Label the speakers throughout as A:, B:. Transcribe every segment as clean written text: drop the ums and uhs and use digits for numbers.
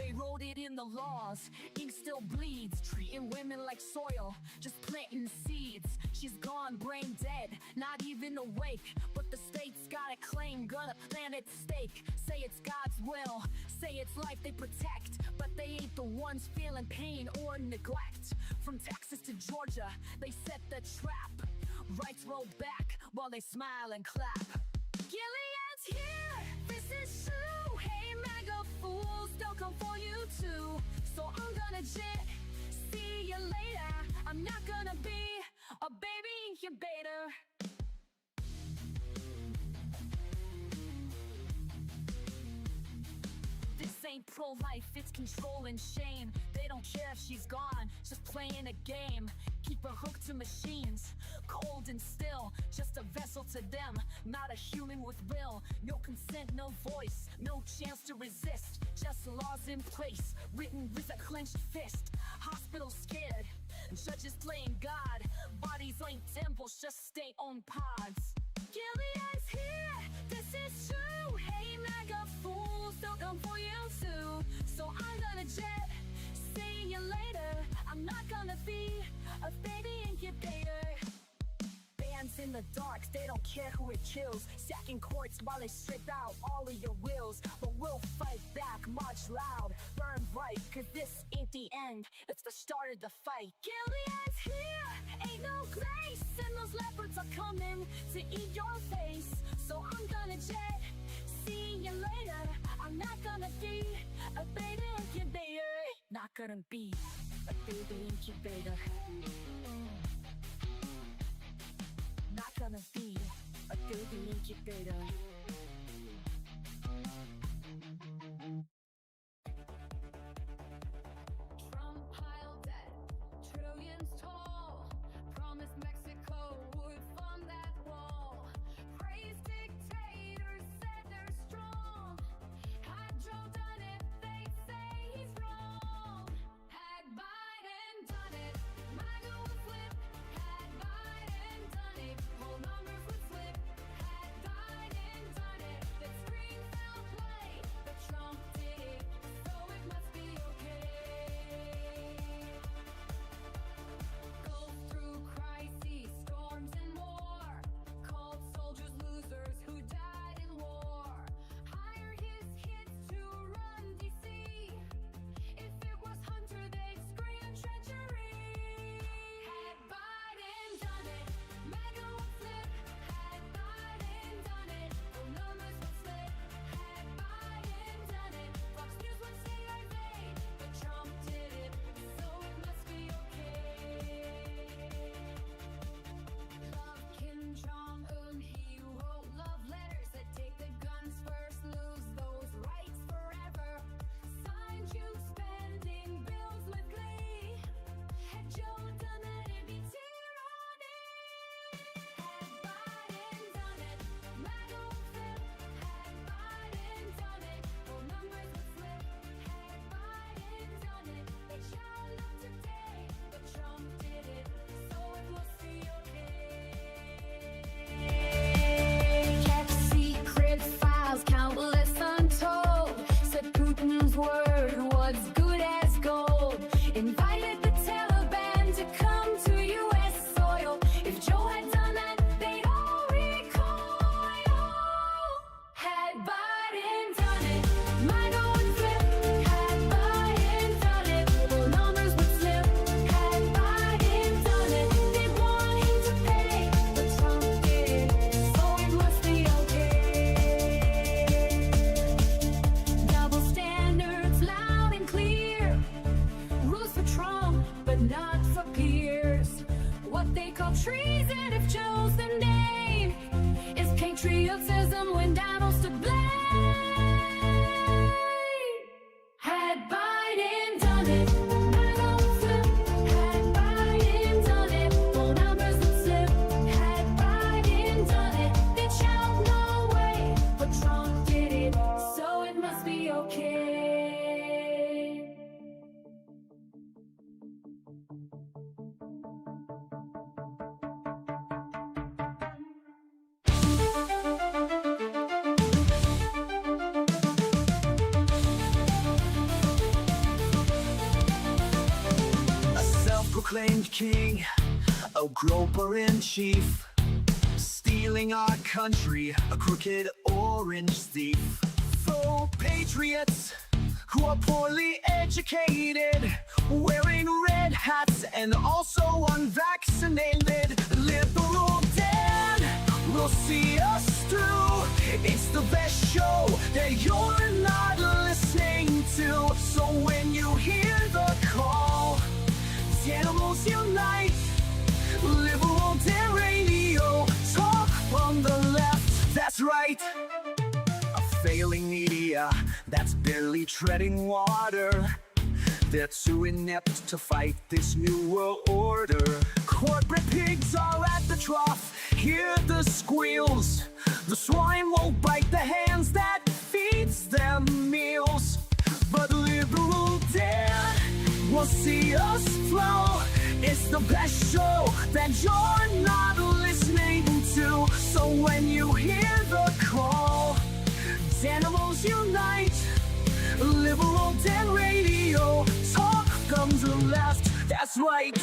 A: They wrote it in the laws, ink still bleeds. Treating women like soil, just planting seeds. She's gone, brain dead, not even awake. But the state's got a claim, gonna plant its stake. Say it's God's will, say it's life they protect. But they ain't the ones feeling pain or neglect. From Texas to Georgia, they set the trap. Rights roll back while they smile and clap. Gilead's here, this is true. Hey MAGA fools, they'll come for you too. So I'm gonna jet, see you later. I'm not gonna be a baby incubator. This ain't pro-life, it's control and shame. They don't care if she's gone, just playing a game. Keep her hooked to machines, cold and still. Just a vessel to them, not a human with will. No consent, no voice, no chance to resist. Just laws in place, written with a clenched fist. Hospitals scared, judges playing God. Bodies ain't temples, just stay on pods. Gilead's here, this is true. Hey MAGA fools, they'll come for you too. So I'm gonna jet, see you later. I'm not gonna be a baby incubator. Bands in the dark, they don't care who it kills. Sacking courts while they strip out all of your wills. But we'll fight back, march loud, burn bright. Cause this ain't the end, it's the start of the fight. Gilead's here, ain't no grace. And those leopards are coming to eat your face. So I'm gonna jet, see you later. I'm not gonna be a baby incubator. Not gonna be a baby incubator. Not gonna be a baby incubator. Trump piled debt, trillions tall. Promised Mexico would fund that wall. Praised dictators, said they're strong. Had Joe done it, they'd say he's wrong. Had Biden done it, MAGA would flip. Had Biden done it, whole numbers would flip. Had Biden
B: king, a groper in chief, stealing our country, a crooked orange thief. Faux patriots who are poorly educated, wearing red hats and also unvaccinated. Liberal Dan will see us through. It's the best show that you're not listening to. So when you hear the call, the animals unite. Liberal Dan Radio, talk on the left, that's right. A failing media that's barely treading water. They're too inept to fight this new world order. Corporate pigs are at the trough, hear the squeals. The swine won't bite the hands that feeds them meals. But Liberal Dan will see us flow. It's the best show that you're not listening to. So when you hear the call, animals unite. Liberal Dan Radio, talk from the left, that's right.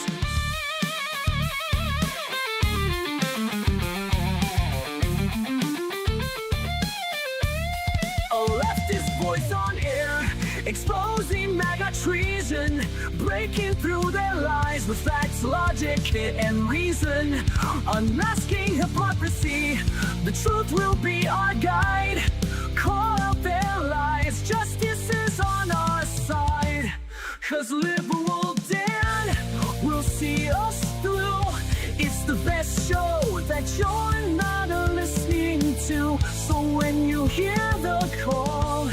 B: A leftist voice on air, exposing MAGA treason, breaking through their lies with facts, logic, and reason. Unmasking hypocrisy, the truth will be our guide. Call out their lies, justice is on our side. 'Cause Liberal Dan will see us through. It's the best show that you're not listening to. So when you hear the call,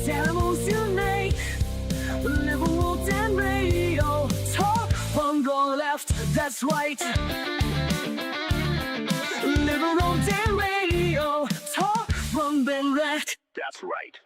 B: animals unite. Liberal Dan Radio, talk from the left, that's right. Liberal Dan Radio, talk from the left, that's right.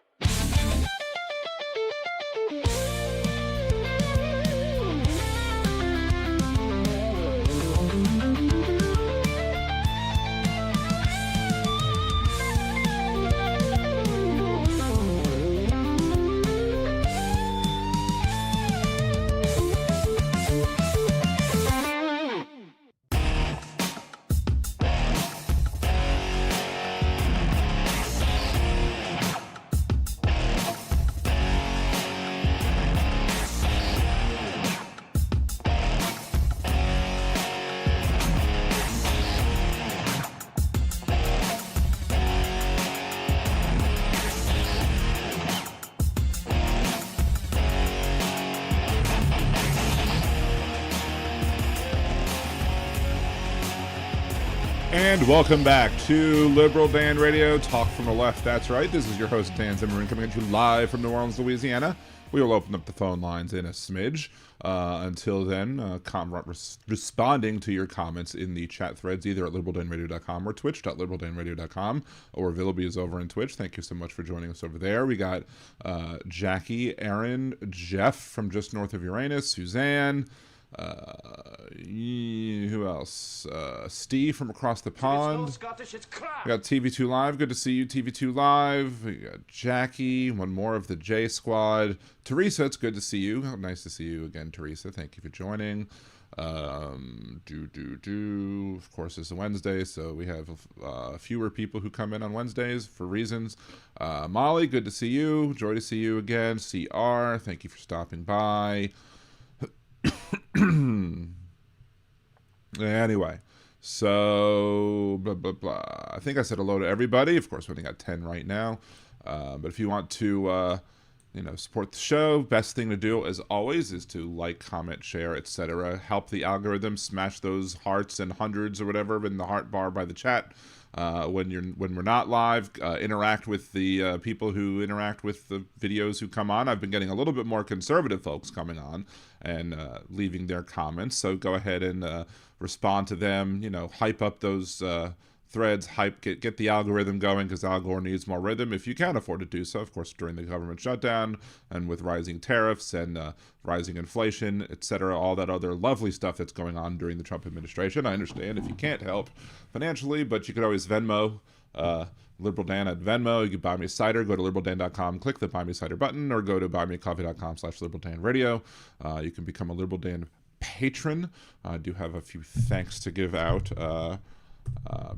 C: And welcome back to Liberal Dan Radio, talk from the left, that's right. This is your host, Dan Zimmerman, coming at you live from New Orleans, Louisiana. We will open up the phone lines in a smidge. Until then, responding to your comments in the chat threads, either at liberaldanradio.com or twitch.liberaldanradio.com, or Villaby is over in Twitch. Thank you so much for joining us over there. We got Jackie, Aaron, Jeff from just north of Uranus, Suzanne, who else? Steve from across the pond. We got TV2 Live. Good to see you, TV2 Live. We got Jackie, one more of the J Squad. Teresa, it's good to see you. Nice to see you again, Teresa. Thank you for joining. Of course, it's a Wednesday, so we have fewer people who come in on Wednesdays for reasons. Molly, good to see you. Joy to see you again. CR, thank you for stopping by. Anyway, so blah blah blah. I think I said hello to everybody. Of course, we only got 10 right now. But if you want to support the show, best thing to do as always is to like, comment, share, etc. Help the algorithm, smash those hearts and hundreds or whatever in the heart bar by the chat. When we're not live, interact with the people who interact with the videos who come on. I've been getting a little bit more conservative folks coming on and leaving their comments. So go ahead and respond to them. Hype up those threads, get the algorithm going, because Al Gore needs more rhythm if you can afford to do so. Of course, during the government shutdown and with rising tariffs and rising inflation, etc., all that other lovely stuff that's going on during the Trump administration. I understand if you can't help financially, but you could always Venmo Liberal Dan at Venmo. You can buy me a cider. Go to liberaldan.com, click the Buy Me Cider button, or go to buymeacoffee.com/liberaldanradio. You can become a Liberal Dan patron. I do have a few thanks to give out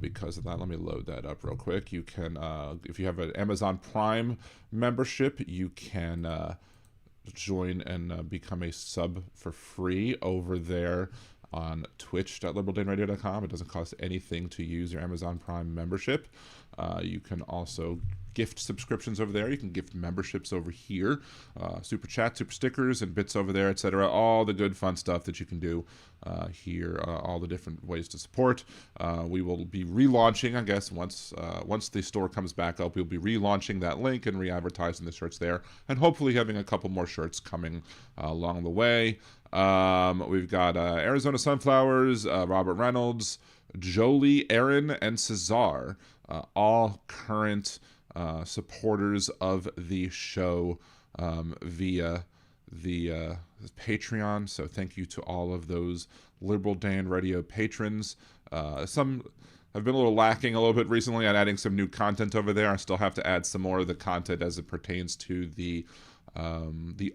C: because of that. Let me load that up real quick. You can, if you have an Amazon Prime membership, you can join and become a sub for free over there on twitch.liberaldaneradio.com. It doesn't cost anything to use your Amazon Prime membership. You can also gift subscriptions over there. You can gift memberships over here, super chat, super stickers, and bits over there, etc. All the good fun stuff that you can do here. All the different ways to support. We will be relaunching, I guess, once the store comes back up. We'll be relaunching that link and re-advertising the shirts there, and hopefully having a couple more shirts coming along the way. We've got Arizona Sunflowers, Robert Reynolds, Jolie, Aaron, and Cesar, all current supporters of the show via the Patreon. So thank you to all of those Liberal Dan Radio patrons. Some have been a little lacking a little bit recently on adding some new content over there. I still have to add some more of the content as it pertains to the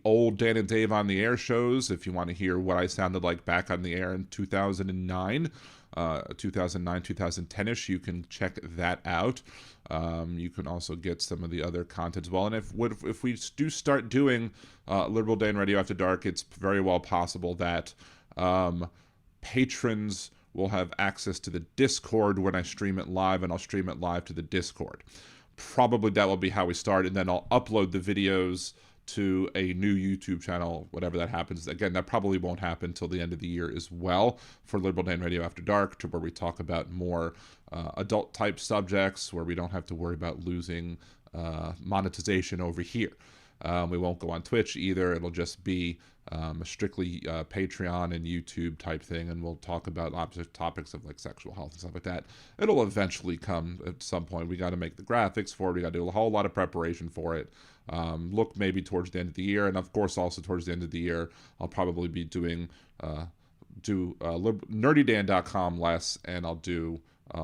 C: old Dan and Dave on the Air shows. If you want to hear what I sounded like back on the air in 2009, 2010-ish, you can check that out. You can also get some of the other content as well. And if we do start doing Liberal Dan Radio After Dark, it's very well possible that patrons will have access to the Discord when I stream it live, and I'll stream it live to the Discord. Probably that will be how we start, and then I'll upload the videos to a new YouTube channel, whatever that happens. Again, that probably won't happen till the end of the year as well for Liberal Dan Radio After Dark, to where we talk about more adult type subjects where we don't have to worry about losing monetization over here. We won't go on Twitch either. It'll just be a strictly Patreon and YouTube type thing, and we'll talk about opposite topics of like sexual health and stuff like that. It'll eventually come at some point. We got to make the graphics for it. We got to do a whole lot of preparation for it. Look maybe towards the end of the year, and of course also towards the end of the year, I'll probably be doing nerdydan.com less, and I'll do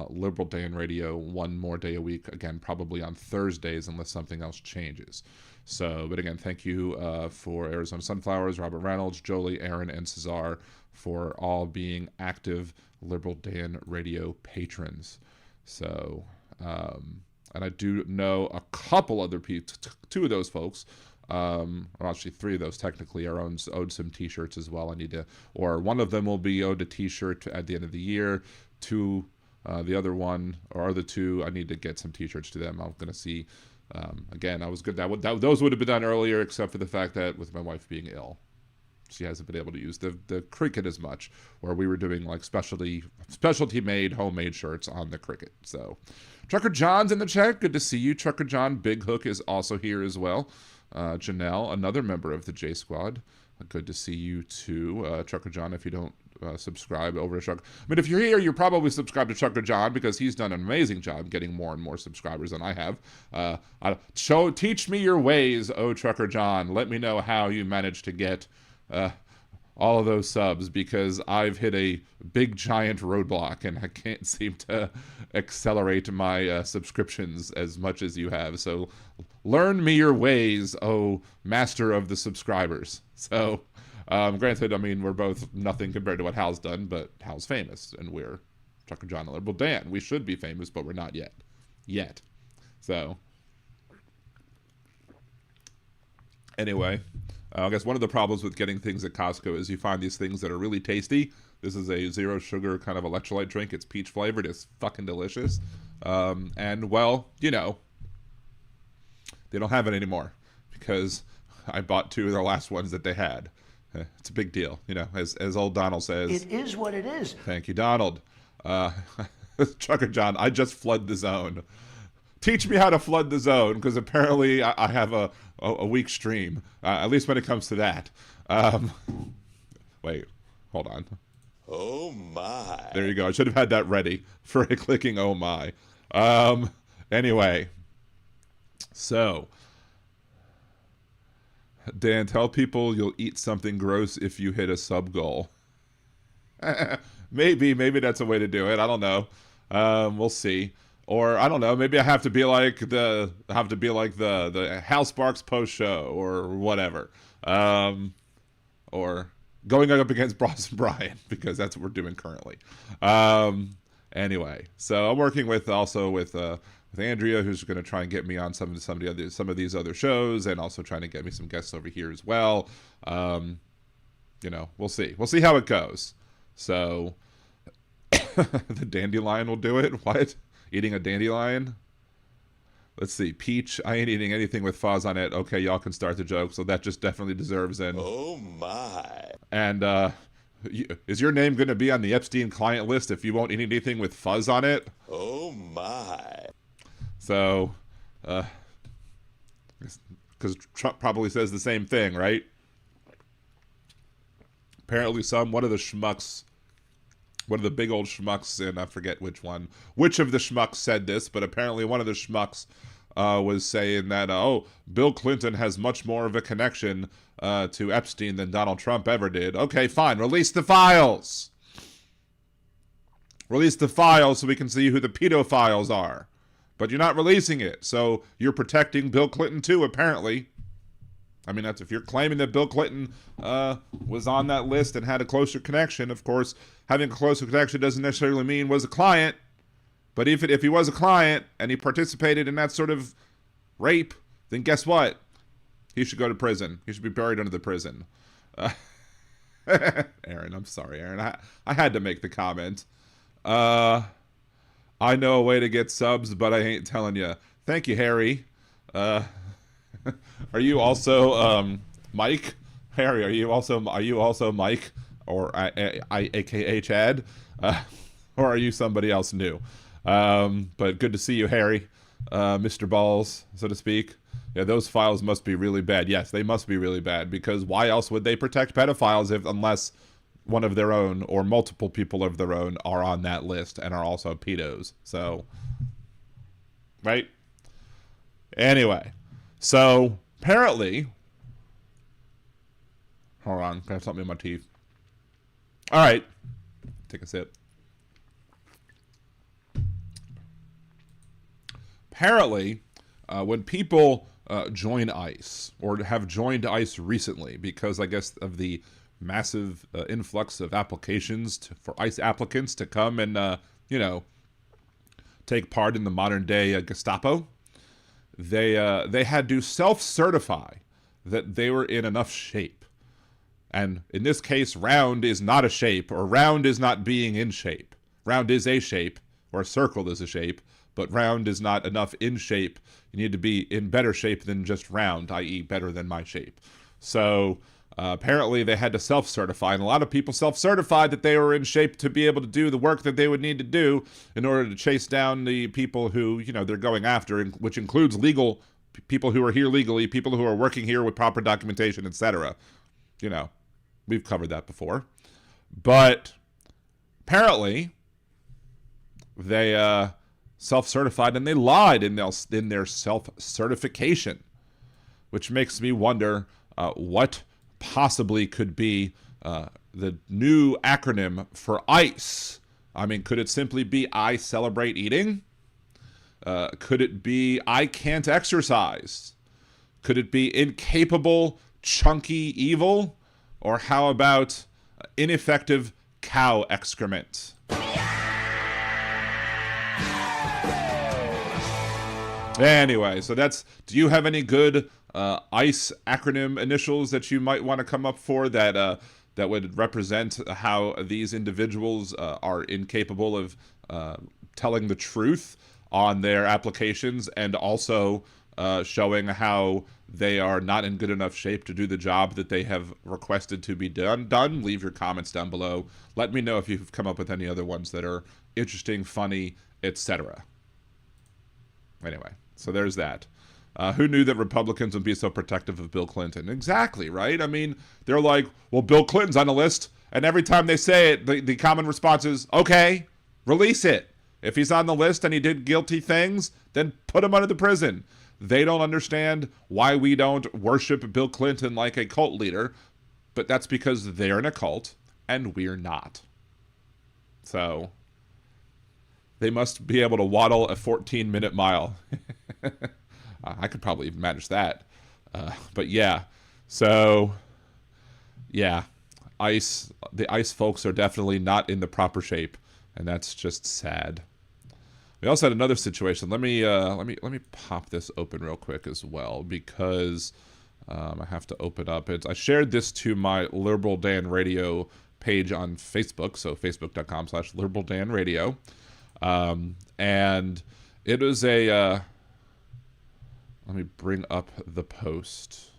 C: Liberal Dan Radio one more day a week, again probably on Thursdays unless something else changes. So, but again, thank you for Arizona Sunflowers, Robert Reynolds, Jolie, Aaron, and Cesar for all being active Liberal Dan Radio patrons. So, and I do know a couple other people, two of those folks, or actually three of those technically, are owed some t-shirts as well. I need to, or one of them will be owed a t-shirt at the end of the year. The other one, or the two, I need to get some t-shirts to them. I'm going to see. Again, I was good. Those would have been done earlier, except for the fact that with my wife being ill, she hasn't been able to use the Cricut as much, where we were doing like specialty made homemade shirts on the Cricut. So Trucker John's in the chat. Good to see you. Trucker John Big Hook is also here as well. Janelle, another member of the J Squad. Good to see you too. Trucker John, if you don't subscribe over to Trucker. I mean, if you're here, you're probably subscribed to Trucker John, because he's done an amazing job getting more and more subscribers than I have. Teach me your ways, oh Trucker John. Let me know how you managed to get all of those subs, because I've hit a big giant roadblock and I can't seem to accelerate my subscriptions as much as you have. So learn me your ways, oh master of the subscribers. So granted, I mean, we're both nothing compared to what Hal's done, but Hal's famous, and we're Trucker John and Liberal Dan. We should be famous, but we're not yet. So anyway, I guess one of the problems with getting things at Costco is you find these things that are really tasty. This is a zero sugar kind of electrolyte drink. It's peach flavored. It's fucking delicious. And well, you know, they don't have it anymore because I bought two of the last ones that they had. It's a big deal, you know, as old Donald says.
D: It is what it is.
C: Thank you, Donald. Trucker John, I just flood the zone. Teach me how to flood the zone, because apparently I have a weak stream, at least when it comes to that. Wait, hold on.
E: Oh my.
C: There you go. I should have had that ready for clicking oh my. Anyway, so Dan, tell people you'll eat something gross if you hit a sub goal. maybe that's a way to do it. I don't know. We'll see. Or I don't know. Maybe I have to be like the Hal Sparks post show or whatever. Or going up against Bros and Brian, because that's what we're doing currently. Anyway, so I'm working with Andrea, who's going to try and get me on some of these other shows, and also trying to get me some guests over here as well. We'll see. We'll see how it goes. So the dandelion will do it. What? Eating a dandelion? Let's see. Peach, I ain't eating anything with fuzz on it. Okay, y'all can start the joke. So that just definitely deserves an...
E: Oh, my.
C: And is your name going to be on the Epstein client list if you won't eat anything with fuzz on it?
E: Oh, my.
C: So, because Trump probably says the same thing, right? Apparently one of the big old schmucks, and I forget which of the schmucks said this, but apparently one of the schmucks was saying that, Bill Clinton has much more of a connection to Epstein than Donald Trump ever did. Okay, fine. Release the files. Release the files so we can see who the pedophiles are. But you're not releasing it, so you're protecting Bill Clinton too, apparently. I mean, that's if you're claiming that Bill Clinton was on that list and had a closer connection. Of course, having a closer connection doesn't necessarily mean was a client. But if he was a client and he participated in that sort of rape, then guess what? He should go to prison. He should be buried under the prison. Aaron, I'm sorry, Aaron. I had to make the comment. I know a way to get subs, but I ain't telling you. Thank you, Harry. Are you also Mike? Harry, are you also Mike, or aka Chad, or are you somebody else new? But good to see you, Harry, Mr. Balls, so to speak. Yeah, those files must be really bad. Yes, they must be really bad, because why else would they protect pedophiles unless one of their own or multiple people of their own are on that list and are also pedos? So, right? Anyway, so apparently, hold on, I have something in my teeth. All right, take a sip. Apparently, when people join ICE or have joined ICE recently, because I guess of the massive influx of applications for ICE applicants to come and, take part in the modern day Gestapo, they had to self-certify that they were in enough shape. And in this case, round is not a shape, or round is not being in shape. Round is a shape, or a circle is a shape, but round is not enough in shape. You need to be in better shape than just round, i.e. better than my shape. So apparently they had to self-certify, and a lot of people self-certified that they were in shape to be able to do the work that they would need to do in order to chase down the people who, they're going after, which includes legal people who are here legally, people who are working here with proper documentation, etc. We've covered that before. But apparently they self-certified, and they lied in their self-certification, which makes me wonder what possibly could be the new acronym for ICE. I mean, could it simply be I celebrate eating? Could it be I can't exercise? Could it be incapable, chunky evil? Or how about ineffective cow excrement? Anyway, so do you have any good ICE acronym initials that you might want to come up for that would represent how these individuals are incapable of telling the truth on their applications, and also showing how they are not in good enough shape to do the job that they have requested to be done? Leave your comments down below. Let me know if you've come up with any other ones that are interesting, funny, etc. Anyway, so there's that. Who knew that Republicans would be so protective of Bill Clinton? Exactly, right? I mean, they're like, well, Bill Clinton's on the list, and every time they say it, the common response is, okay, release it. If he's on the list and he did guilty things, then put him under the prison. They don't understand why we don't worship Bill Clinton like a cult leader, but that's because they're in a cult and we're not. So they must be able to waddle a 14-minute mile. I could probably even manage that. But yeah. So, yeah. the ICE folks are definitely not in the proper shape, and that's just sad. We also had another situation. Let me pop this open real quick as well, because I have to open up. I shared this to my Liberal Dan Radio page on Facebook, so facebook.com/LiberalDanRadio. And it was a, let me bring up the post.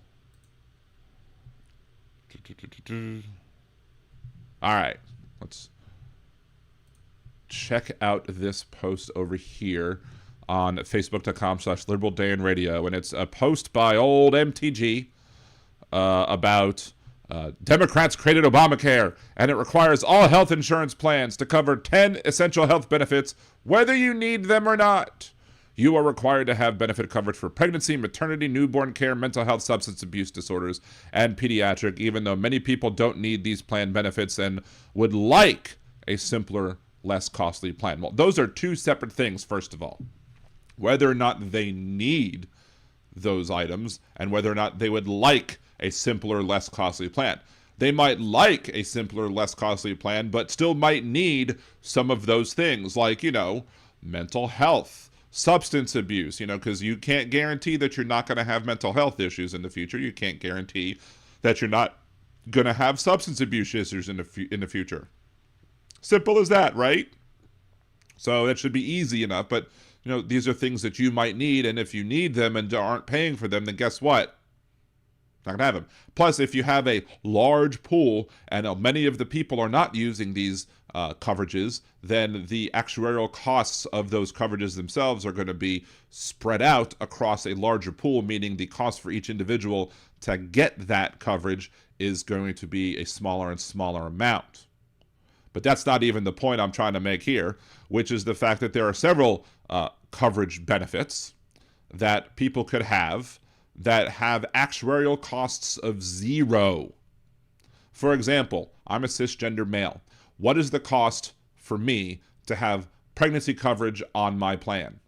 C: All right, let's check out this post over here on facebook.com/LiberalDanRadio. And it's a post by old EmptyGee about Democrats created Obamacare, and it requires all health insurance plans to cover 10 essential health benefits, whether you need them or not. You are required to have benefit coverage for pregnancy, maternity, newborn care, mental health, substance abuse disorders, and pediatric, even though many people don't need these plan benefits and would like a simpler, less costly plan. Well, those are two separate things, first of all. Whether or not they need those items and whether or not they would like a simpler, less costly plan. They might like a simpler, less costly plan, but still might need some of those things like, mental health, substance abuse, because you can't guarantee that you're not going to have mental health issues in the future. You can't guarantee that you're not going to have substance abuse issues in the future. Simple as that, right? So that should be easy enough, but these are things that you might need, and if you need them and aren't paying for them, then guess what? Not gonna have them. Plus, if you have a large pool and many of the people are not using these coverages, then the actuarial costs of those coverages themselves are going to be spread out across a larger pool, meaning the cost for each individual to get that coverage is going to be a smaller and smaller amount. But that's not even the point I'm trying to make here, which is the fact that there are several coverage benefits that people could have that have actuarial costs of 0. For example, I'm a cisgender male. What is the cost for me to have pregnancy coverage on my plan?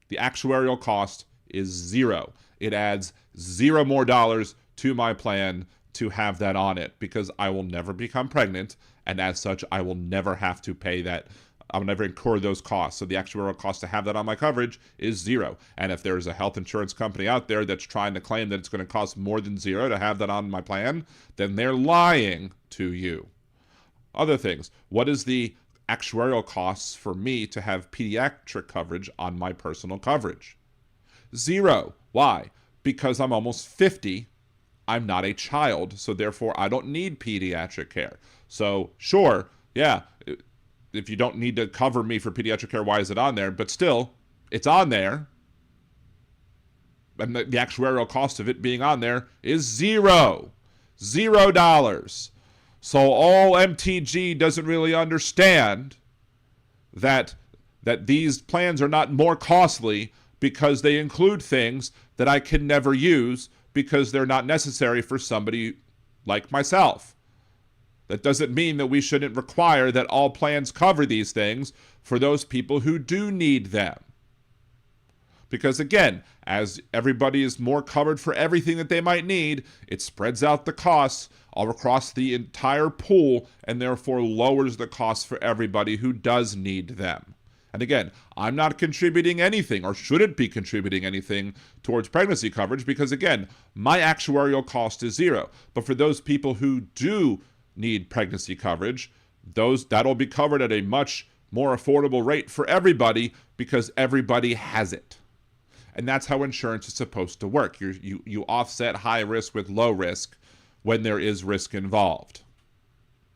C: The actuarial cost is 0. It adds 0 more dollars to my plan to have that on it, because I will never become pregnant, and as such, I will never have to pay that. I'll never incur those costs. So the actuarial cost to have that on my coverage is 0. And if there's a health insurance company out there that's trying to claim that it's going to cost more than 0 to have that on my plan, then they're lying to you. Other things. What is the actuarial costs for me to have pediatric coverage on my personal coverage? 0. Why? Because I'm almost 50. I'm not a child, so therefore I don't need pediatric care. So sure, yeah, if you don't need to cover me for pediatric care, why is it on there? But still, it's on there. And the actuarial cost of it being on there is 0. $0. So all EmptyGee doesn't really understand that these plans are not more costly because they include things that I can never use because they're not necessary for somebody like myself. That doesn't mean that we shouldn't require that all plans cover these things for those people who do need them. Because again, as everybody is more covered for everything that they might need, it spreads out the costs all across the entire pool and therefore lowers the costs for everybody who does need them. And again, I'm not contributing anything or shouldn't be contributing anything towards pregnancy coverage because again, my actuarial cost is 0. But for those people who do need pregnancy coverage, that'll be covered at a much more affordable rate for everybody because everybody has it. And that's how insurance is supposed to work. You offset high risk with low risk when there is risk involved.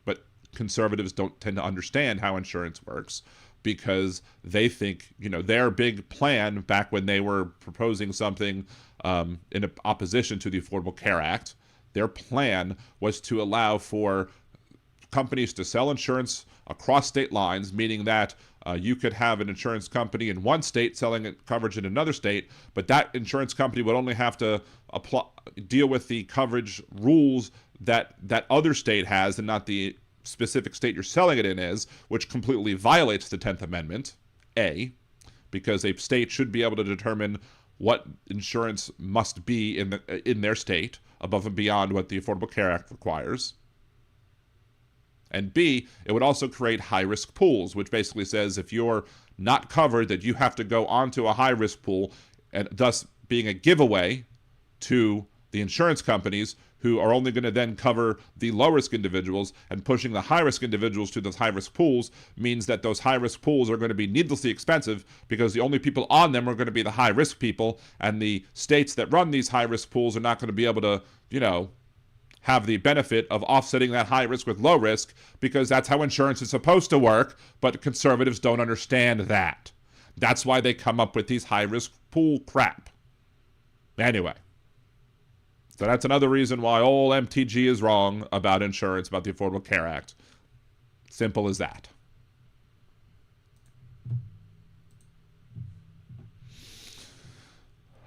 C: But conservatives don't tend to understand how insurance works because they think, their big plan back when they were proposing something in opposition to the Affordable Care Act, their plan was to allow for companies to sell insurance across state lines, meaning that you could have an insurance company in one state selling coverage in another state, but that insurance company would only have to deal with the coverage rules that other state has and not the specific state you're selling it in is, which completely violates the 10th Amendment, because a state should be able to determine what insurance must be in their state above and beyond what the Affordable Care Act requires. And B, it would also create high-risk pools, which basically says if you're not covered, that you have to go onto a high-risk pool, and thus being a giveaway to the insurance companies, who are only going to then cover the low-risk individuals, and pushing the high-risk individuals to those high-risk pools means that those high-risk pools are going to be needlessly expensive because the only people on them are going to be the high-risk people, and the states that run these high-risk pools are not going to be able to, have the benefit of offsetting that high risk with low risk, because that's how insurance is supposed to work, but conservatives don't understand that. That's why they come up with these high-risk pool crap. Anyway. So that's another reason why old EmptyGee is wrong about insurance, about the Affordable Care Act. Simple as that.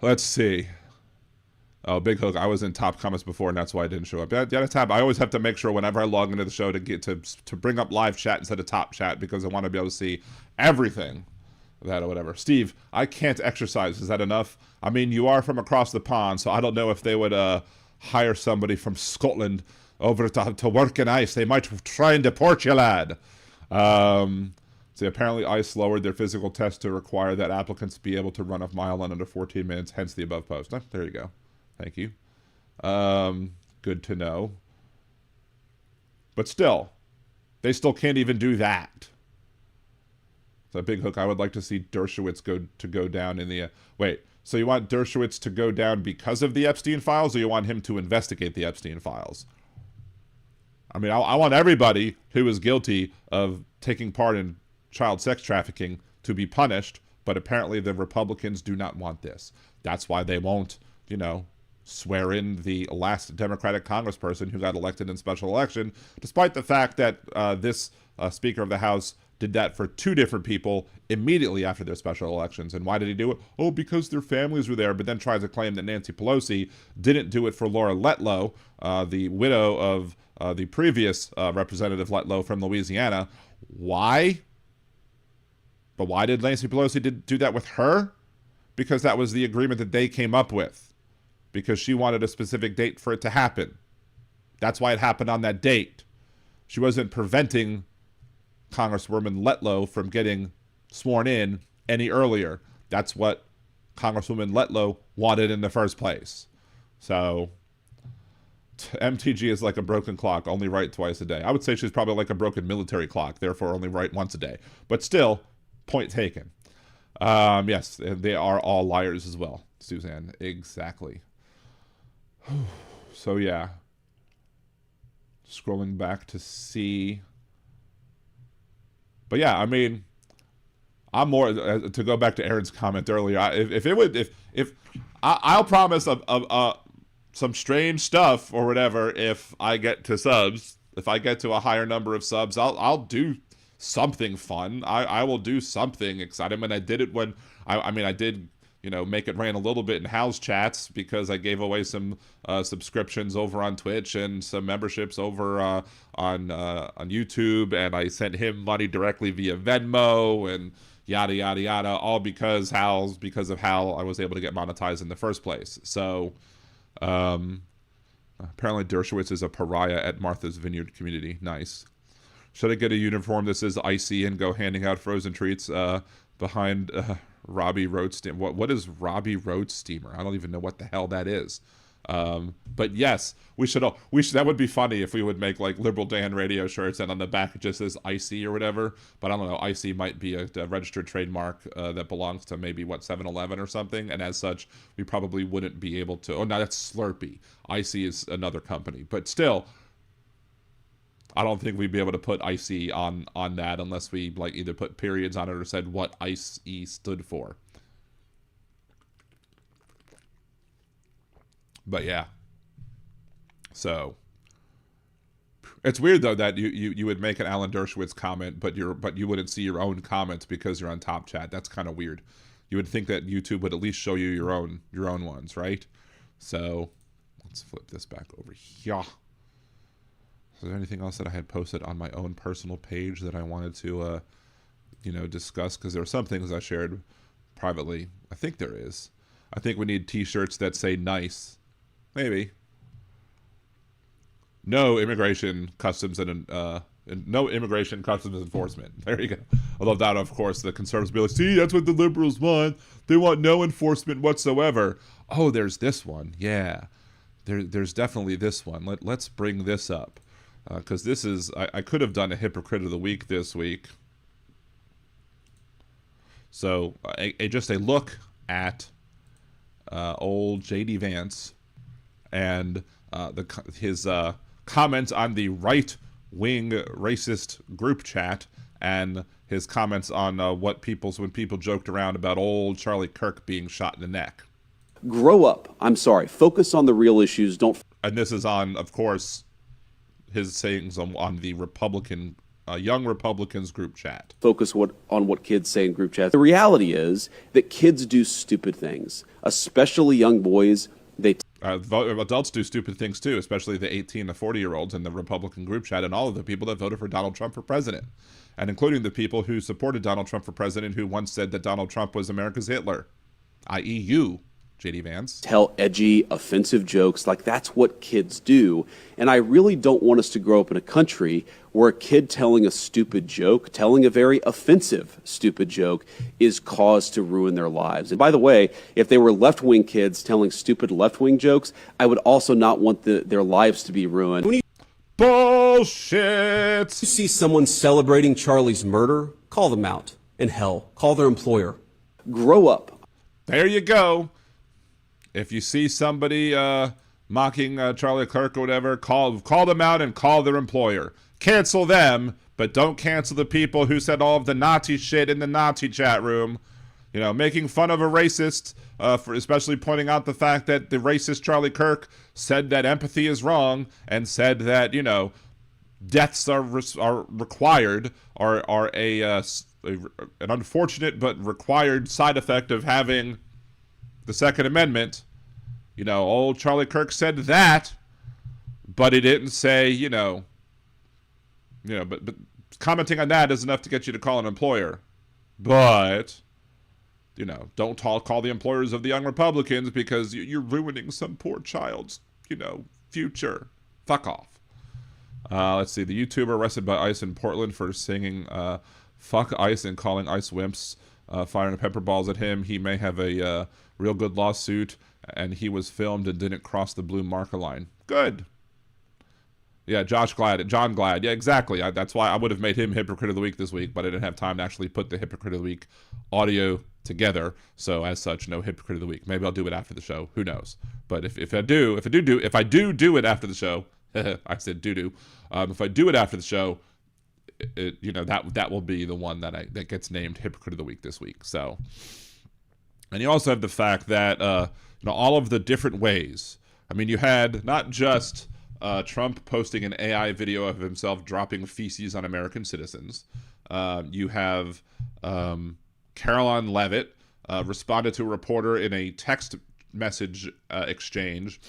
C: Let's see. Oh, Big Hook, I was in top comments before, and that's why I didn't show up. Yeah, that's happened. I always have to make sure whenever I log into the show to get to bring up live chat instead of top chat, because I want to be able to see everything. That or whatever. Steve, I can't exercise. Is that enough? I mean, you are from across the pond, so I don't know if they would hire somebody from Scotland over to work in ICE. They might try and deport you, lad. See, apparently ICE lowered their physical test to require that applicants be able to run a mile in under 14 minutes, hence the above post. Oh, there you go. Thank you. Good to know. But still, they still can't even do that. So, Big Hook, I would like to see Dershowitz go down in the... wait, so you want Dershowitz to go down because of the Epstein files, or you want him to investigate the Epstein files? I mean, I want everybody who is guilty of taking part in child sex trafficking to be punished, but apparently the Republicans do not want this. That's why they won't, swear in the last Democratic congressperson who got elected in special election, despite the fact that this Speaker of the House did that for two different people immediately after their special elections. And why did he do it? Oh, because their families were there, but then tries to claim that Nancy Pelosi didn't do it for Laura Letlow, the widow of the previous Representative Letlow from Louisiana. Why? But why did Nancy Pelosi do that with her? Because that was the agreement that they came up with. Because she wanted a specific date for it to happen. That's why it happened on that date. She wasn't preventing Congresswoman Letlow from getting sworn in any earlier. That's what Congresswoman Letlow wanted in the first place. So, EmptyGee is like a broken clock, only right twice a day. I would say she's probably like a broken military clock, therefore only right once a day. But still, point taken. Yes, they are all liars as well, Suzanne. Exactly. So, yeah. Scrolling back to see... But yeah, I mean, I'm more to go back to Aaron's comment earlier. I'll promise some strange stuff or whatever if I get to subs. If I get to a higher number of subs, I'll do something fun. I will do something exciting. I mean, I did it when I did make it rain a little bit in house chats because I gave away some subscriptions over on Twitch and some memberships over on YouTube, and I sent him money directly via Venmo and yada yada yada, all because of how I was able to get monetized in the first place. So apparently Dershowitz is a pariah at Martha's Vineyard community. Nice. Should I get a uniform that says icy and go handing out frozen treats behind Robbie Road Steamer? What is Robbie Road Steamer? I don't even know what the hell that is. But yes, we should. That would be funny if we would make like Liberal Dan radio shirts and on the back it just says icy or whatever. But I don't know. Icy might be a registered trademark that belongs to maybe 7-Eleven or something. And as such, we probably wouldn't be able to. Oh, no, that's Slurpee. Icy is another company. But still, I don't think we'd be able to put icy on that unless we like either put periods on it or said what ICE stood for. But yeah. So it's weird though that you would make an Alan Dershowitz comment, but you wouldn't see your own comments because you're on top chat. That's kind of weird. You would think that YouTube would at least show you your own ones, right? So let's flip this back over here. Is there anything else that I had posted on my own personal page that I wanted to, discuss? Because there are some things I shared privately. I think there is. I think we need T-shirts that say nice. Maybe. No immigration, customs, and no immigration customs enforcement. There you go. Although that, of course, the conservatives will be like, see, that's what the liberals want. They want no enforcement whatsoever. Oh, there's this one. Yeah, there's definitely this one. Let's bring this up. Because this is, I could have done a hypocrite of the week this week. So just a look at old J.D. Vance and his comments on the right-wing racist group chat, and his comments on when people joked around about old Charlie Kirk being shot in the neck.
D: Grow up. I'm sorry. Focus on the real issues. Don't.
C: And this is on, of course, his sayings on the Republican, young Republicans group chat.
D: Focus on what kids say in group chats. The reality is that kids do stupid things, especially young boys.
C: Adults do stupid things too, especially the 18 to 40-year-olds in the Republican group chat, and all of the people that voted for Donald Trump for president, and including the people who supported Donald Trump for president, who once said that Donald Trump was America's Hitler, i.e. you, J.D. Vance.
D: Tell edgy, offensive jokes. Like, that's what kids do. And I really don't want us to grow up in a country where a kid telling a stupid joke, telling a very offensive stupid joke, is cause to ruin their lives. And by the way, if they were left-wing kids telling stupid left-wing jokes, I would also not want their lives to be ruined.
C: Bullshit!
F: You see someone celebrating Charlie's murder, call them out. And hell, call their employer.
D: Grow up.
C: There you go. If you see somebody mocking Charlie Kirk or whatever, call them out and call their employer. Cancel them, but don't cancel the people who said all of the Nazi shit in the Nazi chat room. You know, making fun of a racist, for especially pointing out the fact that the racist Charlie Kirk said that empathy is wrong and said that, you know, deaths are required, are an unfortunate but required side effect of having the Second Amendment. You know, old Charlie Kirk said that, but he didn't say, but commenting on that is enough to get you to call an employer. But, don't call the employers of the young Republicans because you're ruining some poor child's, future. Fuck off. Let's see. The YouTuber arrested by ICE in Portland for singing fuck ICE and calling ICE wimps, firing pepper balls at him. He may have a real good lawsuit, and he was filmed and didn't cross the blue marker line. Good. Yeah, John Glad. Yeah, exactly. That's why I would have made him Hypocrite of the Week this week, but I didn't have time to actually put the Hypocrite of the Week audio together. So as such, no Hypocrite of the Week. Maybe I'll do it after the show. Who knows? But if I do it after the show, I said do. If I do it after the show, that will be the one that gets named Hypocrite of the Week this week. So. And you also have the fact that, all of the different ways. I mean, you had not just Trump posting an AI video of himself dropping feces on American citizens. You have Caroline Leavitt responded to a reporter in a text message exchange,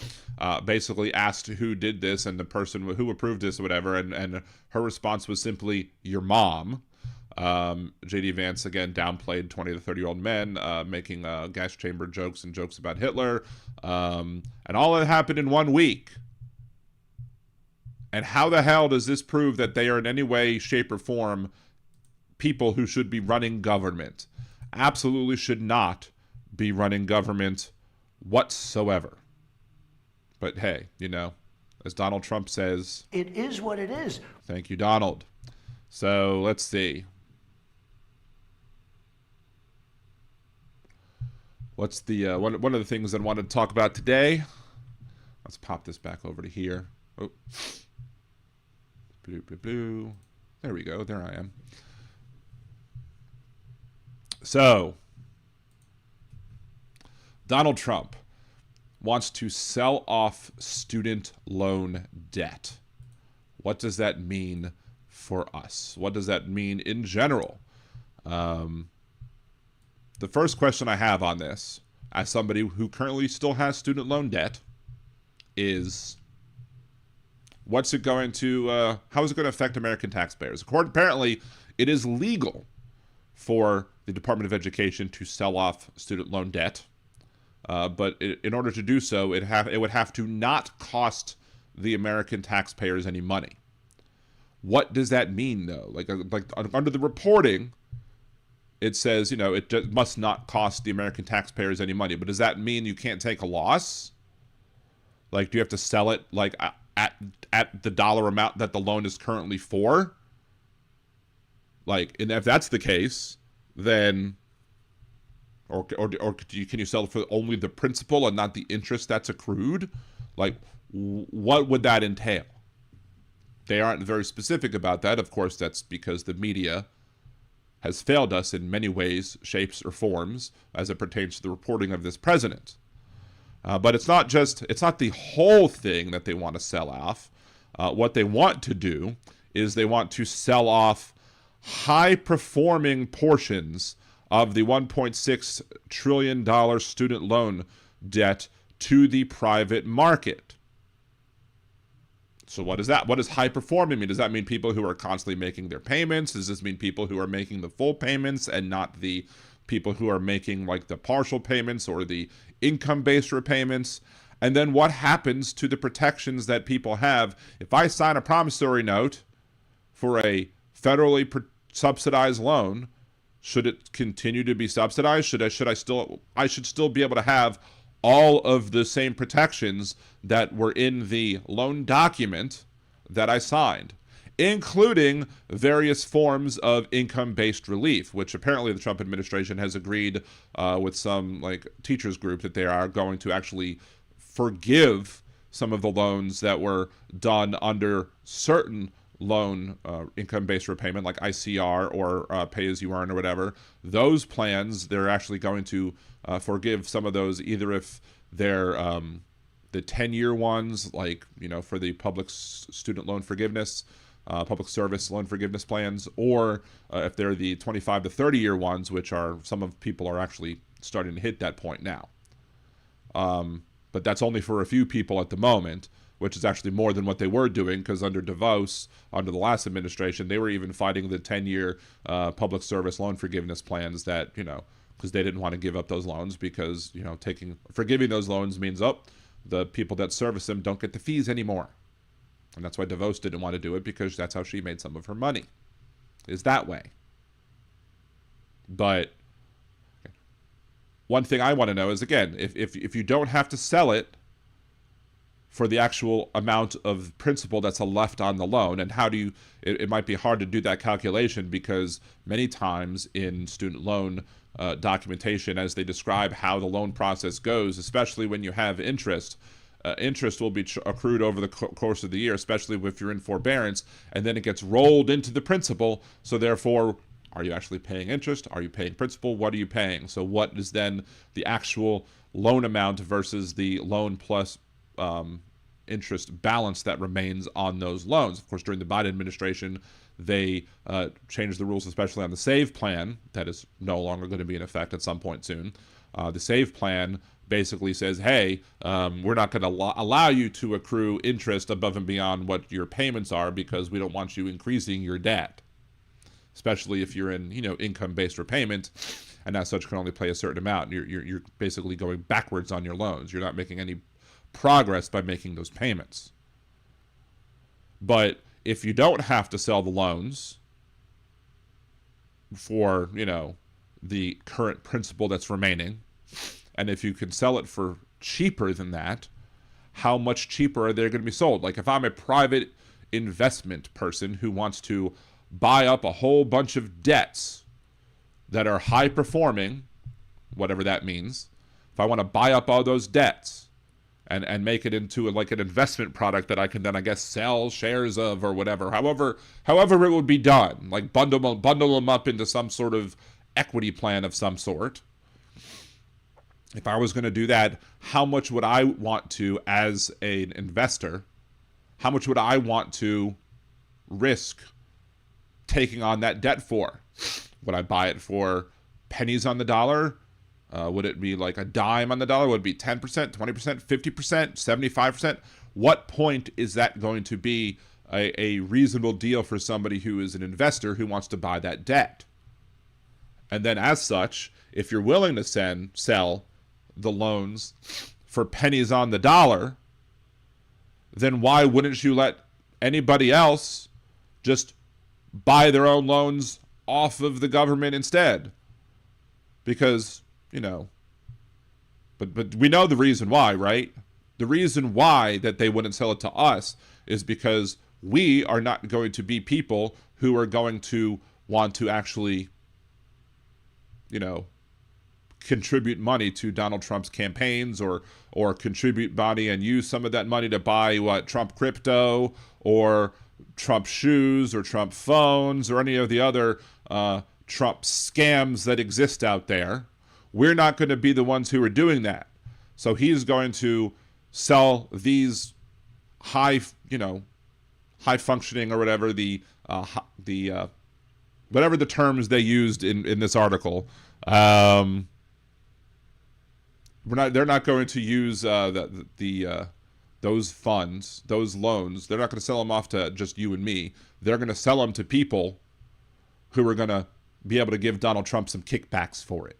C: basically asked who did this and the person who approved this or whatever, and her response was simply, your mom. J.D. Vance, again, downplayed 20 to 30-year-old men, making gas chamber jokes and jokes about Hitler. And all that happened in 1 week. And how the hell does this prove that they are in any way, shape, or form people who should be running government? Absolutely should not be running government whatsoever. But hey, as Donald Trump says,
G: it is what it is.
C: Thank you, Donald. So let's see. What's the one of the things that I wanted to talk about today? Let's pop this back over to here. Oh. There we go. There I am. So, Donald Trump wants to sell off student loan debt. What does that mean for us? What does that mean in general? The first question I have on this, as somebody who currently still has student loan debt, is what's it going to, how is it going to affect American taxpayers? Apparently, it is legal for the Department of Education to sell off student loan debt, but in order to do so, it would have to not cost the American taxpayers any money. what does that mean though? Like under the reporting, it says, it must not cost the American taxpayers any money. But does that mean you can't take a loss? Like, do you have to sell it like at the dollar amount that the loan is currently for? Like, and if that's the case, then, or can you sell it for only the principal and not the interest that's accrued? Like, what would that entail? They aren't very specific about that. Of course, that's because the media has failed us in many ways, shapes, or forms as it pertains to the reporting of this president. But it's not the whole thing that they want to sell off. What they want to do is they want to sell off high-performing portions of the $1.6 trillion student loan debt to the private market. So what is that? What does high performing mean? Does that mean people who are constantly making their payments? Does this mean people who are making the full payments and not the people who are making like the partial payments or the income-based repayments? And then what happens to the protections that people have? If I sign a promissory note for a federally subsidized loan, should it continue to be subsidized? I should still be able to have all of the same protections that were in the loan document that I signed, including various forms of income-based relief, which apparently the Trump administration has agreed with some like teachers group that they are going to actually forgive some of the loans that were done under certain loan income-based repayment like ICR or pay-as-you-earn or whatever. Those plans, they're actually going to forgive some of those, either if they're the 10-year ones, like, for the public student loan forgiveness, public service loan forgiveness plans, or if they're the 25 to 30-year ones, which are, some of people are actually starting to hit that point now. But that's only for a few people at the moment, which is actually more than what they were doing, because under DeVos, under the last administration, they were even fighting the 10-year public service loan forgiveness plans that, because they didn't want to give up those loans, because, forgiving those loans means, the people that service them don't get the fees anymore. And that's why DeVos didn't want to do it, because that's how she made some of her money, is that way. But one thing I want to know is, again, if you don't have to sell it for the actual amount of principal that's left on the loan, and how do you, it might be hard to do that calculation, because many times in student loan documentation, as they describe how the loan process goes, especially when you have interest, interest will be accrued over the course of the year, especially if you're in forbearance, and then it gets rolled into the principal. So therefore, are you actually paying interest? Are you paying principal? What are you paying? So what is then the actual loan amount versus the loan plus interest balance that remains on those loans? Of course, during the Biden administration, they changed the rules, especially on the SAVE plan, that is no longer going to be in effect at some point soon. The SAVE plan basically says, hey, we're not going to allow you to accrue interest above and beyond what your payments are, because we don't want you increasing your debt, especially if you're in income-based repayment, and as such can only pay a certain amount. You're basically going backwards on your loans. You're not making any progress by making those payments. But if you don't have to sell the loans for, the current principal that's remaining, and if you can sell it for cheaper than that, how much cheaper are they going to be sold? Like, if I'm a private investment person who wants to buy up a whole bunch of debts that are high performing, whatever that means, if I want to buy up all those debts and make it into like an investment product that I can then, I guess, sell shares of or whatever, however it would be done, like bundle them up into some sort of equity plan of some sort. If I was going to do that, how much would I want to, as an investor, how much would I want to risk taking on that debt for? Would I buy it for pennies on the dollar? Would it be like a dime on the dollar? Would it be 10%, 20%, 50%, 75%? What point is that going to be a reasonable deal for somebody who is an investor who wants to buy that debt? And then as such, if you're willing to sell the loans for pennies on the dollar, then why wouldn't you let anybody else just buy their own loans off of the government instead. Because, you know, but we know the reason why, right? The reason why that they wouldn't sell it to us is because we are not going to be people who are going to want to actually, you know, contribute money to Donald Trump's campaigns or contribute money and use some of that money to buy Trump crypto or Trump shoes or Trump phones or any of the other Trump scams that exist out there. We're not going to be the ones who are doing that. So he's going to sell these high functioning or whatever whatever the terms they used in this article. They're not going to use those funds, those loans. They're not going to sell them off to just you and me. They're going to sell them to people who are going to be able to give Donald Trump some kickbacks for it,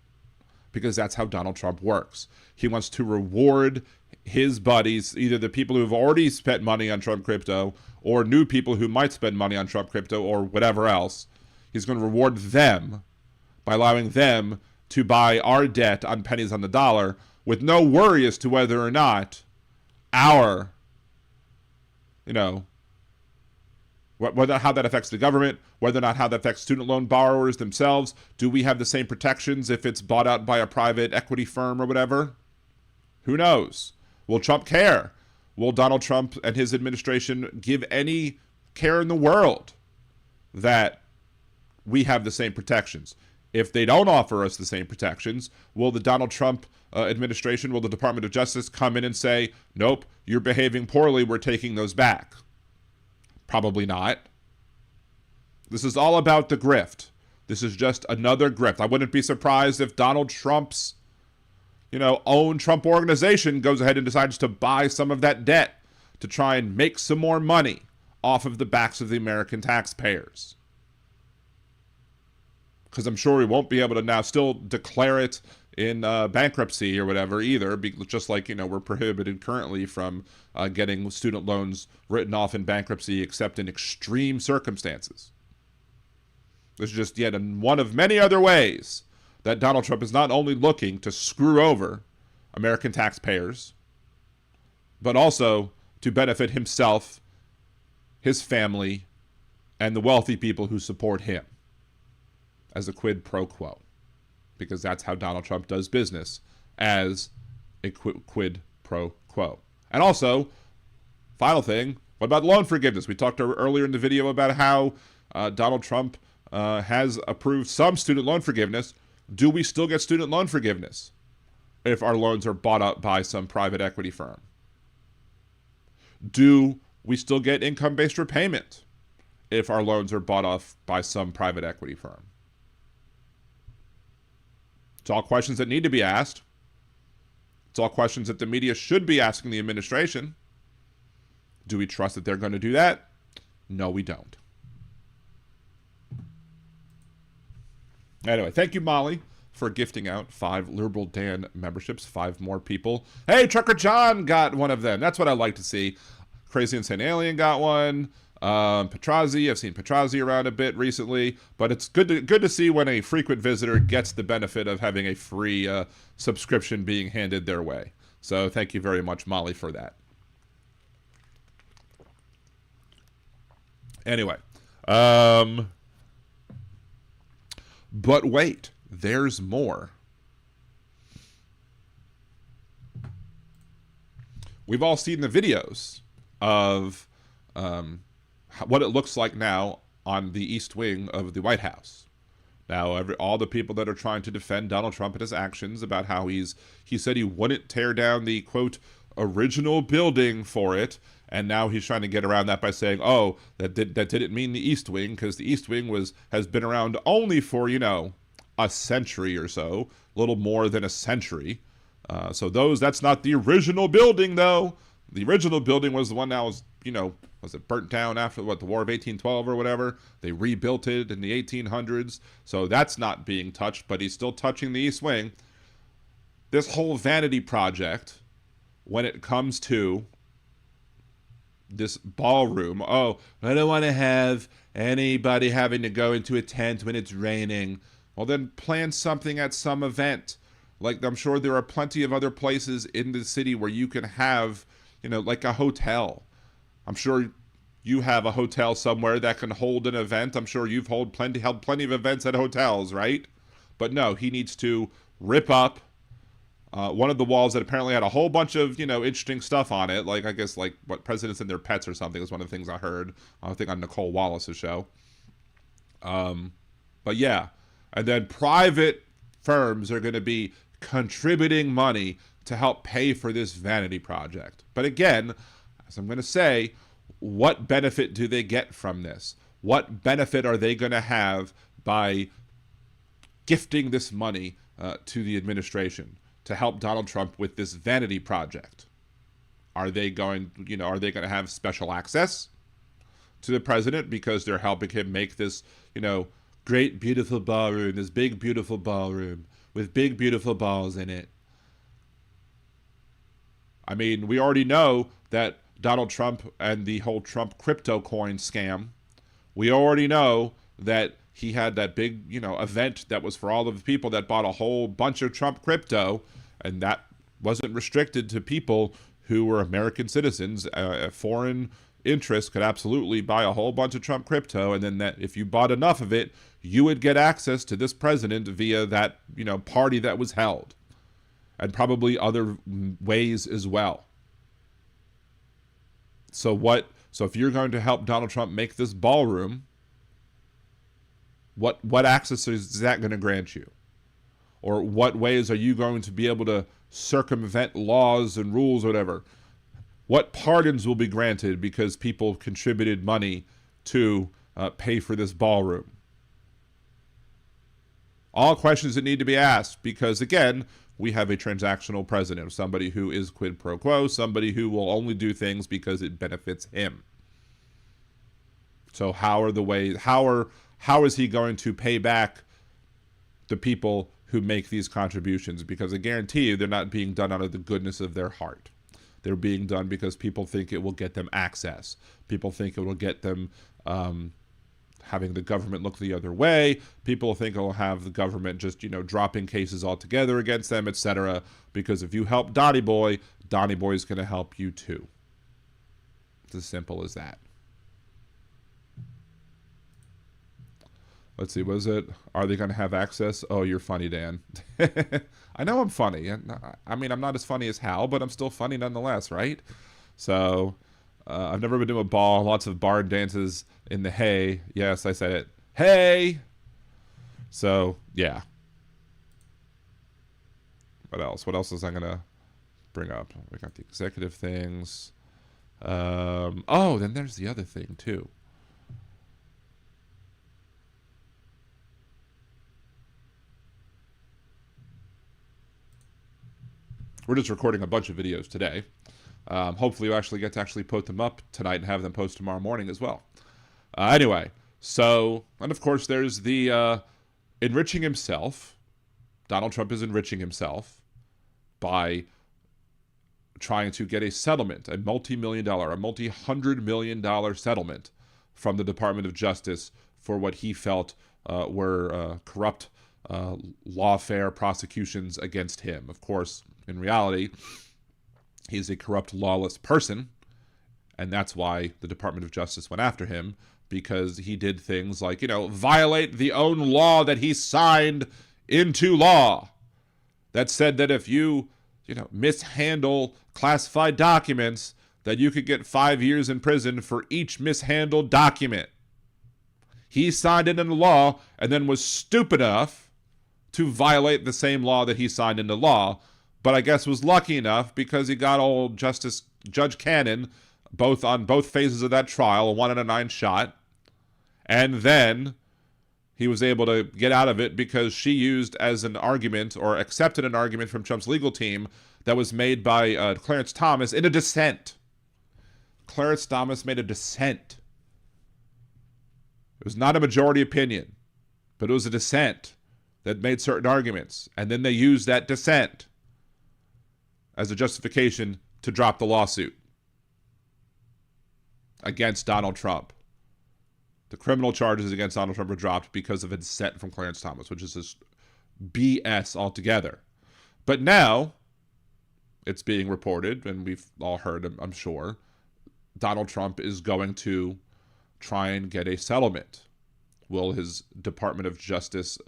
C: because that's how Donald Trump works. He wants to reward his buddies, either the people who've already spent money on Trump crypto or new people who might spend money on Trump crypto or whatever else. He's going to reward them by allowing them to buy our debt on pennies on the dollar with no worry as to whether or not our, whether how that affects the government, whether or not how that affects student loan borrowers themselves. Do we have the same protections if it's bought out by a private equity firm or whatever? Who knows? Will Trump care? Will Donald Trump and his administration give any care in the world that we have the same protections? If they don't offer us the same protections, will the Donald Trump administration, will the Department of Justice come in and say, nope, you're behaving poorly, we're taking those back? Probably not. This is all about the grift. This is just another grift. I wouldn't be surprised if Donald Trump's, own Trump organization goes ahead and decides to buy some of that debt to try and make some more money off of the backs of the American taxpayers. Because I'm sure we won't be able to now still declare it in bankruptcy or whatever either, just like, we're prohibited currently from getting student loans written off in bankruptcy except in extreme circumstances. This is just yet one of many other ways that Donald Trump is not only looking to screw over American taxpayers, but also to benefit himself, his family, and the wealthy people who support him as a quid pro quo. Because that's how Donald Trump does business, as a quid pro quo. And also, final thing, what about loan forgiveness? We talked earlier in the video about how Donald Trump has approved some student loan forgiveness. Do we still get student loan forgiveness if our loans are bought up by some private equity firm? Do we still get income-based repayment if our loans are bought off by some private equity firm? It's all questions that need to be asked. It's all questions that the media should be asking the administration. Do we trust that they're going to do that? No, we don't. Anyway, thank you, Molly, for gifting out 5 Liberal Dan memberships, 5 more people. Hey, Trucker John got one of them. That's what I like to see. Crazy Insane Alien got one. Petrazi, I've seen Petrazi around a bit recently, but it's good to see when a frequent visitor gets the benefit of having a free subscription being handed their way. So thank you very much, Molly, for that. Anyway, but wait, there's more. We've all seen the videos of what it looks like now on the East Wing of the White House. Now, all the people that are trying to defend Donald Trump and his actions about how he said he wouldn't tear down the, quote, original building for it, and now he's trying to get around that by saying, oh, that didn't mean the East Wing, because the East Wing has been around only for, a century or so, a little more than a century. So that's not the original building, though. The original building was the one that was, was it burnt down after the War of 1812 or whatever? They rebuilt it in the 1800s. So that's not being touched, but he's still touching the East Wing. This whole vanity project, when it comes to this ballroom. Oh, I don't want to have anybody having to go into a tent when it's raining. Well, then plan something at some event. Like, I'm sure there are plenty of other places in the city where you can have, like a hotel. I'm sure you have a hotel somewhere that can hold an event. I'm sure you've held plenty of events at hotels, right? But no, he needs to rip up one of the walls that apparently had a whole bunch of, interesting stuff on it. Like, I guess, like, what, presidents and their pets or something is one of the things I heard, I think, on Nicole Wallace's show. But yeah, and then private firms are going to be contributing money to help pay for this vanity project. But again, as I'm going to say, what benefit do they get from this? What benefit are they going to have by gifting this money to the administration to help Donald Trump with this vanity project? Are they going to have special access to the president because they're helping him make this, great, beautiful ballroom, this big, beautiful ballroom with big, beautiful balls in it? I mean, we already know that Donald Trump and the whole Trump crypto coin scam, we already know that he had that big, event that was for all of the people that bought a whole bunch of Trump crypto, and that wasn't restricted to people who were American citizens. Foreign interests could absolutely buy a whole bunch of Trump crypto, and then that if you bought enough of it, you would get access to this president via that, party that was held, and probably other ways as well. So if you're going to help Donald Trump make this ballroom, what access is that going to grant you? Or what ways are you going to be able to circumvent laws and rules or whatever? What pardons will be granted because people contributed money to pay for this ballroom? All questions that need to be asked because, again, we have a transactional president, somebody who is quid pro quo, somebody who will only do things because it benefits him. So how is he going to pay back the people who make these contributions? Because I guarantee you they're not being done out of the goodness of their heart. They're being done because people think it will get them access. People think it will get them having the government look the other way. People think it will have the government just, dropping cases altogether against them, etc. Because if you help Donnie Boy is going to help you too. It's as simple as that. Let's see, was it, are they going to have access? Oh, you're funny, Dan. I know I'm funny. I mean, I'm not as funny as Hal, but I'm still funny nonetheless, right? So, I've never been to a ball, lots of barn dances in the hay. Yes, I said it. Hey! So, yeah. What else? What else is I going to bring up? We got the executive things. Then there's the other thing, too. We're just recording a bunch of videos today. Hopefully you'll actually get to put them up tonight and have them post tomorrow morning as well. Anyway, so, and of course there's the enriching himself. Donald Trump is enriching himself by trying to get a settlement, a multi-hundred million dollar settlement from the Department of Justice for what he felt were corrupt lawfare prosecutions against him. Of course, in reality, he's a corrupt, lawless person, and that's why the Department of Justice went after him, because he did things like, violate the own law that he signed into law that said that if you, mishandle classified documents, that you could get 5 years in prison for each mishandled document. He signed it into law and then was stupid enough to violate the same law that he signed into law, but I guess was lucky enough because he got old Judge Cannon on both phases of that trial, a 1 in a 9 shot, and then he was able to get out of it because she used as an argument, or accepted an argument from Trump's legal team that was made by Clarence Thomas in a dissent. Clarence Thomas made a dissent. It was not a majority opinion, but it was a dissent that made certain arguments, and then they used that dissent as a justification to drop the lawsuit. against Donald Trump. The criminal charges against Donald Trump were dropped because of a dissent from Clarence Thomas, which is just BS altogether. But now, it's being reported, and we've all heard, I'm sure, Donald Trump is going to try and get a settlement. Will his Department of Justice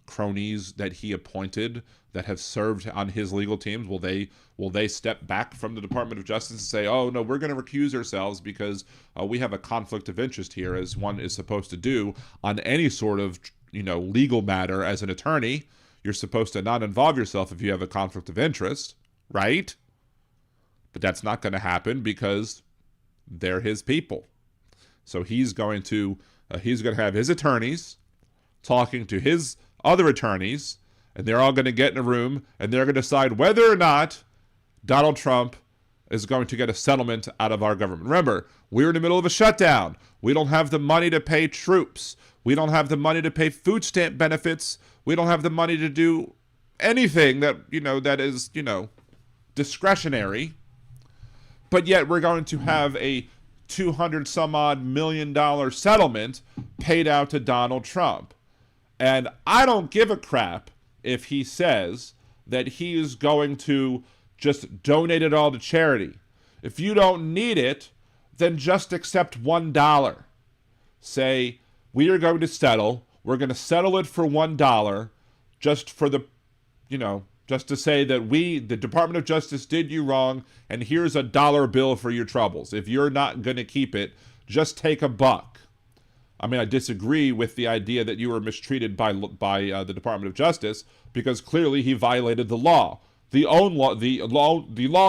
C: cronies that he appointed that have served on his legal teams, will they step back from the Department of Justice and say, oh no, we're going to recuse ourselves because we have a conflict of interest here, as one is supposed to do on any sort of legal matter? As an attorney, you're supposed to not involve yourself if you have a conflict of interest, right? But that's not going to happen because they're his people. So he's going to have his attorneys talking to his other attorneys, and they're all going to get in a room, and they're going to decide whether or not Donald Trump is going to get a settlement out of our government. Remember, we're in the middle of a shutdown. We don't have the money to pay troops. We don't have the money to pay food stamp benefits. We don't have the money to do anything that, that is, discretionary. But yet we're going to have a $200 some odd million settlement paid out to Donald Trump. And I don't give a crap if he says that he is going to just donate it all to charity. If you don't need it, then just accept $1. Say, we are going to settle. We're going to settle it for $1 just for the, just to say that the Department of Justice did you wrong, and here's a $1 bill for your troubles. If you're not going to keep it, just take $1. I mean, I disagree with the idea that you were mistreated by the Department of Justice, because clearly he violated the law. The law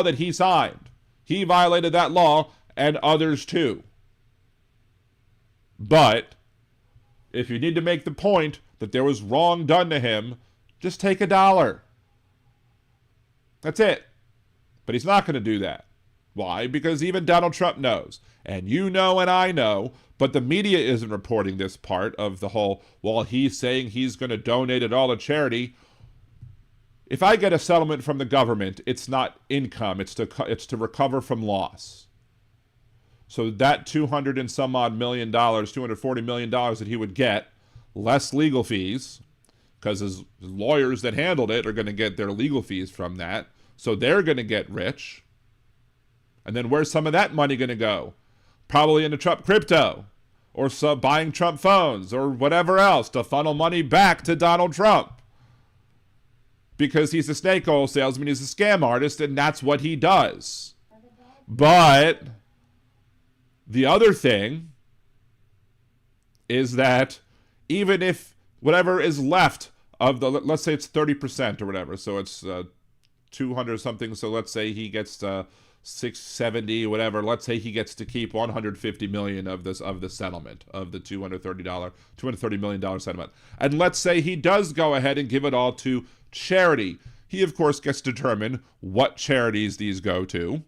C: that he signed. He violated that law, and others too. But if you need to make the point that there was wrong done to him, just take $1. That's it. But he's not going to do that. Why? Because even Donald Trump knows. And you know and I know, but the media isn't reporting this part of the whole, well, he's saying he's going to donate it all to charity. If I get a settlement from the government, it's not income. It's to recover from loss. So that $200 and some odd million, $240 million that he would get, less legal fees, because his lawyers that handled it are going to get their legal fees from that. So they're going to get rich. And then where's some of that money going to go? Probably into Trump crypto, or buying Trump phones, or whatever else to funnel money back to Donald Trump. Because he's a snake oil salesman, he's a scam artist, and that's what he does. But the other thing is that even if whatever is left of the, let's say it's 30% or whatever, so it's 200 something, so let's say he gets 670, whatever, let's say he gets to keep 150 million of the settlement, of the $230 million settlement. And let's say he does go ahead and give it all to charity. He, of course, gets to determine what charities these go to.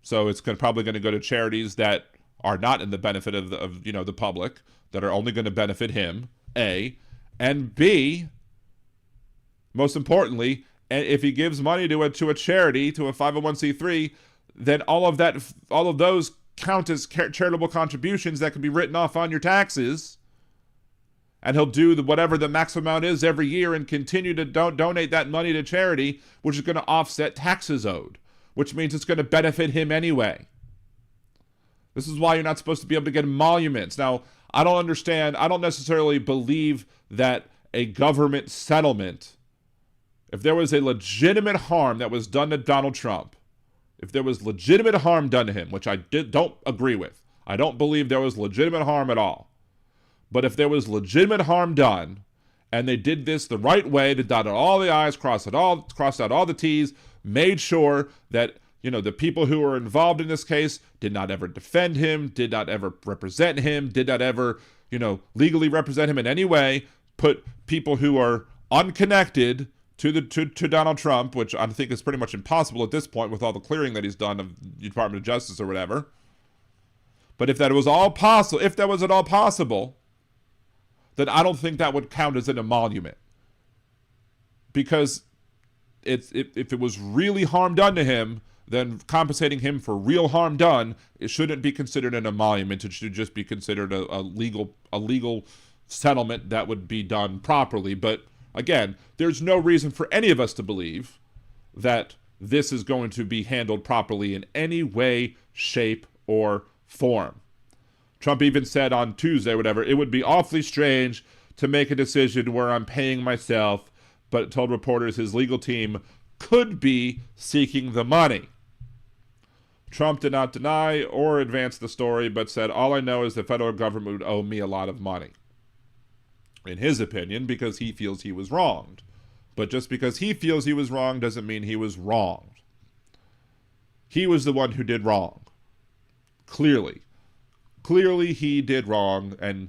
C: So it's probably going to go to charities that are not in the benefit of the public, that are only going to benefit him, A. And B, most importantly, and if he gives money to a charity, to a 501c3, then all of those count as charitable contributions that can be written off on your taxes. And he'll do whatever the maximum amount is every year and continue to donate that money to charity, which is going to offset taxes owed, which means it's going to benefit him anyway. This is why you're not supposed to be able to get emoluments. Now, I don't necessarily believe that a government settlement, if there was a legitimate harm that was done to Donald Trump, if there was legitimate harm done to him, which I don't agree with, I don't believe there was legitimate harm at all. But if there was legitimate harm done, and they did this the right way, they dotted all the I's, crossed out all the T's, made sure that the people who were involved in this case did not ever defend him, did not ever represent him, did not ever, legally represent him in any way, put people who are unconnected to Donald Trump, which I think is pretty much impossible at this point with all the clearing that he's done of the Department of Justice or whatever. But if that was at all possible, then I don't think that would count as an emolument. Because if it was really harm done to him, then compensating him for real harm done, it shouldn't be considered an emolument. It should just be considered a legal settlement that would be done properly. But again, there's no reason for any of us to believe that this is going to be handled properly in any way, shape, or form. Trump even said on Tuesday, whatever, it would be awfully strange to make a decision where I'm paying myself, but told reporters his legal team could be seeking the money. Trump did not deny or advance the story, but said, all I know is the federal government would owe me a lot of money. In his opinion, because he feels he was wronged. But just because he feels he was wrong doesn't mean he was wronged. He was the one who did wrong. Clearly. Clearly he did wrong, and,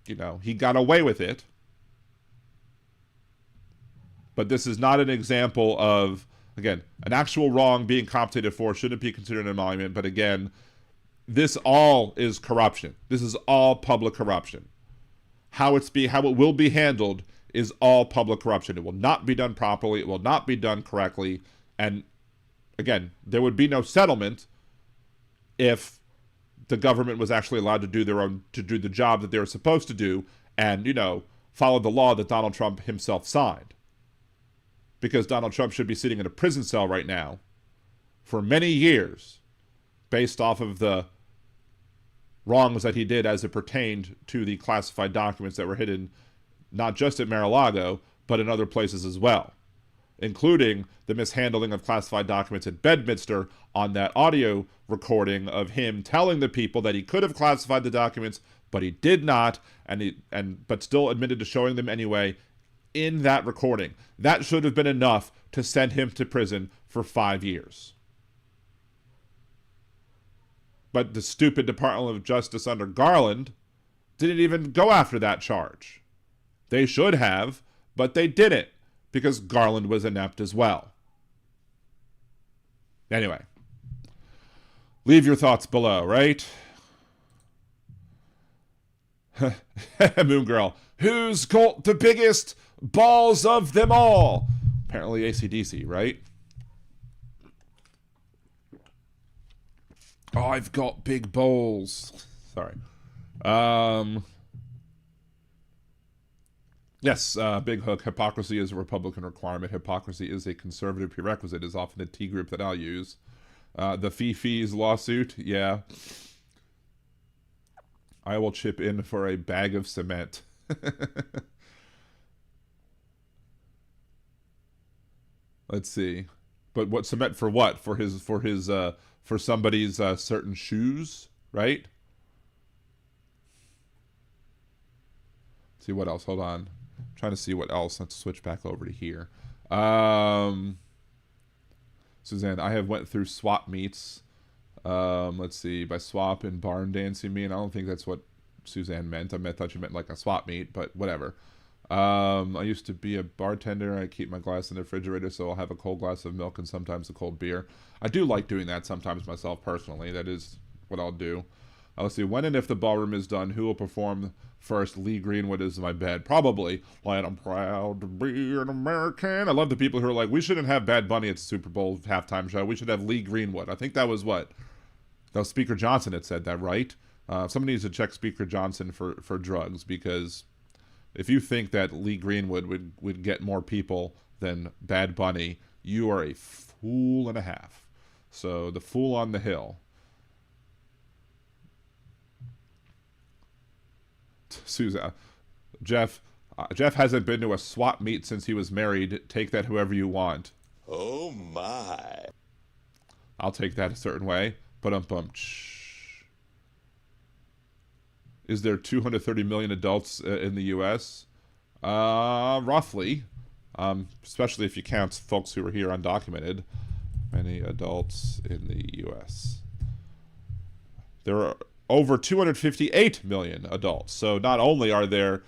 C: he got away with it. But this is not an example of, again, an actual wrong being compensated for shouldn't be considered an emolument. But again, this all is corruption. This is all public corruption. How it will be handled is all public corruption. It will not be done properly. It will not be done correctly. And again, there would be no settlement if the government was actually allowed to do the job that they were supposed to do and, follow the law that Donald Trump himself signed. Because Donald Trump should be sitting in a prison cell right now for many years based off of the wrongs that he did as it pertained to the classified documents that were hidden not just at Mar-a-Lago, but in other places as well, including the mishandling of classified documents at Bedminster on that audio recording of him telling the people that he could have classified the documents, but he did not, but still admitted to showing them anyway in that recording. That should have been enough to send him to prison for 5 years. But the stupid Department of Justice under Garland didn't even go after that charge. They should have, but they didn't, because Garland was inept as well. Anyway, leave your thoughts below, right? Moon Girl, who's got the biggest balls of them all? Apparently AC/DC, right? Oh, I've got big balls. Sorry. Yes, Big Hook. Hypocrisy is a Republican requirement. Hypocrisy is a conservative prerequisite, is often a T group that I'll use. The Fifi's lawsuit, yeah. I will chip in for a bag of cement. Let's see. But what cement for what? For somebody's certain shoes, right? Let's see what else. Hold on. I'm trying to see what else. Let's switch back over to here. Suzanne, I have went through swap meets. Let's see. By swap and barn dance, you mean? I don't think that's what Suzanne meant. I thought you meant like a swap meet, but whatever. I used to be a bartender. I keep my glass in the refrigerator, so I'll have a cold glass of milk and sometimes a cold beer. I do like doing that sometimes myself personally. That is what I'll do. Let's see. When and if the ballroom is done, who will perform first? Lee Greenwood is my bed. Probably. Like, I'm proud to be an American. I love the people who are like, we shouldn't have Bad Bunny at the Super Bowl halftime show. We should have Lee Greenwood. I think that was what? That was Speaker Johnson had said that, right? Somebody needs to check Speaker Johnson for drugs, because if you think that Lee Greenwood would get more people than Bad Bunny, you are a fool and a half. So the fool on the hill. Susan, Jeff hasn't been to a swap meet since he was married. Take that however you want.
E: Oh my.
C: I'll take that a certain way. Is there 230 million adults in the U.S.? Roughly. Especially if you count folks who are here undocumented. Many adults in the U.S. There are over 258 million adults. So not only are there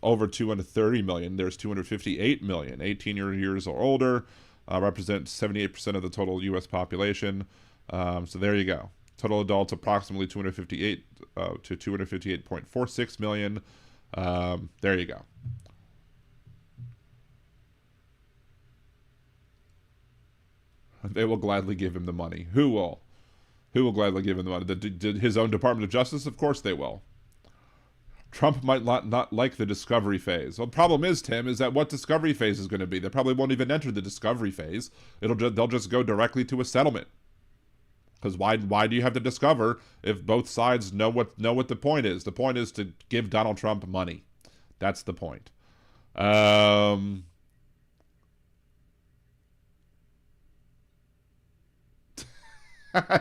C: over 230 million, there's 258 million. 18 years or older represents 78% of the total U.S. population. So there you go. Total adults approximately 258 to 258.46 million. There you go. They will gladly give him the money. Who will? Who will gladly give him the money? His own Department of Justice? Of course they will. Trump might not like the discovery phase. Well, the problem is, Tim, is that what discovery phase is going to be? They probably won't even enter the discovery phase. They'll just go directly to a settlement. Because why do you have to discover if both sides know what the point is? The point is to give Donald Trump money. That's the point.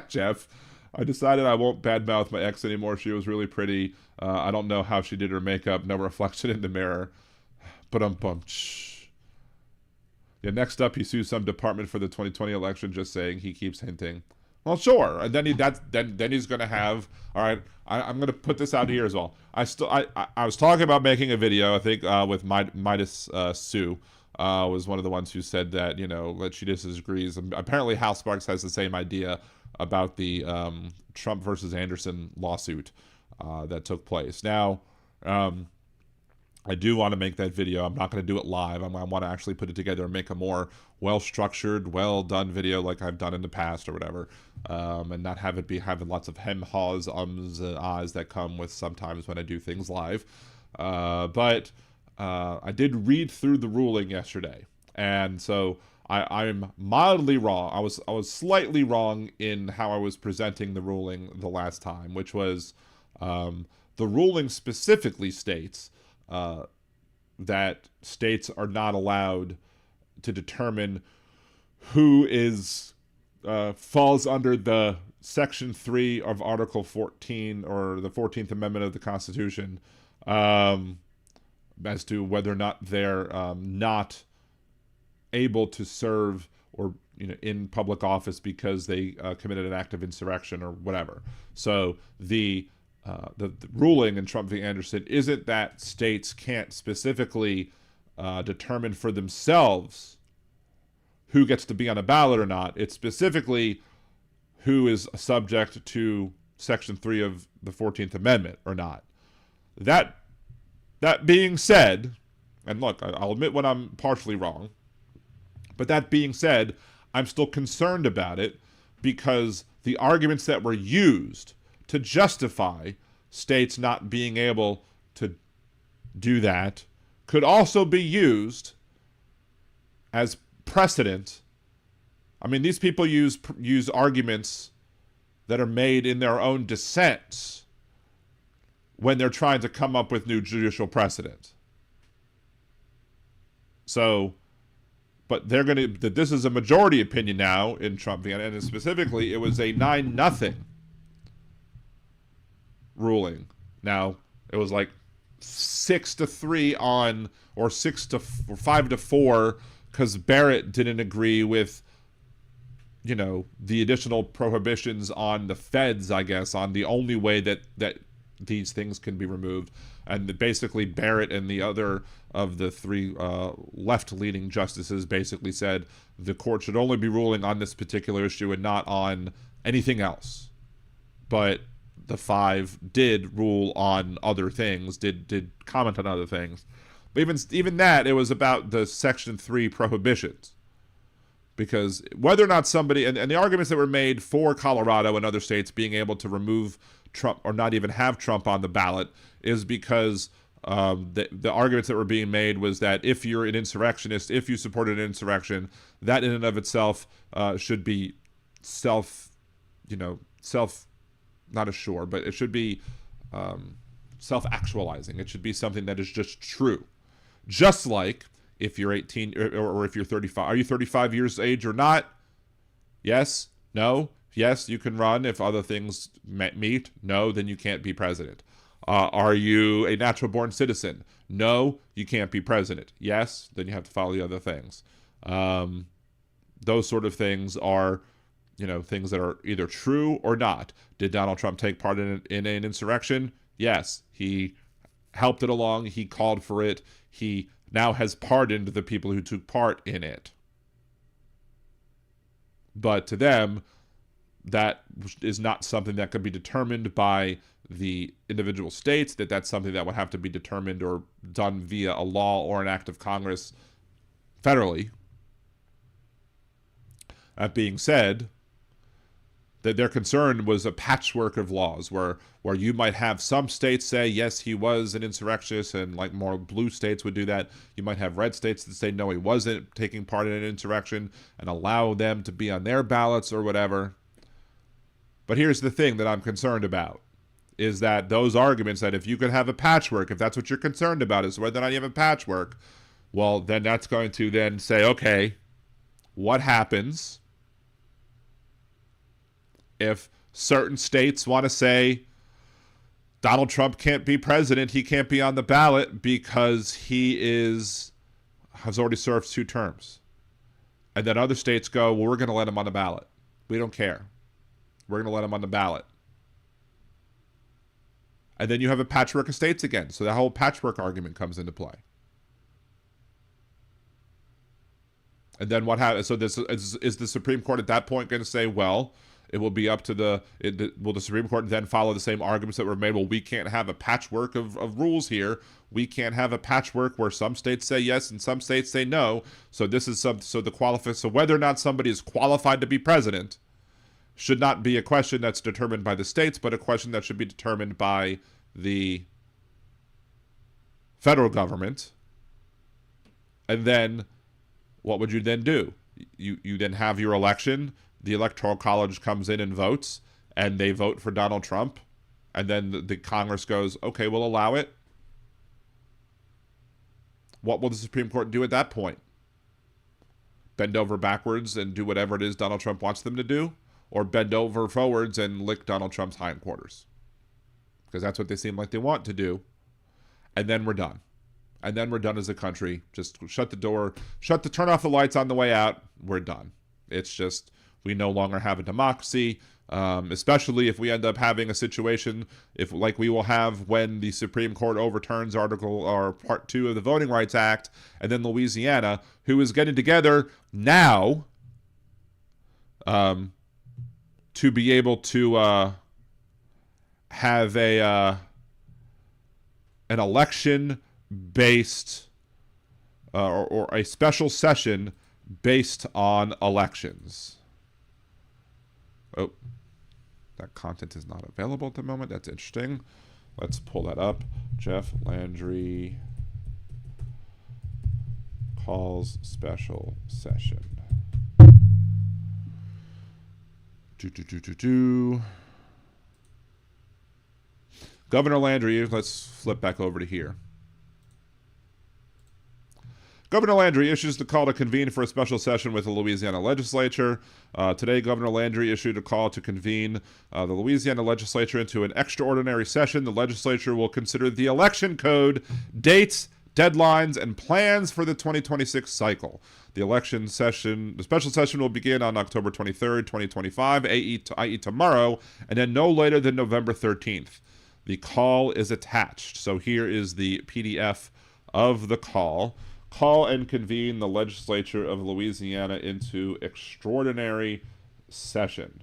C: Jeff, I decided I won't badmouth my ex anymore. She was really pretty. I don't know how she did her makeup. No reflection in the mirror. But yeah. Next up, he sues some department for the 2020 election. Just saying, he keeps hinting. Well, sure. And then he's going to have. All right. I'm going to put this out here as well. I was talking about making a video. I think with Midas Sue. Was one of the ones who said that, that she disagrees. Apparently, Hal Sparks has the same idea about the Trump versus Anderson lawsuit that took place. Now, I do want to make that video. I'm not going to do it live. I want to actually put it together and make a more well-structured, well-done video like I've done in the past or whatever, and not have it be having lots of hem, haws, ums, and ahs that come with sometimes when I do things live. But I did read through the ruling yesterday, and so I'm mildly wrong. I was slightly wrong in how I was presenting the ruling the last time, which was the ruling specifically states that states are not allowed to determine who falls under the Section 3 of Article 14 or the 14th Amendment of the Constitution, as to whether or not they're not able to serve or in public office because they committed an act of insurrection or whatever. So the ruling in Trump v. Anderson isn't that states can't specifically determine for themselves who gets to be on a ballot or not. It's specifically who is subject to Section 3 of the 14th Amendment or not. That being said, and look, I'll admit when I'm partially wrong, but that being said, I'm still concerned about it because the arguments that were used to justify states not being able to do that could also be used as precedent. I mean, these people use arguments that are made in their own dissents when they're trying to come up with new judicial precedent. So, but this is a majority opinion now in Trump, and specifically, it was a 9-0 ruling. Now, it was like 6-3 on, or 5-4, because Barrett didn't agree with, the additional prohibitions on the feds, I guess, on the only way that these things can be removed. And basically Barrett and the other of the three left-leaning justices basically said the court should only be ruling on this particular issue and not on anything else. But the 5 did rule on other things, did comment on other things. But even that, it was about the Section 3 prohibitions. Because whether or not somebody, and the arguments that were made for Colorado and other states being able to remove Trump or not even have Trump on the ballot is because the arguments that were being made was that if you're an insurrectionist, if you supported an insurrection, that in and of itself should be not assured, but it should be self-actualizing. It should be something that is just true. Just like if you're 18 or if you're 35. Are you 35 years age or not? Yes? No? Yes, you can run if other things meet. No, then you can't be president. Are you a natural-born citizen? No, you can't be president. Yes, then you have to follow the other things. Those sort of things are, things that are either true or not. Did Donald Trump take part in an insurrection? Yes, he helped it along. He called for it. He now has pardoned the people who took part in it. But to them, that is not something that could be determined by the individual states, that's something that would have to be determined or done via a law or an act of Congress federally. That being said, that their concern was a patchwork of laws where you might have some states say, yes, he was an insurrectionist, and like more blue states would do that. You might have red states that say, no, he wasn't taking part in an insurrection, and allow them to be on their ballots or whatever. But here's the thing that I'm concerned about, is that those arguments that if you could have a patchwork, if that's what you're concerned about, is whether or not you have a patchwork, well, then that's going to then say, okay, what happens if certain states want to say Donald Trump can't be president, he can't be on the ballot because he has already served 2 terms. And then other states go, well, we're going to let him on the ballot. We don't care. We're going to let him on the ballot. And then you have a patchwork of states again. So the whole patchwork argument comes into play. And then what happens? So this is the Supreme Court at that point going to say, well, it will be up to will the Supreme Court then follow the same arguments that were made? Well, we can't have a patchwork of rules here. We can't have a patchwork where some states say yes and some states say no. So this is so whether or not somebody is qualified to be president should not be a question that's determined by the states, but a question that should be determined by the federal government. And then what would you then do? You then have your election. The Electoral College comes in and votes, and they vote for Donald Trump. And then the Congress goes, okay, we'll allow it. What will the Supreme Court do at that point? Bend over backwards and do whatever it is Donald Trump wants them to do? Or bend over forwards and lick Donald Trump's hindquarters? Because that's what they seem like they want to do. And then we're done. And then we're done as a country. Just shut the door, turn off the lights on the way out. We're done. It's just, we no longer have a democracy, especially if we end up having a situation like we will have when the Supreme Court overturns Part 2 of the Voting Rights Act, and then Louisiana, who is getting together now to be able to have an election based or a special session based on elections. Oh, that content is not available at the moment. That's interesting. Let's pull that up. Jeff Landry calls special session. Governor Landry, let's flip back over to here. Governor Landry issues the call to convene for a special session with the Louisiana legislature. Today, Governor Landry issued a call to convene the Louisiana legislature into an extraordinary session. The legislature will consider the election code, dates, deadlines, and plans for the 2026 cycle. The special session will begin on October 23rd, 2025, i.e. tomorrow, and then no later than November 13th. The call is attached. So here is the PDF of the call. Call and convene the legislature of Louisiana into extraordinary session.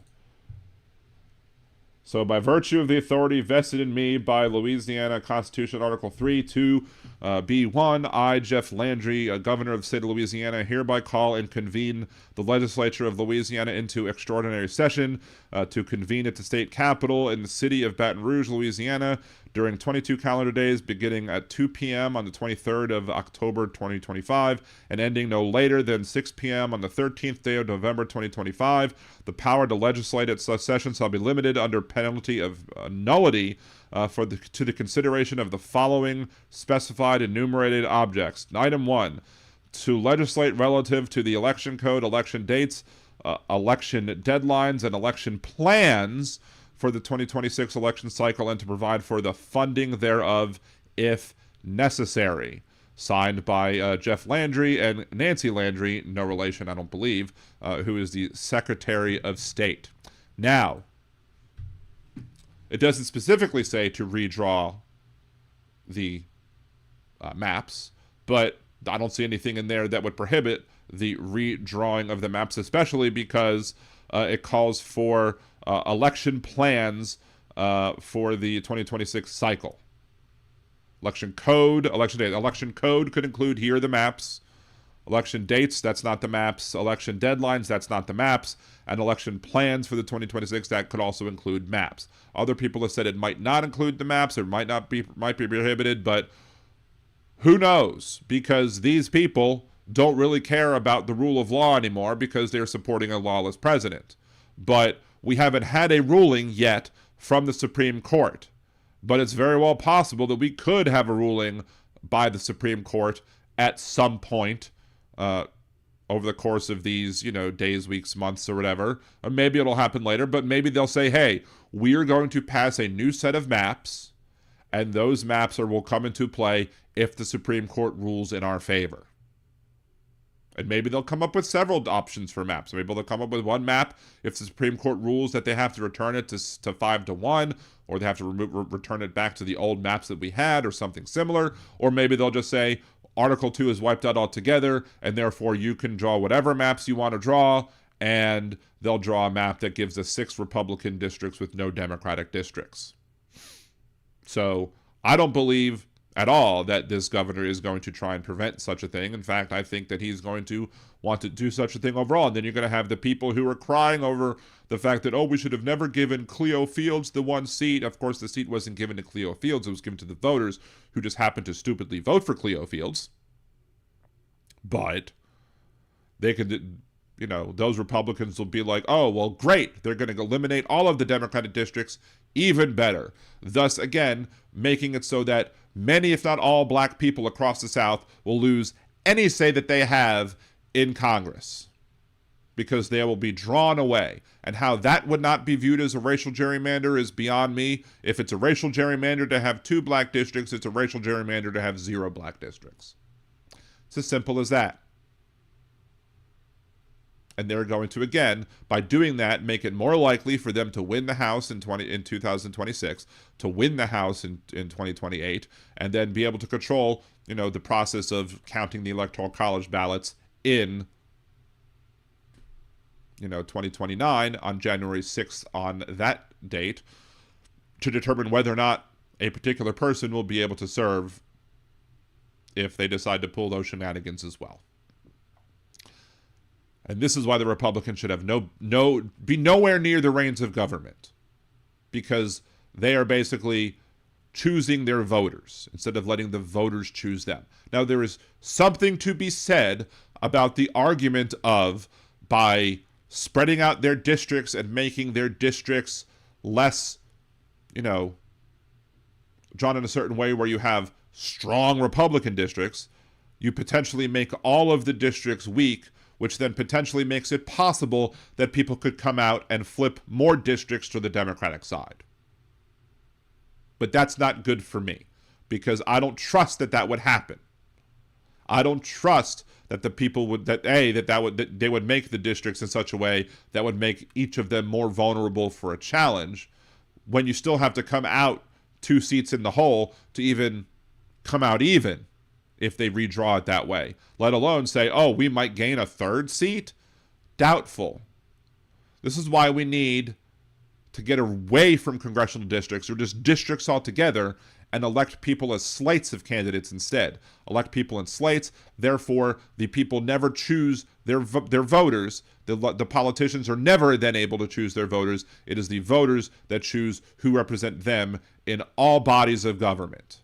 C: So by virtue of the authority vested in me by Louisiana Constitution Article 3 to B1, I, Jeff Landry, Governor of the state of Louisiana, hereby call and convene the legislature of Louisiana into extraordinary session to convene at the state capitol in the city of Baton Rouge, Louisiana, during 22 calendar days beginning at 2 p.m. on the 23rd of October 2025 and ending no later than 6 p.m. on the 13th day of November 2025. The power to legislate at such session shall be limited under penalty of nullity to the consideration of the following specified enumerated objects. Item 1, to legislate relative to the election code, election dates, election deadlines, and election plans for the 2026 election cycle and to provide for the funding thereof if necessary. Signed by Jeff Landry and Nancy Landry, no relation, I don't believe, who is the Secretary of State. Now, it doesn't specifically say to redraw the maps, but I don't see anything in there that would prohibit the redrawing of the maps, especially because it calls for election plans for the 2026 cycle. Election code, election day. Election code could include here are the maps. Election dates, that's not the maps. Election deadlines, that's not the maps. And election plans for the 2026, that could also include maps. Other people have said it might not include the maps, or might be prohibited, but who knows? Because these people don't really care about the rule of law anymore because they're supporting a lawless president. But we haven't had a ruling yet from the Supreme Court. But it's very well possible that we could have a ruling by the Supreme Court at some point over the course of these, days, weeks, months, or whatever. Or maybe it'll happen later, but maybe they'll say, hey, we are going to pass a new set of maps, and those maps will come into play if the Supreme Court rules in our favor. And maybe they'll come up with several options for maps. Maybe they'll come up with one map if the Supreme Court rules that they have to return it to 5-1, or they have to return it back to the old maps that we had, or something similar. Or maybe they'll just say, Article 2 is wiped out altogether, and therefore you can draw whatever maps you want to draw, and they'll draw a map that gives us 6 Republican districts with no Democratic districts. So I don't believe at all that this governor is going to try and prevent such a thing. In fact, I think that he's going to want to do such a thing overall. And then you're going to have the people who are crying over the fact that, we should have never given Cleo Fields the one seat. Of course, the seat wasn't given to Cleo Fields. It was given to the voters who just happened to stupidly vote for Cleo Fields. But they could, those Republicans will be like, oh, well, great. They're going to eliminate all of the Democratic districts. Even better. Thus, again, making it so that many, if not all, black people across the South will lose any say that they have in Congress because they will be drawn away. And how that would not be viewed as a racial gerrymander is beyond me. If it's a racial gerrymander to have 2 black districts, it's a racial gerrymander to have 0 black districts. It's as simple as that. And they're going to, again, by doing that, make it more likely for them to win the House in 2026, to win the House in 2028, and then be able to control, the process of counting the Electoral College ballots in, 2029 on January 6th on that date, to determine whether or not a particular person will be able to serve if they decide to pull those shenanigans as well. And this is why the Republicans should have be nowhere near the reins of government, because they are basically choosing their voters instead of letting the voters choose them. Now, there is something to be said about the argument of, by spreading out their districts and making their districts less, drawn in a certain way where you have strong Republican districts, you potentially make all of the districts weak, which then potentially makes it possible that people could come out and flip more districts to the Democratic side. But that's not good for me, because I don't trust that would happen. I don't trust that the people would, that they would make the districts in such a way that would make each of them more vulnerable for a challenge, when you still have to come out 2 seats in the hole to even come out even, if they redraw it that way, let alone say, we might gain a 3rd seat? Doubtful. This is why we need to get away from congressional districts, or just districts altogether, and elect people as slates of candidates instead. Elect people in slates, therefore the people never choose their voters. The politicians are never then able to choose their voters. It is the voters that choose who represent them in all bodies of government.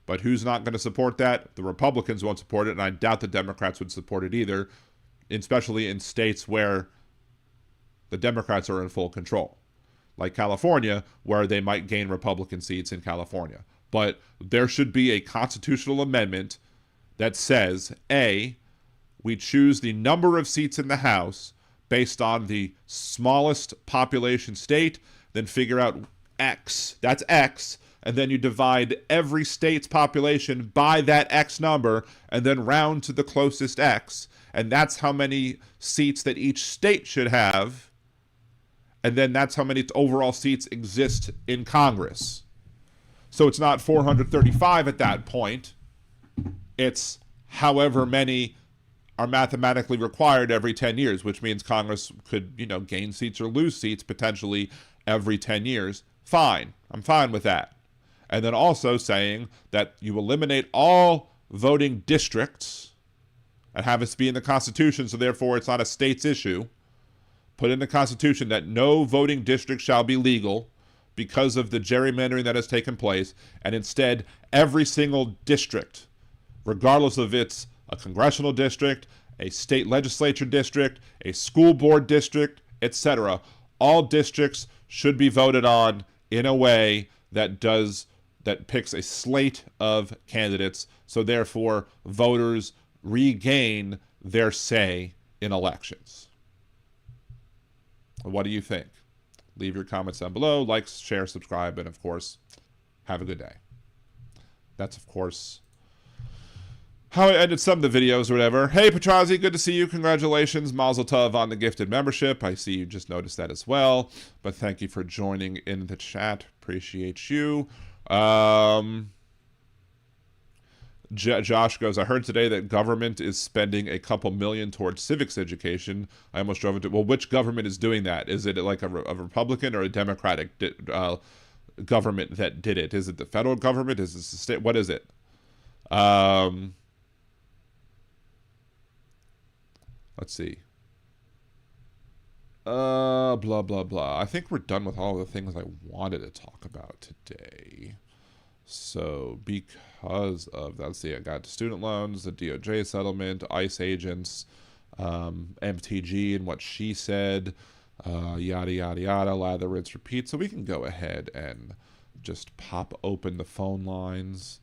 C: But who's not going to support that? The Republicans won't support it, and I doubt the Democrats would support it either, especially in states where the Democrats are in full control, like California, where they might gain Republican seats in California. But there should be a constitutional amendment that says, A, we choose the number of seats in the House based on the smallest population state, then figure out X, that's X, and then you divide every state's population by that X number, and then round to the closest X, and that's how many seats that each state should have, and then that's how many overall seats exist in Congress. So it's not 435 at that point, it's however many are mathematically required every 10 years, which means Congress could, gain seats or lose seats potentially every 10 years. Fine. I'm fine with that. And then also saying that you eliminate all voting districts and have it be in the Constitution, so therefore it's not a state's issue. Put in the Constitution that no voting district shall be legal because of the gerrymandering that has taken place, and instead every single district, regardless of it's a congressional district, a state legislature district, a school board district, etc., all districts should be voted on in a way that picks a slate of candidates, so therefore voters regain their say in elections. What do you think? Leave your comments down below. Like, share, subscribe, and of course, have a good day. That's, of course, how I ended some of the videos or whatever. Hey, Petrazi, good to see you. Congratulations. Mazel tov on the gifted membership. I see you just noticed that as well. But thank you for joining in the chat. Appreciate you. Josh goes, I heard today that government is spending a couple million towards civics education. I almost drove into, well, which government is doing that? Is it like a Republican or a Democratic government that did it? Is it the federal government? Is it the state? What is it? Let's see. Blah, blah, blah. I think we're done with all the things I wanted to talk about today. So because of that, let's see, I got student loans, the DOJ settlement, ICE agents, EmptyGee and what she said, yada, yada, yada, lather, rinse, repeat. So we can go ahead and just pop open the phone lines.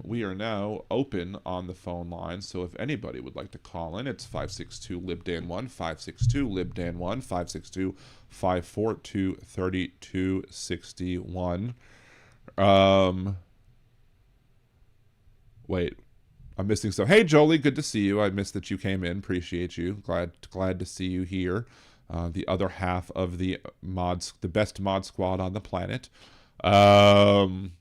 C: We are now open on the phone line, so if anybody would like to call in, it's 562-LIBDAN1, 562-LIBDAN1, 562-542-3261. Wait, I'm missing some. Hey, Jolie, good to see you. I missed that you came in. Appreciate you. Glad to see you here. The other half of the mods, the best mod squad on the planet. Petrazi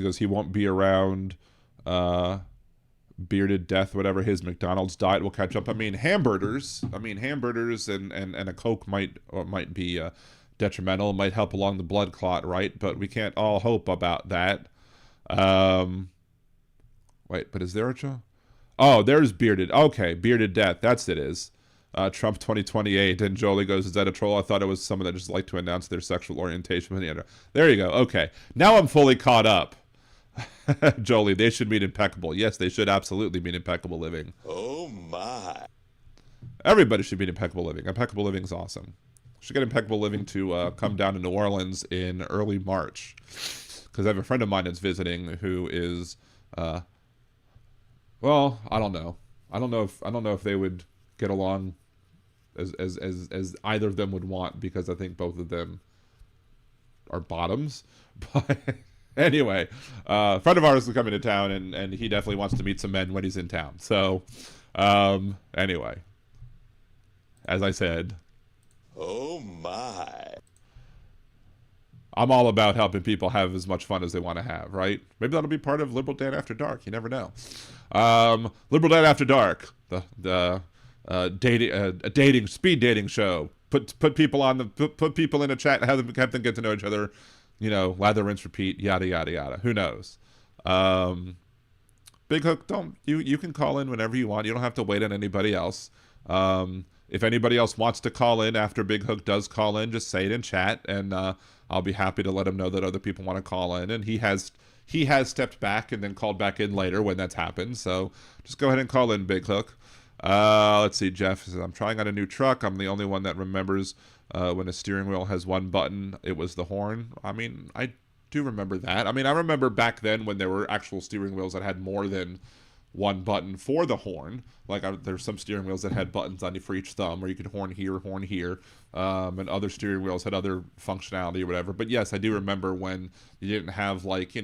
C: goes, he won't be around. Bearded death, whatever his McDonald's diet will catch up. I mean, hamburgers and a Coke might be detrimental, might help along the blood clot, right? But we can't all hope about that. Wait, but is there a show? Oh, there's bearded. Okay, bearded death. That's it is. Trump 2028. And Jolie goes, is that a troll? I thought it was someone that just liked to announce their sexual orientation. There you go. Okay. Now I'm fully caught up. Jolie, they should mean impeccable. Yes, they should absolutely mean impeccable living.
E: Oh my.
C: Everybody should mean impeccable living. Impeccable living is awesome. Should get impeccable living to come down to New Orleans in early March. Because I have a friend of mine that's visiting who is, well, I don't know. I don't know if they would get along as either of them would want, because I think both of them are bottoms. But anyway, a friend of ours is coming to town, and he definitely wants to meet some men when he's in town. So, anyway, as I said,
E: oh my,
C: I'm all about helping people have as much fun as they want to have, right? Maybe that'll be part of Liberal Dan After Dark. You never know. Liberal Dan After Dark, the speed dating show. Put people on put people in a chat and have them get to know each other. You know, lather, rinse, repeat, yada, yada, yada. Who knows? Big Hook, you can call in whenever you want. You don't have to wait on anybody else. If anybody else wants to call in after Big Hook does call in, just say it in chat, and I'll be happy to let him know that other people want to call in. And he has stepped back and then called back in later when that's happened. So just go ahead and call in, Big Hook. Let's see, Jeff says, I'm trying on a new truck. I'm the only one that remembers when a steering wheel has one button, it was the horn. I mean, I do remember that. I mean, I remember back then when there were actual steering wheels that had more than one button for the horn. Like there's some steering wheels that had buttons on for each thumb, or you could horn here, and other steering wheels had other functionality or whatever. But yes, I do remember when you didn't have like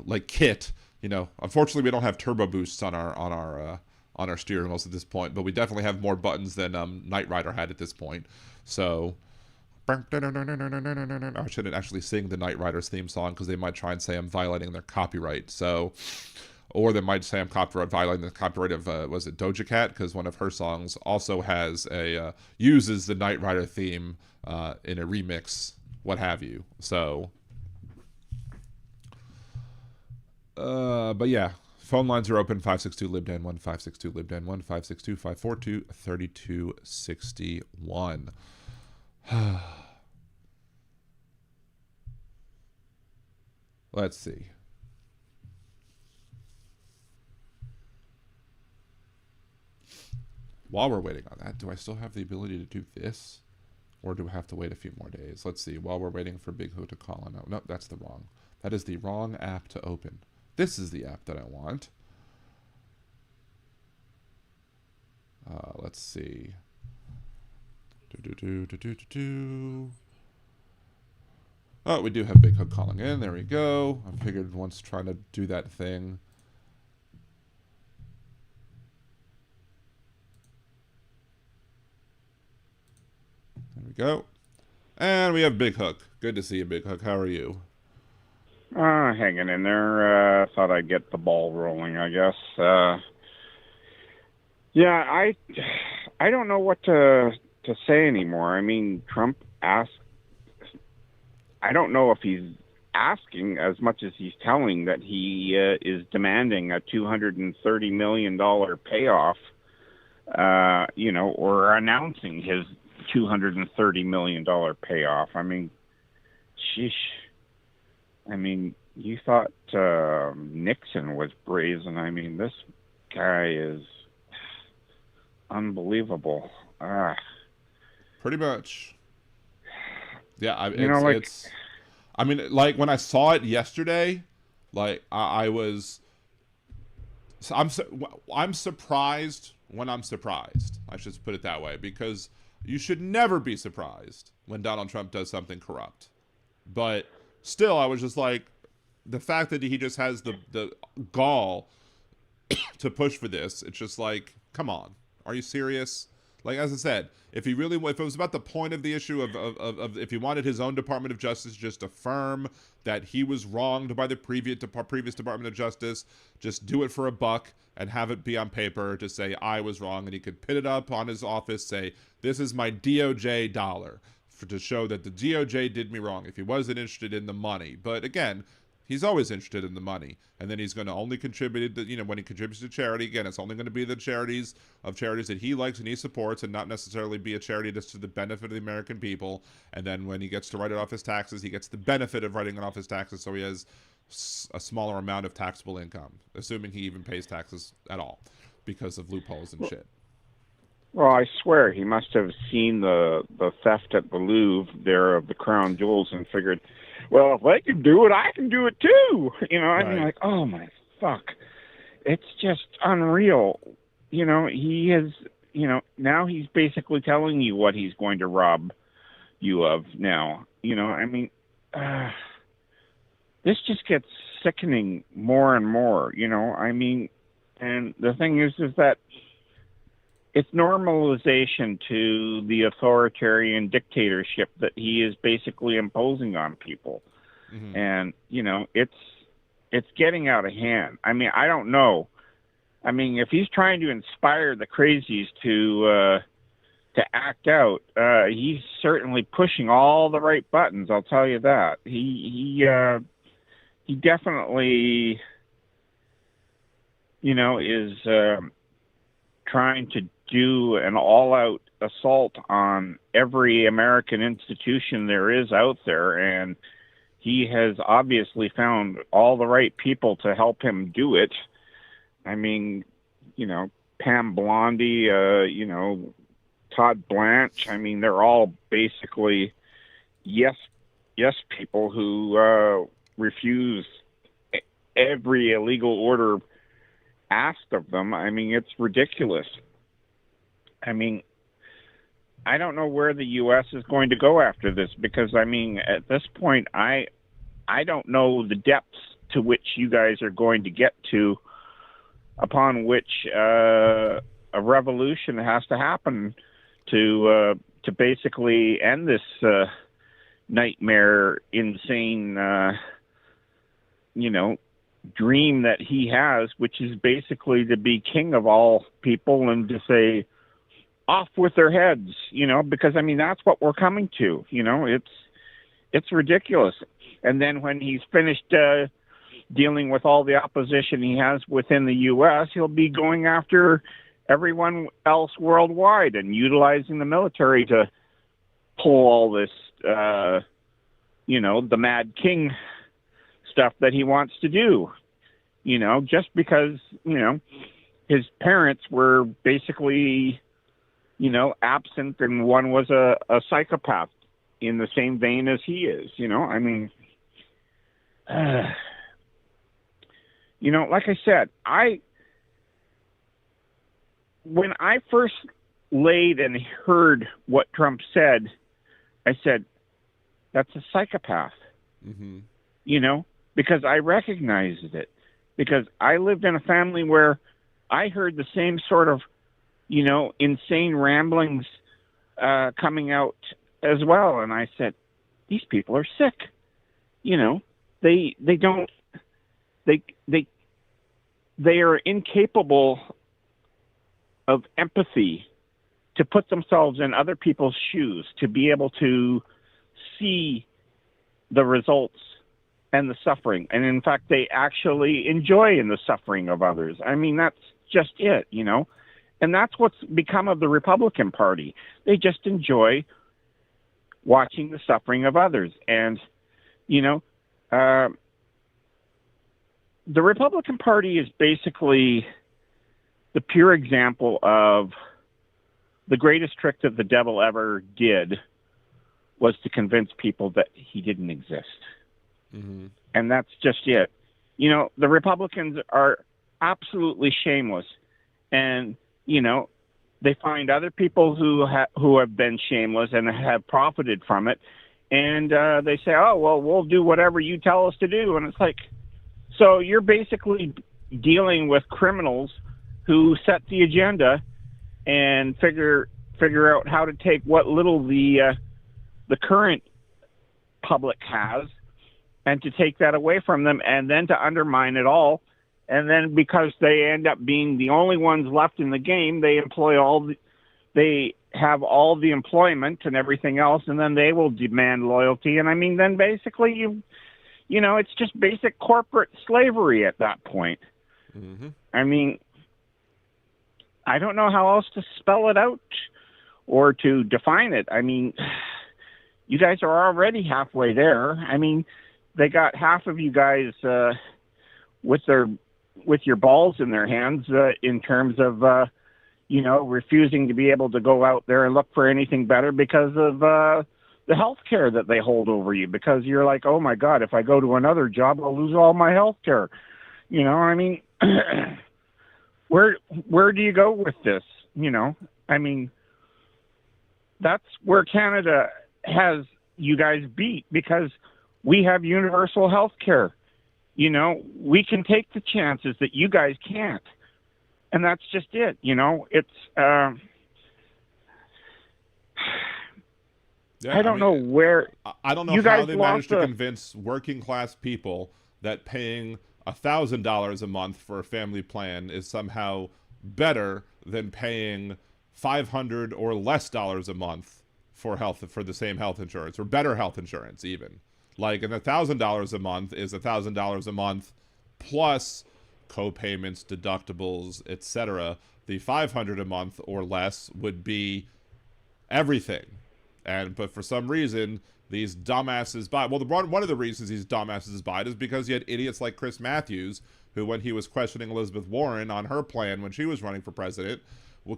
C: like kit. Unfortunately, we don't have turbo boosts on our steering wheels at this point, but we definitely have more buttons than Knight Rider had at this point. So I shouldn't actually sing the Knight Rider's theme song because they might try and say I'm violating their copyright. So, or they might say I'm violating the copyright of was it Doja Cat, because one of her songs also has uses the Knight Rider theme in a remix, what have you. So But yeah, phone lines are open. 562-LIBDAN1, 562-LIBDAN1, 562-542-3261. Let's see. While we're waiting on that, do I still have the ability to do this? Or do I have to wait a few more days? Let's see. While we're waiting for Big Who to call in. No, that's the wrong. That is the wrong app to open. This is the app that I want. Let's see. Oh, we do have Big Hook calling in. There we go. I figured once trying to do that thing. There we go. And we have Big Hook. Good to see you, Big Hook. How are you?
G: Hanging in there. Thought I'd get the ball rolling, I guess. Yeah, I don't know what to say anymore. I mean, Trump asked. I don't know if he's asking as much as he's telling that he is demanding a $230 million payoff, or announcing his $230 million payoff. I mean, sheesh. I mean, you thought Nixon was brazen. I mean, this guy is unbelievable.
C: Pretty much. Yeah,
G: it's.
C: I mean, like when I saw it yesterday, like I'm surprised when I'm surprised. I should put it that way, because you should never be surprised when Donald Trump does something corrupt. But still, I was just like, the fact that he just has the gall to push for this, it's just like, come on, are you serious? Like, as I said, if it was about the point of the issue of if he wanted his own Department of Justice just affirm that he was wronged by the previous Department of Justice, just do it for a buck and have it be on paper to say I was wrong, and he could pin it up on his office, say, this is my DOJ dollar, to show that the DOJ did me wrong, if he wasn't interested in the money. But again, he's always interested in the money, and then he's going to only contribute to, when he contributes to charity, again, it's only going to be the charities that he likes and he supports, and not necessarily be a charity that's to the benefit of the American people. And then when he gets to write it off his taxes, he gets the benefit of writing it off his taxes, so he has a smaller amount of taxable income, assuming he even pays taxes at all, because of loopholes and shit.
G: Well, I swear he must have seen the theft at the Louvre there of the crown jewels and figured, well, if they can do it, I can do it too. I mean, like, oh my fuck. It's just unreal. He is, now he's basically telling you what he's going to rob you of now. I mean, this just gets sickening more and more, I mean, and the thing is that it's normalization to the authoritarian dictatorship that he is basically imposing on people. Mm-hmm. And, it's getting out of hand. I mean, I don't know. I mean, if he's trying to inspire the crazies to act out, he's certainly pushing all the right buttons. I'll tell you that. He definitely, is trying to do an all-out assault on every American institution there is out there, and he has obviously found all the right people to help him do it. I mean, Pam Bondi, Todd Blanche. I mean, they're all basically yes people who refuse every illegal order asked of them. I mean, it's ridiculous. I mean, I don't know where the U.S. is going to go after this, because, I mean, at this point, I don't know the depths to which you guys are going to get to, upon which a revolution has to happen to basically end this nightmare, insane, dream that he has, which is basically to be king of all people and to say, off with their heads, because, I mean, that's what we're coming to, it's ridiculous. And then when he's finished dealing with all the opposition he has within the U.S., he'll be going after everyone else worldwide and utilizing the military to pull all this, the Mad King stuff that he wants to do, just because, his parents were basically, absent, and one was a psychopath in the same vein as he is, like I said, when I first laid and heard what Trump said, I said, that's a psychopath, because I recognized it, because I lived in a family where I heard the same sort of, insane ramblings coming out as well. And I said, these people are sick. They are incapable of empathy, to put themselves in other people's shoes, to be able to see the results and the suffering. And in fact, they actually enjoy in the suffering of others. I mean, that's just it, and that's what's become of the Republican Party. They just enjoy watching the suffering of others. And, the Republican Party is basically the pure example of the greatest trick that the devil ever did was to convince people that he didn't exist. And that's just it. The Republicans are absolutely shameless, and, they find other people who have been shameless and have profited from it, and they say, oh, well, we'll do whatever you tell us to do. And it's like, so you're basically dealing with criminals who set the agenda and figure out how to take what little the current public has, and to take that away from them, and then to undermine it all. And then, because they end up being the only ones left in the game, they have all the employment and everything else, and then they will demand loyalty. And I mean, then basically it's just basic corporate slavery at that point. I mean, I don't know how else to spell it out or to define it. I mean, you guys are already halfway there. I mean, they got half of you guys with your balls in their hands in terms of refusing to be able to go out there and look for anything better because of the health care that they hold over you, because you're like, oh my God, if I go to another job, I'll lose all my health care. I mean, where do you go with this? I mean, that's where Canada has you guys beat, because we have universal health care. We can take the chances that you guys can't. And that's just it. It's,
C: Yeah,
G: I don't know where.
C: I don't know how they managed to convince working class people that paying $1,000 a month for a family plan is somehow better than paying $500 or less a month for the same health insurance, or better health insurance even. Like, and $1,000 a month is $1,000 a month plus co-payments, deductibles, etc. The $500 a month or less would be everything. But for some reason, these dumbasses buy. Well, one of the reasons these dumbasses buy it is because you had idiots like Chris Matthews, who, when he was questioning Elizabeth Warren on her plan when she was running for president,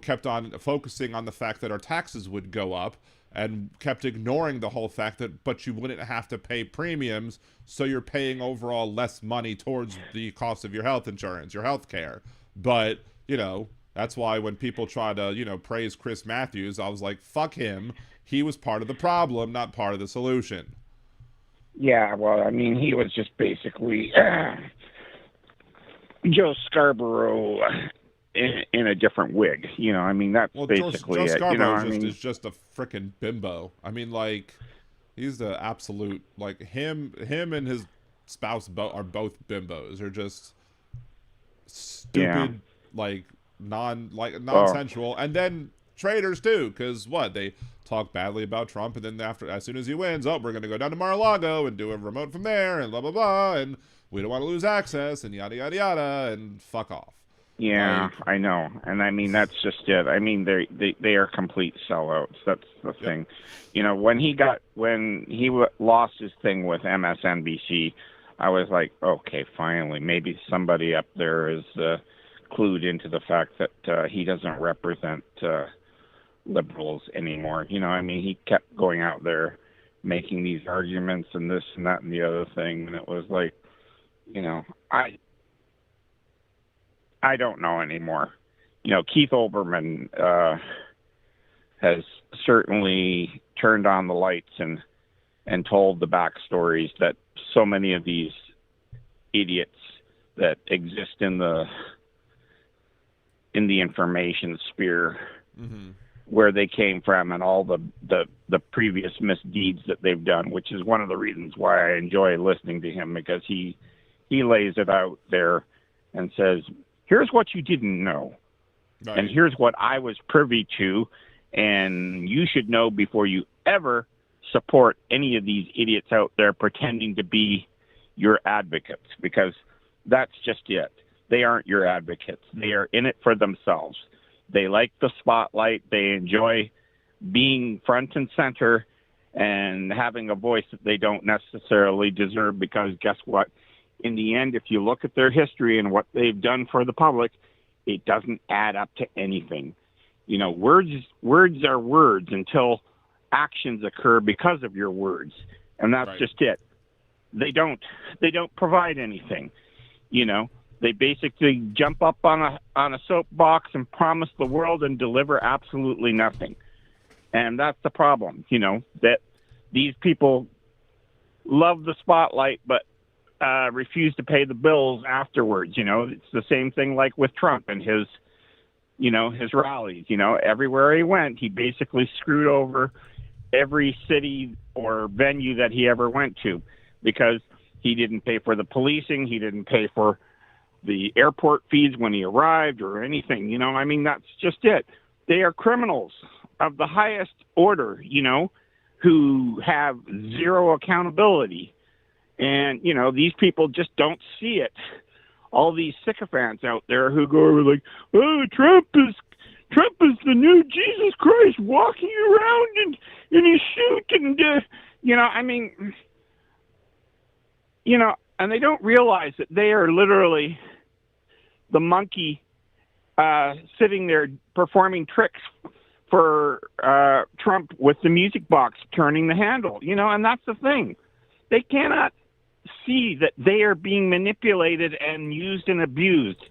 C: kept on focusing on the fact that our taxes would go up, and kept ignoring the whole fact that, but you wouldn't have to pay premiums, so you're paying overall less money towards the cost of your health insurance, your health care. But, that's why when people try to, praise Chris Matthews, I was like, fuck him. He was part of the problem, not part of the solution.
G: Yeah, well, I mean, he was just basically Joe Scarborough in a different wig. I mean, that's basically
C: Joe
G: it.
C: Scarborough is just a freaking bimbo. I mean, like, he's the absolute, like, him and his spouse are both bimbos. They're just stupid, non-sensual. And then traitors too, because they talk badly about Trump, and then as soon as he wins, we're going to go down to Mar-a-Lago and do a remote from there, and blah, blah, blah, and we don't want to lose access and yada yada yada and fuck off.
G: Yeah, I know, and I mean that's just it. I mean they are complete sellouts. That's the thing. You know, when he lost his thing with MSNBC, I was like, okay, finally, maybe somebody up there is clued into the fact that he doesn't represent liberals anymore. You know, I mean, he kept going out there making these arguments and this and that and the other thing, and it was like, you know, I don't know anymore. You know, Keith Olbermann has certainly turned on the lights and told the backstories that so many of these idiots that exist in the information sphere, where they came from and all the previous misdeeds that they've done, which is one of the reasons why I enjoy listening to him, because he lays it out there and says, here's what you didn't know. Right. And here's what I was privy to, and you should know before you ever support any of these idiots out there pretending to be your advocates, because that's just it. They aren't your advocates. They are in it for themselves. They like the spotlight. They enjoy being front and center and having a voice that they don't necessarily deserve, because guess what? In the end, if you look at their history and what they've done for the public, it doesn't add up to anything. You know, words are words until actions occur because of your words, and that's
C: right.
G: just it. They don't provide anything. You know, they basically jump up on a soapbox and promise the world and deliver absolutely nothing. And that's the problem, you know, that these people love the spotlight but refuse to pay the bills afterwards. You know, it's the same thing like with Trump and his rallies. You know, everywhere he went, he basically screwed over every city or venue that he ever went to, because he didn't pay for the policing, he didn't pay for the airport fees when he arrived or anything. You know, I mean, that's just it. They are criminals of the highest order, you know, who have zero accountability. And, you know, these people just don't see it. All these sycophants out there who go like, oh, Trump is the new Jesus Christ walking around in his suit. And, you know, I mean, you know, and they don't realize that they are literally the monkey sitting there performing tricks for Trump with the music box turning the handle, you know, and that's the thing. They cannot see that they are being manipulated and used and abused,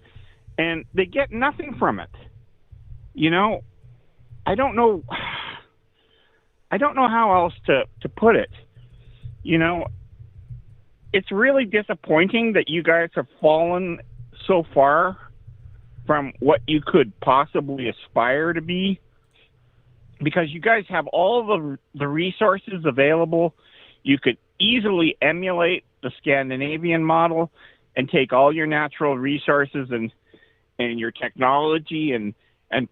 G: and they get nothing from it. You know, I don't know how else to put it. You know, it's really disappointing that you guys have fallen so far from what you could possibly aspire to be, because you guys have all the resources available. You could easily emulate the Scandinavian model and take all your natural resources and your technology and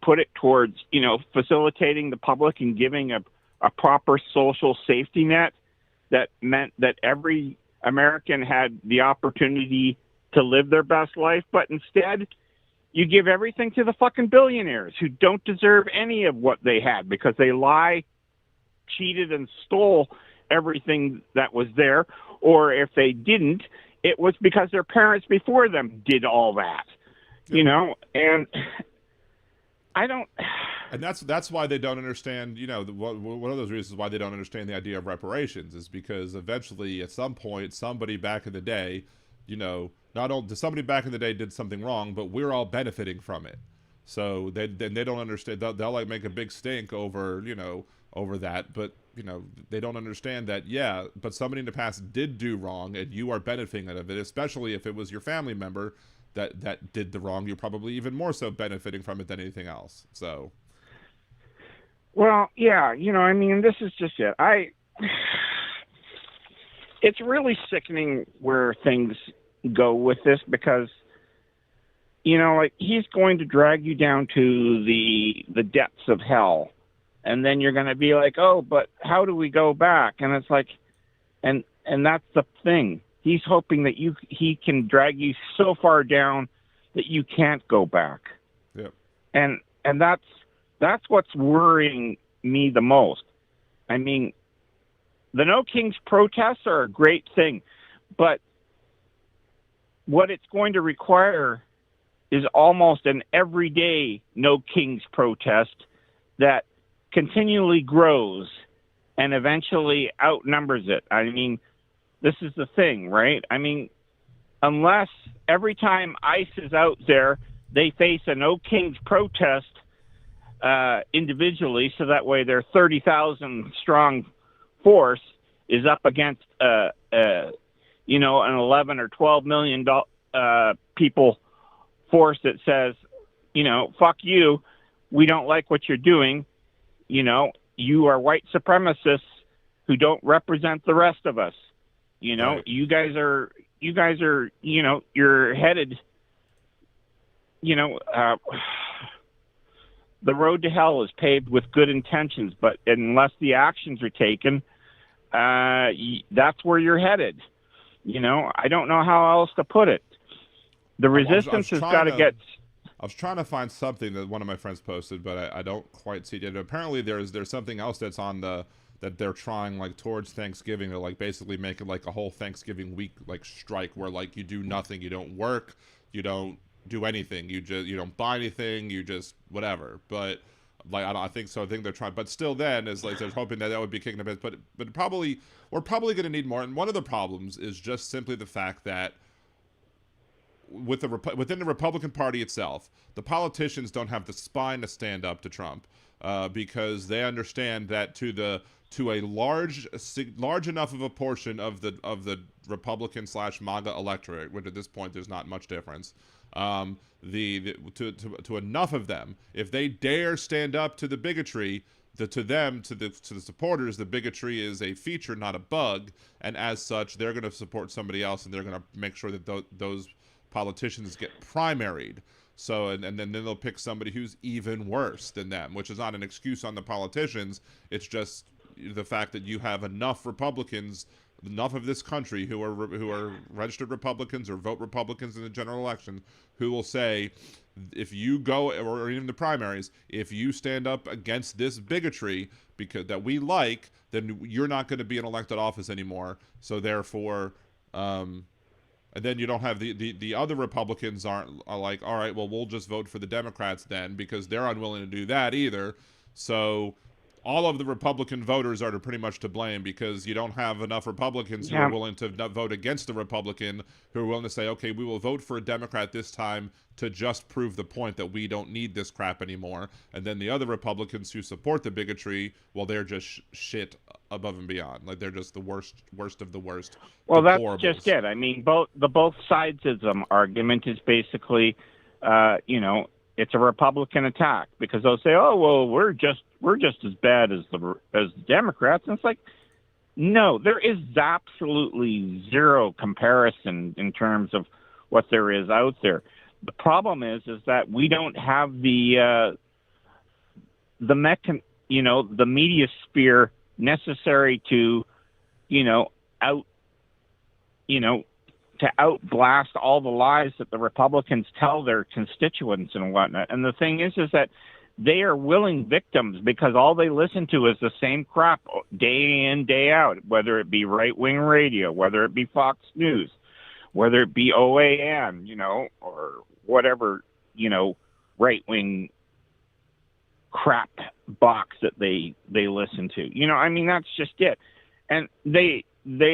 G: put it towards, you know, facilitating the public and giving a proper social safety net that meant that every American had the opportunity to live their best life. But instead, you give everything to the fucking billionaires who don't deserve any of what they had, because they lied, cheated, and stole everything that was there. Or if they didn't, it was because their parents before them did all that, you know. And I don't.
C: And that's why they don't understand. You know, one of those reasons why they don't understand the idea of reparations is because eventually, at some point, somebody back in the day, you know, not only somebody back in the day did something wrong, but we're all benefiting from it. So they don't understand. They'll like make a big stink over, you know, over that, but you know, they don't understand that, yeah, but somebody in the past did do wrong and you are benefiting out of it, especially if it was your family member that did the wrong. You're probably even more so benefiting from it than anything else. So,
G: well, yeah, you know, I mean, this is just it. It's really sickening where things go with this, because, you know, like, he's going to drag you down to the depths of hell. And then you're going to be like, oh, but how do we go back? And it's like, and that's the thing. he's hoping that he can drag you so far down that you can't go back.
C: Yep.
G: And that's what's worrying me the most. I mean, the No Kings protests are a great thing, but what it's going to require is almost an everyday No Kings protest that continually grows and eventually outnumbers it. I mean, this is the thing, right? I mean, unless every time ICE is out there, they face a No Kings protest individually, so that way their 30,000 strong force is up against an 11 or 12 million people force that says, fuck you, we don't like what you're doing, you are white supremacists who don't represent the rest of us.
C: Right.
G: You guys are, you're headed, the road to hell is paved with good intentions, but unless the actions are taken, that's where you're headed. I don't know how else to put it. The resistance has got to get...
C: I was trying to find something that one of my friends posted, but I don't quite see it yet. Apparently, there's something else that's on that they're trying towards Thanksgiving to basically make it a whole Thanksgiving week strike where you do nothing, you don't work, you don't do anything, you don't buy anything, you just whatever. But I think so. I think they're trying, but still, then is they're hoping that would be kicking a bit. But we're probably going to need more. And one of the problems is just simply the fact that within the Republican Party itself, the politicians don't have the spine to stand up to Trump because they understand that to a large enough of a portion of the Republican / MAGA electorate, which at this point there's not much difference, to enough of them, if they dare stand up to the bigotry, to the supporters, the bigotry is a feature, not a bug, and as such, they're going to support somebody else, and they're going to make sure that those politicians get primaried. So, and then they'll pick somebody who's even worse than them, which is not an excuse on the politicians. It's just the fact that you have enough Republicans, enough of this country who are registered Republicans or vote Republicans in the general election, who will say, if you go, or even the primaries, if you stand up against this bigotry that we like, then you're not going to be in elected office anymore. So therefore, and then you don't have the other Republicans are like, all right, well, we'll just vote for the Democrats then, because they're unwilling to do that either. So all of the Republican voters are pretty much to blame, because you don't have enough Republicans who are willing to vote against the Republican, who are willing to say, okay, we will vote for a Democrat this time to just prove the point that we don't need this crap anymore. And then the other Republicans who support the bigotry, well, they're just shit above and beyond. They're just the worst of the worst.
G: Well, that's just it. I mean, both sides-ism argument is basically, it's a Republican attack, because they'll say, oh, well, we're just as bad as the Democrats. And it's like, no, there is absolutely zero comparison in terms of what there is out there. The problem is that we don't have the media sphere necessary to, to outblast all the lies that the Republicans tell their constituents and whatnot. And the thing is that they are willing victims, because all they listen to is the same crap day in, day out, whether it be right-wing radio, whether it be Fox News, whether it be OAN, or whatever, right-wing crap box that they listen to. I mean, that's just it. And they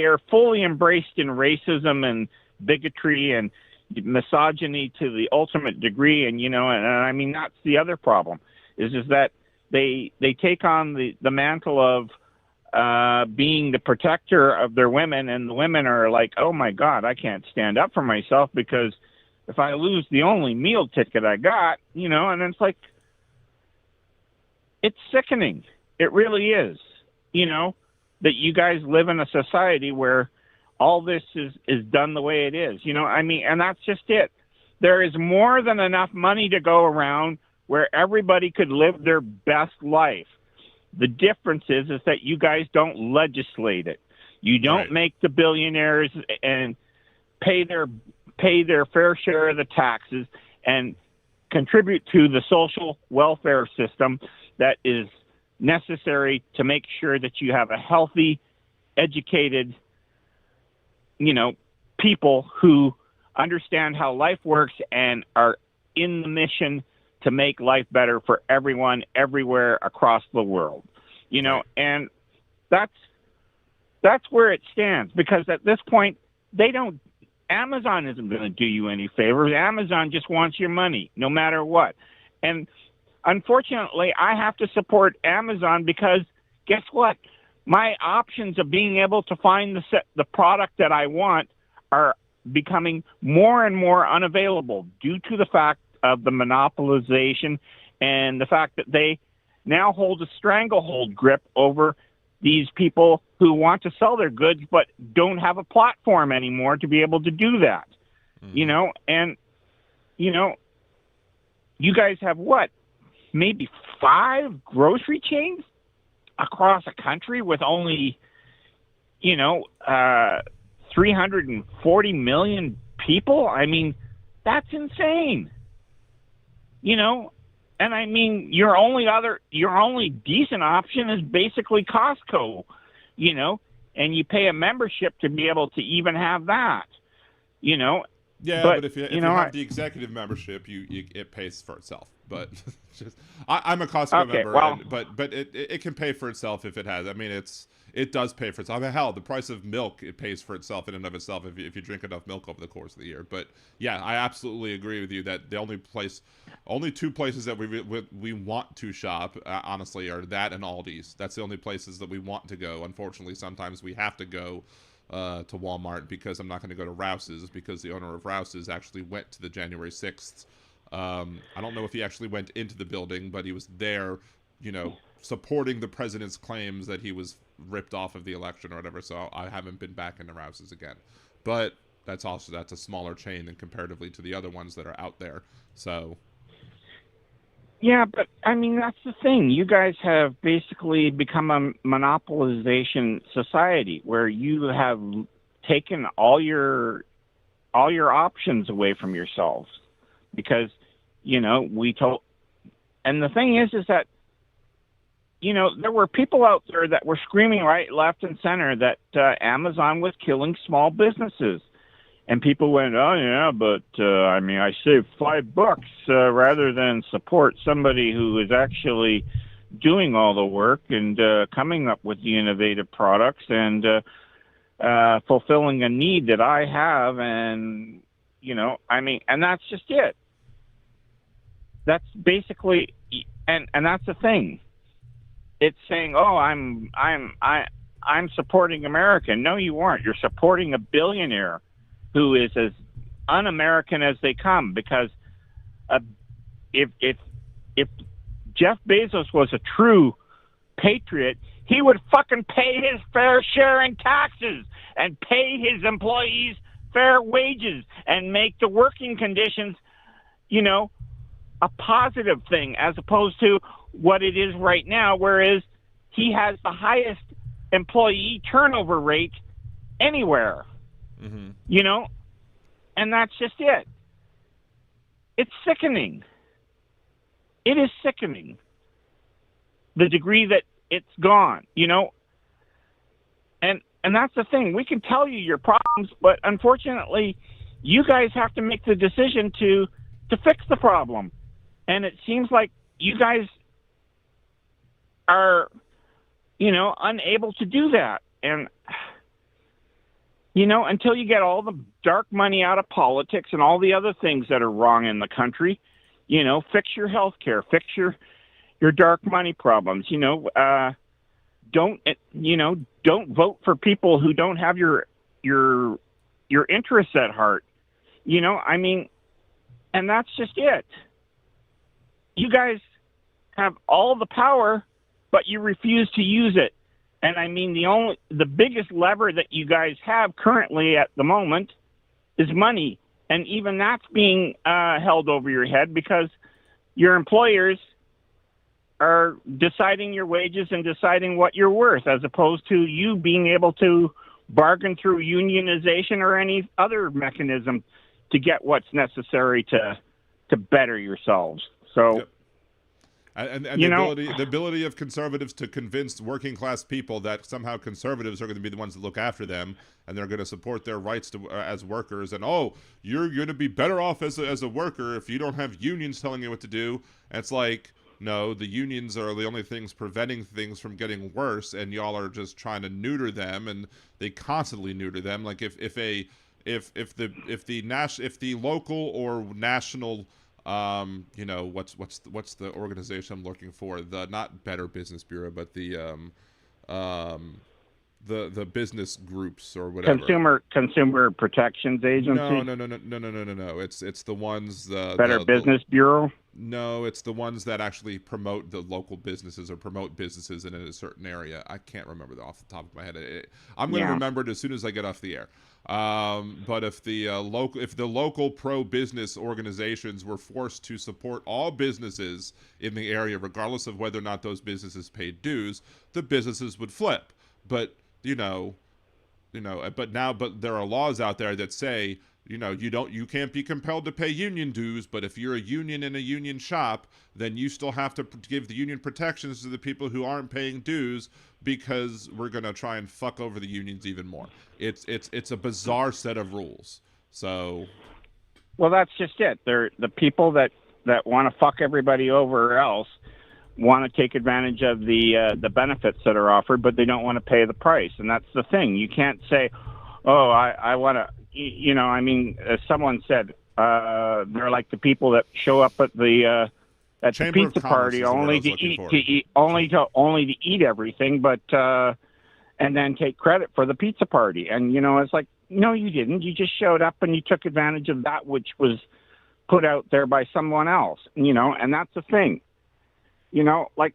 G: are fully embraced in racism and bigotry and misogyny to the ultimate degree. And, and I mean, that's the other problem, is that they take on the mantle of being the protector of their women, and the women are like, oh my God, I can't stand up for myself, because if I lose the only meal ticket I got, and it's like, it's sickening. It really is, that you guys live in a society where all this is done the way it is, I mean, and that's just it. There is more than enough money to go around where everybody could live their best life. The difference is that you guys don't legislate it. You don't make the billionaires and pay their fair share of the taxes and contribute to the social welfare system that is necessary to make sure that you have a healthy, educated, people who understand how life works and are in the mission to make life better for everyone everywhere across the world. And that's where it stands, because at this point Amazon isn't going to do you any favors. Amazon just wants your money no matter what. And unfortunately, I have to support Amazon because guess what? My options of being able to find the product that I want are becoming more and more unavailable due to the fact of the monopolization and the fact that they now hold a stranglehold grip over these people who want to sell their goods but don't have a platform anymore to be able to do that. And you guys have what? Maybe 5 grocery chains across a country with only 340 million people. I mean, that's insane. And I mean, your only decent option is basically Costco, and you pay a membership to be able to even have that,
C: Yeah, but if you have the executive membership, it pays for itself. But I'm a Costco member, but it can pay for itself if it has. I mean, it does pay for itself. I mean, hell, the price of milk, it pays for itself in and of itself if you drink enough milk over the course of the year. But yeah, I absolutely agree with you that the only 2 places that we want to shop, honestly, are that and Aldi's. That's the only places that we want to go. Unfortunately, sometimes we have to go to Walmart because I'm not going to go to Rouse's because the owner of Rouse's actually went to the January 6th. I don't know if he actually went into the building, but he was there, supporting the president's claims that he was ripped off of the election or whatever. So I haven't been back into Rouse's again. But that's a smaller chain than comparatively to the other ones that are out there. So
G: yeah, but I mean, that's the thing. You guys have basically become a monopolization society where you have taken all your options away from yourselves because, and the thing is that, there were people out there that were screaming right, left, and center that Amazon was killing small businesses. And people went, oh, yeah, but, I mean, I saved $5 rather than support somebody who is actually doing all the work and coming up with the innovative products and fulfilling a need that I have. And, and that's just it. That's basically, and that's the thing. It's saying, oh, I'm supporting America. No, you aren't. You're supporting a billionaire who is as un-American as they come. Because if Jeff Bezos was a true patriot, he would fucking pay his fair share in taxes and pay his employees fair wages and make the working conditions, a positive thing as opposed to what it is right now, whereas he has the highest employee turnover rate anywhere. Mm-hmm. And that's just it. It's sickening. It is sickening. The degree that it's gone, and that's the thing. We can tell you your problems, but unfortunately, you guys have to make the decision to fix the problem. And it seems like you guys are, unable to do that. And, until you get all the dark money out of politics and all the other things that are wrong in the country, fix your health care, fix your dark money problems, don't vote for people who don't have your interests at heart. And that's just it. You guys have all the power, but you refuse to use it. And the biggest lever that you guys have currently at the moment is money. And even that's being held over your head because your employers are deciding your wages and deciding what you're worth, as opposed to you being able to bargain through unionization or any other mechanism to get what's necessary to better yourselves. So,
C: Yep. And the ability of conservatives to convince working class people that somehow conservatives are going to be the ones that look after them and they're going to support their rights to as workers, and you're going to be better off as a worker if you don't have unions telling you what to do. And it's like, no, the unions are the only things preventing things from getting worse, and y'all are just trying to neuter them, and they constantly neuter them. Like if the local or national what's the organization I'm looking for? The not Better Business Bureau, but the business groups or whatever.
G: Consumer Protections Agency.
C: No. It's the ones
G: Better Business Bureau.
C: No, it's the ones that actually promote the local businesses or promote businesses in a certain area. I can't remember off the top of my head. I'm going to remember it as soon as I get off the air. But if the local pro-business organizations were forced to support all businesses in the area, regardless of whether or not those businesses paid dues, the businesses would flip. But but there are laws out there that say, you can't be compelled to pay union dues, but if you're a union in a union shop, then you still have to give the union protections to the people who aren't paying dues, because we're going to try and fuck over the unions even more. It's a bizarre set of rules. So,
G: well, that's just it. They're the people that want to fuck everybody over else want to take advantage of the benefits that are offered, but they don't want to pay the price. And that's the thing. You can't say, oh, I want to, as someone said, they're like the people that show up at the pizza party only to eat everything, but and then take credit for the pizza party. And it's like, no, you didn't. You just showed up and you took advantage of that which was put out there by someone else. And that's the thing. Like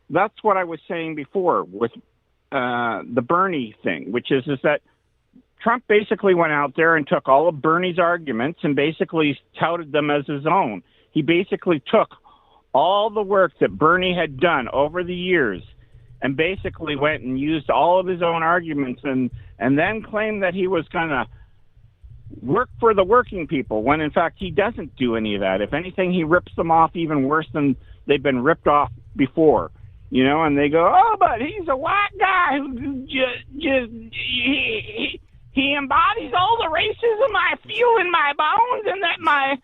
G: that's what I was saying before with the Bernie thing, which is that Trump basically went out there and took all of Bernie's arguments and basically touted them as his own. He basically took all the work that Bernie had done over the years and basically went and used all of his own arguments and then claimed that he was going to work for the working people, when in fact he doesn't do any of that. If anything, he rips them off even worse than they've been ripped off before. And they go, oh, but he's a white guy who he embodies all the racism I feel in my bones, and that my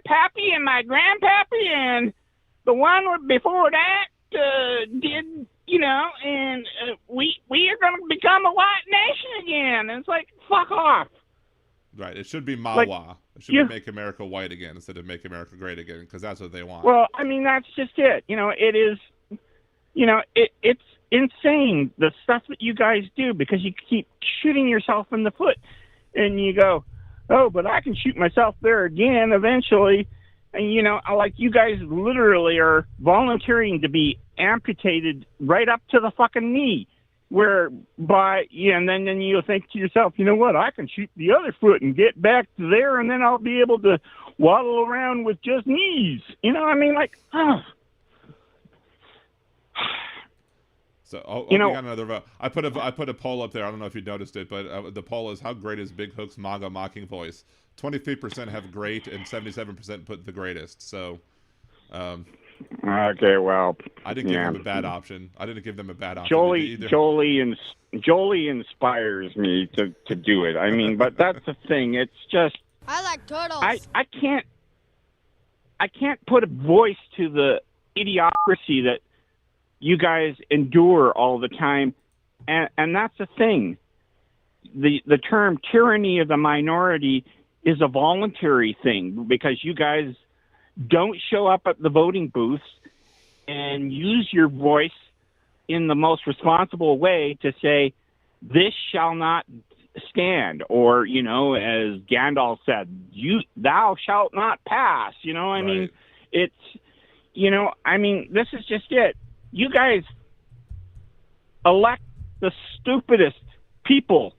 G: pappy and my grandpappy and the one before that did, and we are going to become a white nation again. And it's like, fuck off.
C: Right. It should be Mawa. It should be Make America White Again instead of Make America Great Again, because that's what they want.
G: Well, that's just it. It is, it's insane, the stuff that you guys do, because you keep shooting yourself in the foot. And you go, oh, but I can shoot myself there again eventually. And, like you guys literally are volunteering to be amputated right up to the fucking knee. And then you'll think to yourself, you know what, I can shoot the other foot and get back to there, and then I'll be able to waddle around with just knees.
C: So we got another vote. I put a poll up there. I don't know if you noticed it, but the poll is, how great is Big Hook's MAGA mocking voice? 23% have great, and 77% put the greatest. So,
G: okay, well,
C: I didn't give them a bad option.
G: Jolie inspires me to do it. But that's the thing. It's just,
H: I like turtles.
G: I can't put a voice to the idiocracy that you guys endure all the time, and that's the thing. The term tyranny of the minority is a voluntary thing, because you guys don't show up at the voting booths and use your voice in the most responsible way to say, this shall not stand, or, as Gandalf said, thou shalt not pass.
C: Right.
G: It's, this is just it. You guys elect the stupidest people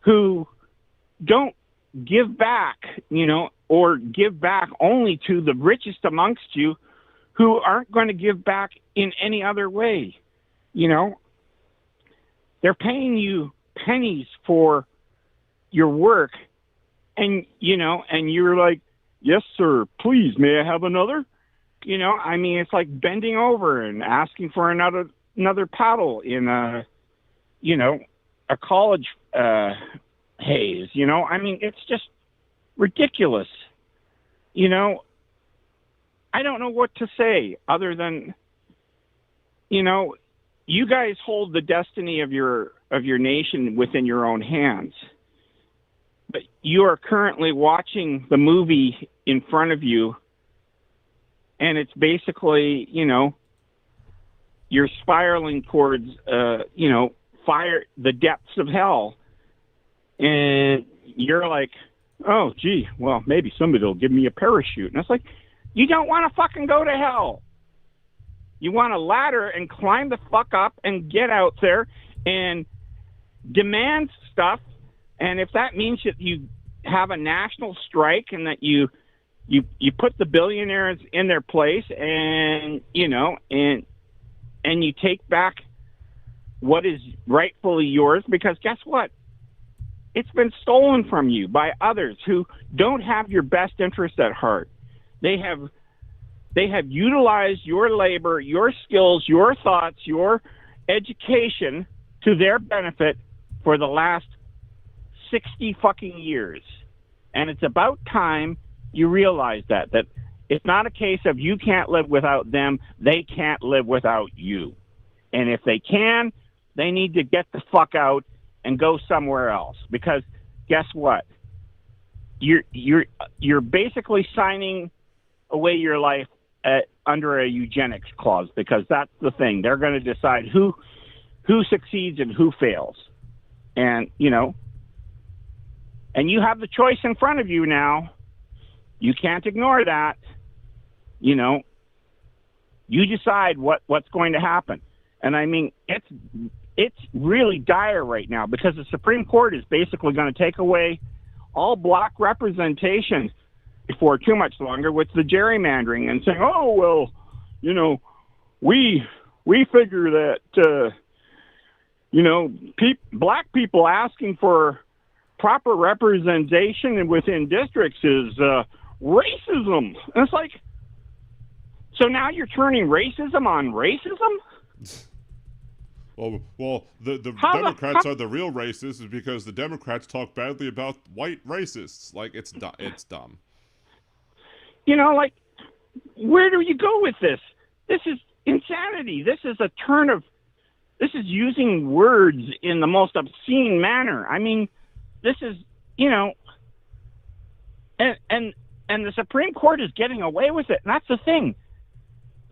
G: who don't give back, or give back only to the richest amongst you, who aren't going to give back in any other way. They're paying you pennies for your work, and and you're like, yes, sir, please, may I have another? I mean, it's like bending over and asking for another paddle in a college haze. I mean, it's just ridiculous. I don't know what to say other than, you guys hold the destiny of your nation within your own hands. But you are currently watching the movie in front of you, and it's basically, you're spiraling towards, fire, the depths of hell. And you're like, oh, gee, well, maybe somebody will give me a parachute. And it's like, you don't want to fucking go to hell. You want a ladder and climb the fuck up and get out there and demand stuff. And if that means that you have a national strike and that you put the billionaires in their place and, and you take back what is rightfully yours, because guess what? It's been stolen from you by others who don't have your best interest at heart. They have utilized your labor, your skills, your thoughts, your education to their benefit for the last 60 fucking years. And it's about time you realize that it's not a case of you can't live without them, they can't live without you. And if they can, they need to get the fuck out and go somewhere else, because guess what? You're basically signing away your life under a eugenics clause, because that's the thing. They're going to decide who succeeds and who fails. And, and you have the choice in front of you now. You can't ignore that. You decide what's going to happen. And I mean, it's really dire right now, because the Supreme Court is basically going to take away all black representation before too much longer with the gerrymandering and saying, oh, well, we figure that, black people asking for proper representation within districts is racism. And it's like, so now you're turning racism on racism?
C: Well, the Democrats are the real racists, is because the Democrats talk badly about white racists. Like, it's dumb.
G: Like, where do you go with this? This is insanity. This is using words in the most obscene manner. I mean, this is, and the Supreme Court is getting away with it. And that's the thing.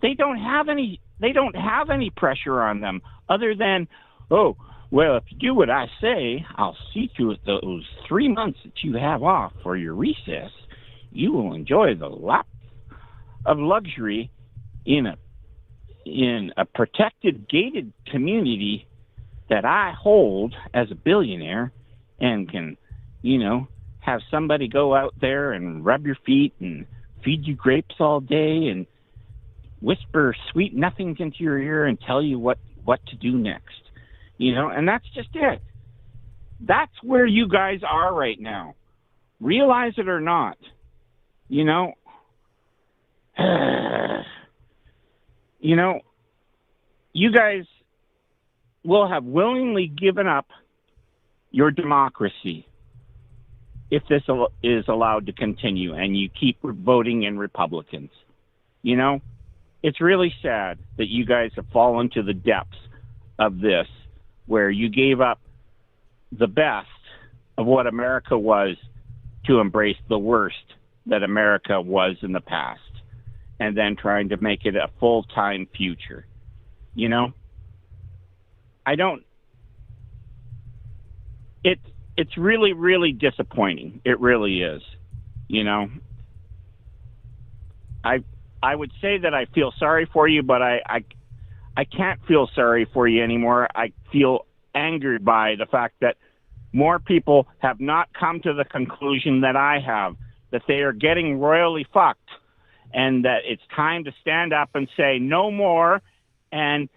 G: They don't have any pressure on them other than, oh, well, if you do what I say, I'll see to it those 3 months that you have off for your recess, you will enjoy the lap of luxury in a protected, gated community that I hold as a billionaire, and can, have somebody go out there and rub your feet and feed you grapes all day and whisper sweet nothings into your ear and tell you what to do next. And that's just it. That's where you guys are right now. Realize it or not. You guys will have willingly given up your democracy if this is allowed to continue and you keep voting in Republicans. It's really sad that you guys have fallen to the depths of this, where you gave up the best of what America was to embrace the worst that America was in the past, and then trying to make it a full-time future. It's really, really disappointing. It really is. I would say that I feel sorry for you, but I can't feel sorry for you anymore. I feel angered by the fact that more people have not come to the conclusion that I have, that they are getting royally fucked, and that it's time to stand up and say no more, and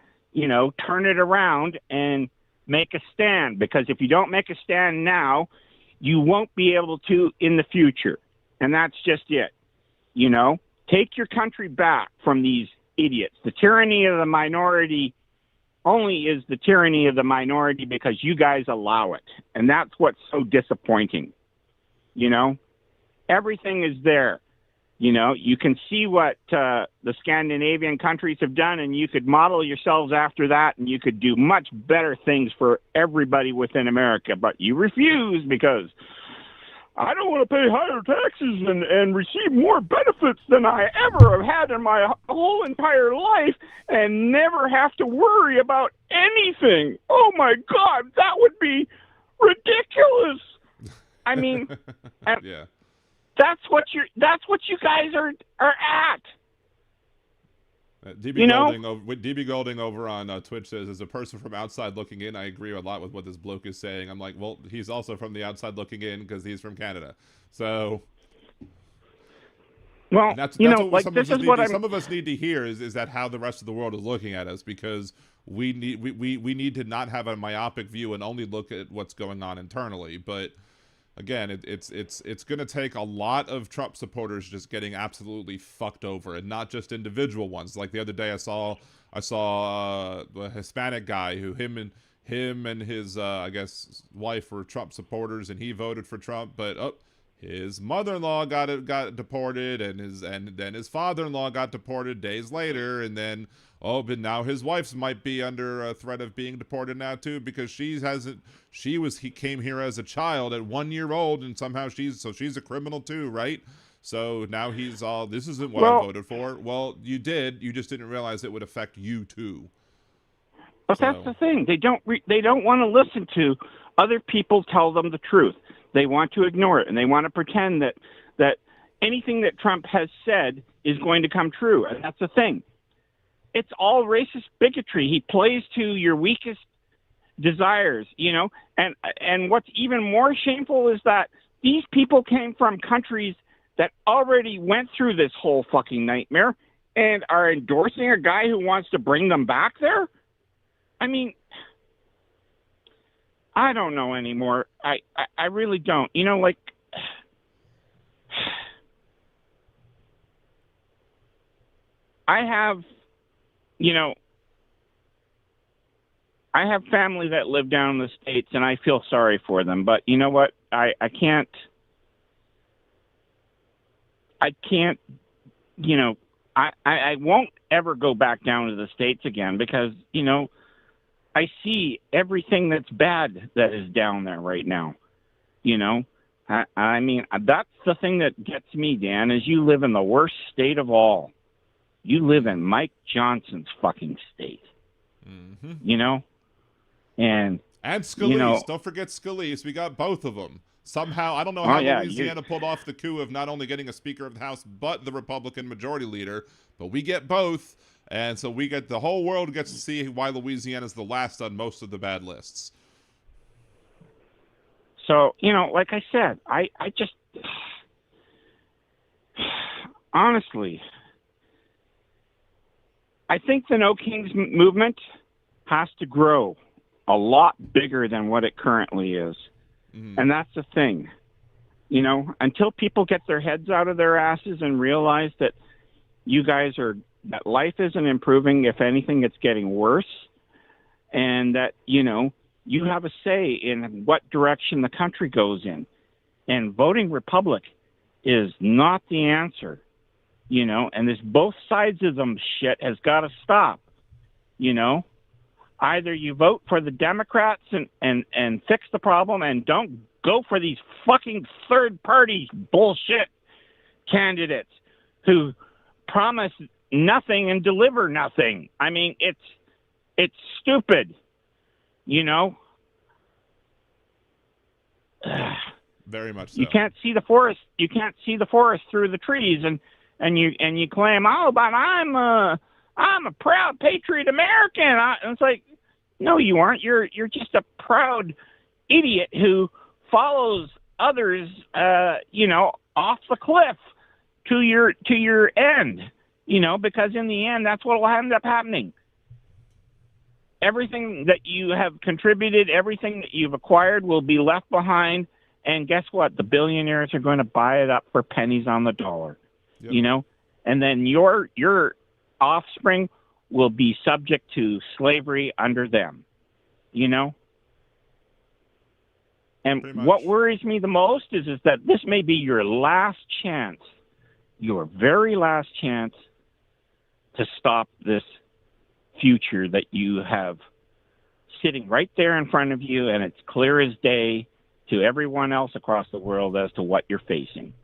G: turn it around and make a stand, because if you don't make a stand now, you won't be able to in the future. And that's just it. You know, take your country back from these idiots. The tyranny of the minority only is the tyranny of the minority because you guys allow it. And that's what's so disappointing. You know, everything is there. You know, you can see what the Scandinavian countries have done, and you could model yourselves after that, and you could do much better things for everybody within America. But you refuse because I don't want to pay higher taxes and receive more benefits than I ever have had in my whole entire life and never have to worry about anything. Oh, my God, that would be ridiculous. I mean,
C: yeah.
G: That's what you guys are at.
C: DB Golding over on Twitch says, as a person from outside looking in, I agree a lot with what this bloke is saying. I'm like, well, he's also from the outside looking in because he's from Canada. So,
G: well,
C: that's
G: like this is what
C: some of us need to hear is that how the rest of the world is looking at us, because we need to not have a myopic view and only look at what's going on internally. But again, it's going to take a lot of Trump supporters just getting absolutely fucked over, and not just individual ones. Like the other day, I saw a Hispanic guy who him and his I guess wife were Trump supporters, and he voted for Trump, but his mother-in-law got deported, and then his father-in-law got deported days later, and then but now his wife might be under a threat of being deported now too, because he came here as a child at 1 year old, and somehow she's a criminal too, right? So now he's all, this isn't what I voted for. Well, you just didn't realize it would affect you too.
G: But that's the thing. They don't want to listen to other people tell them the truth. They want to ignore it, and they want to pretend that anything that Trump has said is going to come true. And that's the thing. It's all racist bigotry. He plays to your weakest desires, you know. And what's even more shameful is that these people came from countries that already went through this whole fucking nightmare and are endorsing a guy who wants to bring them back there. I mean, I don't know anymore. I really don't. You know, like, I have family that live down in the States, and I feel sorry for them. But you know what? I can't, you know, I won't ever go back down to the States again, because, you know, I see everything that's bad that is down there right now. You know, I mean, that's the thing that gets me, Dan, is you live in the worst state of all. You live in Mike Johnson's fucking state.
C: Mm-hmm.
G: You know? And
C: Scalise.
G: You know,
C: Don't forget Scalise. We got both of them. Somehow, I don't know how Louisiana pulled off the coup of not only getting a Speaker of the House, but the Republican Majority Leader. But we get both. And so the whole world gets to see why Louisiana is the last on most of the bad lists.
G: So, you know, like I said, I just, honestly, I think the No Kings movement has to grow a lot bigger than what it currently is. Mm-hmm. And that's the thing. You know, until people get their heads out of their asses and realize that that life isn't improving, if anything, it's getting worse, and that, you know, you have a say in what direction the country goes in. And voting Republic is not the answer. You know, and this both sides of them shit has got to stop. You know, either you vote for the Democrats and fix the problem, and don't go for these fucking third party bullshit candidates who promise nothing and deliver nothing. I mean, it's stupid. You know,
C: very much so.
G: You can't see the forest. You can't see the forest through the trees, and you claim, oh, but I'm a proud patriot American. And it's like, no, you aren't. You're just a proud idiot who follows others, you know, off the cliff to your end. You know, because in the end, that's what will end up happening. everything that you have contributed, everything that you've acquired will be left behind. And guess what? The billionaires are going to buy it up for pennies on the dollar, you know? And then your offspring will be subject to slavery under them, you know? And what worries me the most is that this may be your last chance, your very last chance to stop this future that you have sitting right there in front of you, and it's clear as day to everyone else across the world as to what you're facing.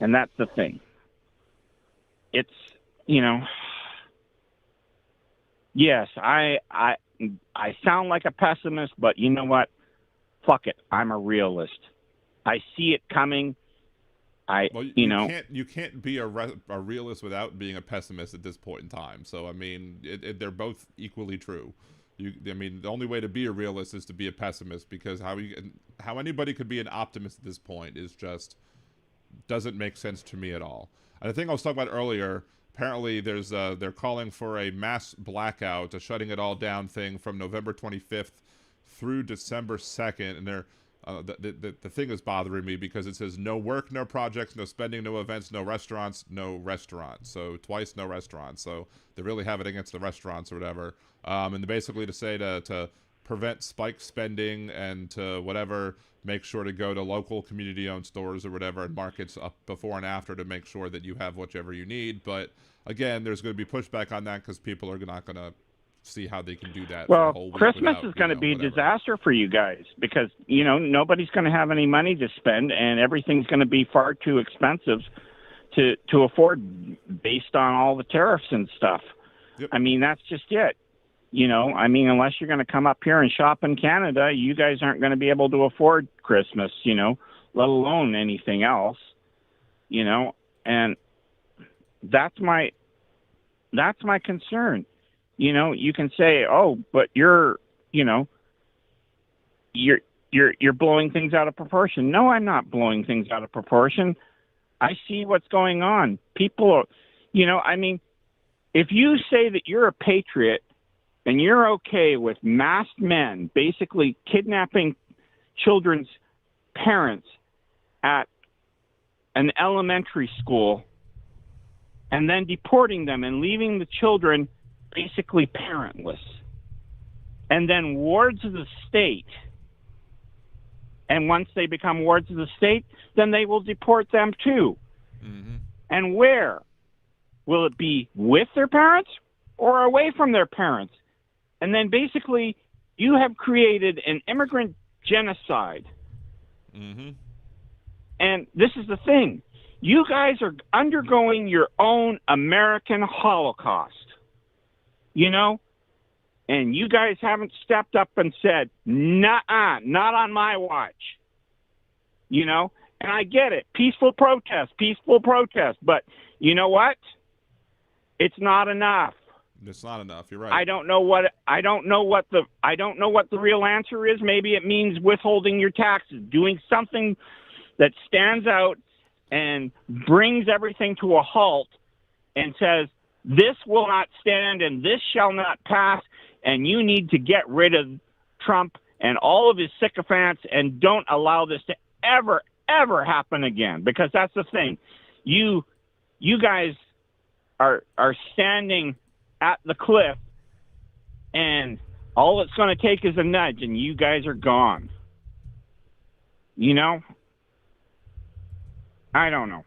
G: And that's the thing. It's, you know, yes, I sound like a pessimist, but you know what? Fuck it. I'm a realist. I see it coming.
C: You can't be a realist without being a pessimist at this point in time. So I mean, they're both equally true. I mean, the only way to be a realist is to be a pessimist, because how anybody could be an optimist at this point is just doesn't make sense to me at all. And the thing I was talking about earlier, apparently they're calling for a mass blackout, a shutting it all down thing from November 25th through December 2nd, and they're the thing is bothering me because it says no work, no projects, no spending, no events, no restaurants, no restaurants. So twice no restaurants. So they really have it against the restaurants or whatever. And basically to say to prevent spike spending and to whatever, make sure to go to local community-owned stores or whatever and markets up before and after to make sure that you have whatever you need. But again, there's going to be pushback on that because people are not going to see how they can do that.
G: Well,
C: for a whole week
G: Christmas
C: without,
G: is going to be
C: whatever.
G: a disaster for you guys because, you know, nobody's going to have any money to spend and everything's going to be far too expensive to afford based on all the tariffs and stuff.
C: Yep.
G: I mean, that's just it. You know, I mean, unless you're going to come up here and shop in Canada, you guys aren't going to be able to afford Christmas, you know, let alone anything else, you know, and that's my concern. You know, you can say, "Oh, but you're blowing things out of proportion." No, I'm not blowing things out of proportion. I see what's going on. People are, you know, I mean, if you say that you're a patriot and you're okay with masked men basically kidnapping children's parents at an elementary school and then deporting them and leaving the children basically parentless, and then wards of the state, and once they become wards of the state, then they will deport them too. Mm-hmm. And where? Will it be with their parents or away from their parents? And then basically you have created an immigrant genocide. Mm-hmm. And this is the thing. You guys are undergoing your own American Holocaust. You know, and you guys haven't stepped up and said, "Nuh-uh, not on my watch." You know, and I get it, peaceful protest, but you know what? It's not enough.
C: It's not enough. You're right.
G: I don't know what the real answer is. Maybe it means withholding your taxes, doing something that stands out and brings everything to a halt and says, this will not stand and this shall not pass, and you need to get rid of Trump and all of his sycophants and don't allow this to ever happen again, because that's the thing. You guys are standing at the cliff and all it's going to take is a nudge and you guys are gone. You know? I don't know.